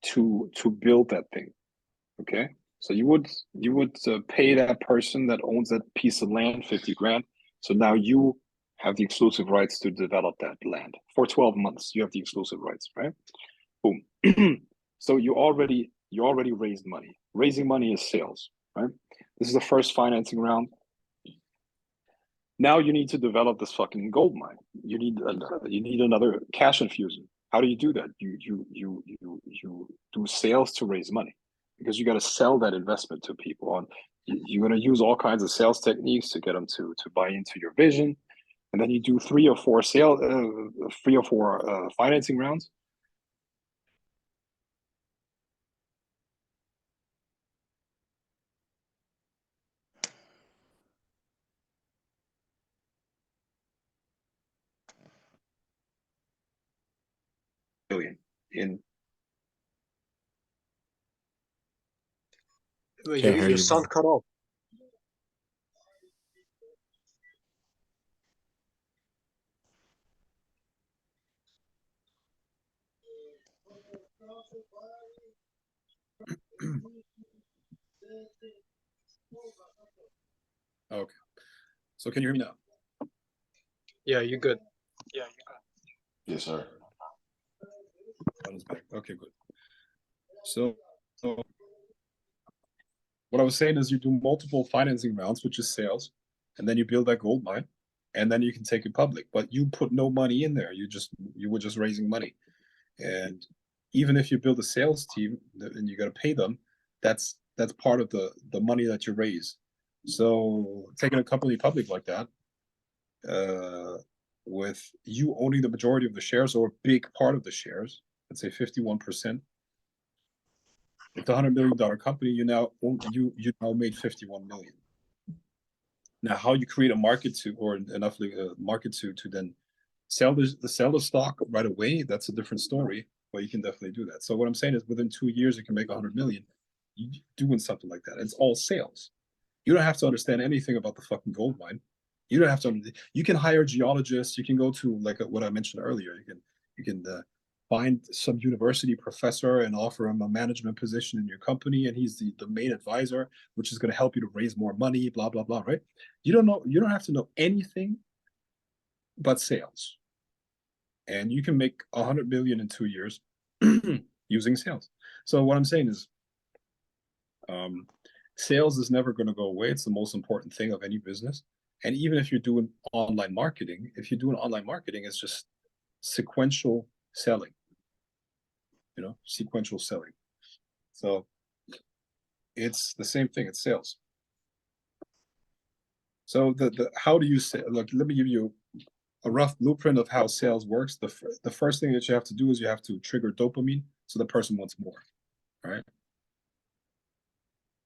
M: to build that thing. Okay, so you would pay that person that owns that piece of land 50 grand. So now you have the exclusive rights to develop that land for 12 months. You have the exclusive rights, right? Boom. So you already raised money. Raising money is sales, right? This is the first financing round. Now you need to develop this fucking gold mine. You need another cash infusion. How do you do that? You do sales to raise money, because you got to sell that investment to people. And you're going to use all kinds of sales techniques to get them to buy into your vision. And then you do 3 or 4 financing rounds. Billion in.
D: Your sound cut off.
A: Okay. So can you hear me now?
D: Yeah, you're good.
N: Yes, sir.
A: Okay, good. So what I was saying is you do multiple financing rounds, which is sales, and then you build that gold mine, and then you can take it public. But you put no money in there. You were just raising money. And even if you build a sales team and you got to pay them, that's part of the money that you raise. So taking a company public like that, with you owning the majority of the shares or a big part of the shares, let's say 51%. It's a $100 million company. You now made 51 million. Now, how you create a market or enough market to then sell the stock right away, that's a different story. But you can definitely do that. So what I'm saying is, within 2 years, you can make 100 million. You doing something like that. It's all sales. You don't have to understand anything about the fucking gold mine. You don't have to. You can hire geologists. You can go to what I mentioned earlier. You can find some university professor and offer him a management position in your company, and he's the main advisor, which is going to help you to raise more money. Blah blah blah. Right? You don't have to know anything but sales, and you can make 100 million in 2 years using sales. So what I'm saying is, sales is never going to go away. It's the most important thing of any business. And even if you're doing online marketing, it's just sequential selling. Sequential selling. So it's the same thing. It's sales. So how do you say? Look, let me give you a rough blueprint of how sales works. The first thing that you have to do is you have to trigger dopamine, so the person wants more. All right.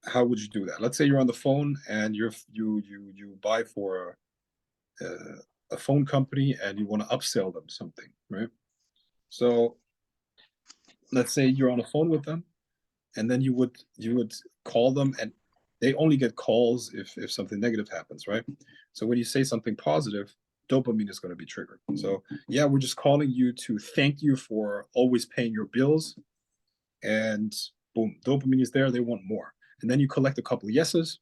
A: How would you do that? Let's say you're on the phone and you buy for a phone company and you want to upsell them something, right? So let's say you're on the phone with them, and then you would call them, and they only get calls if something negative happens, right? So when you say something positive, dopamine is going to be triggered. So yeah, we're just calling you to thank you for always paying your bills, and boom, dopamine is there. They want more. And then you collect a couple of yeses.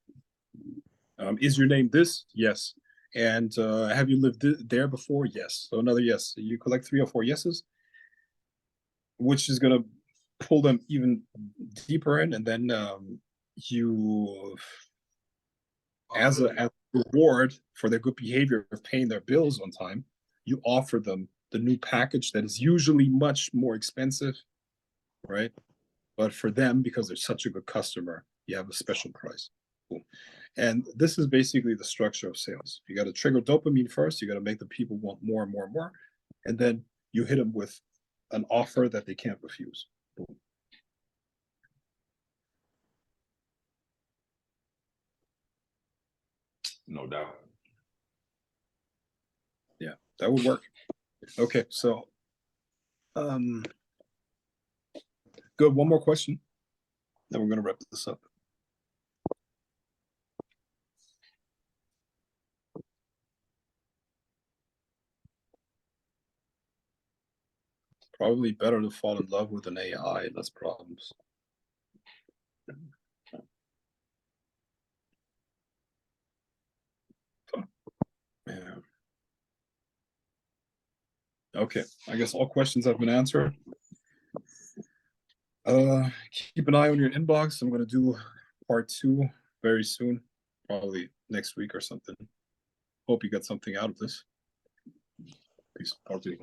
A: Is your name this? Yes. And have you lived there before? Yes. So another yes. So you collect 3 or 4 yeses, which is going to pull them even deeper in. And then you, as a reward for their good behavior of paying their bills on time, you offer them the new package that is usually much more expensive, right? But for them, because they're such a good customer, you have a special price. Cool. And this is basically the structure of sales. You got to trigger dopamine first. You got to make the people want more and more and more. And then you hit them with an offer that they can't refuse. Boom.
N: No doubt.
A: Yeah, that would work. Okay, so good. One more question. Then we're going to wrap this up. Probably better to fall in love with an AI and less problems. Yeah. Okay, I guess all questions have been answered. Keep an eye on your inbox. I'm going to do part 2 very soon, probably next week or something. Hope you got something out of this. Peace. Talk to you.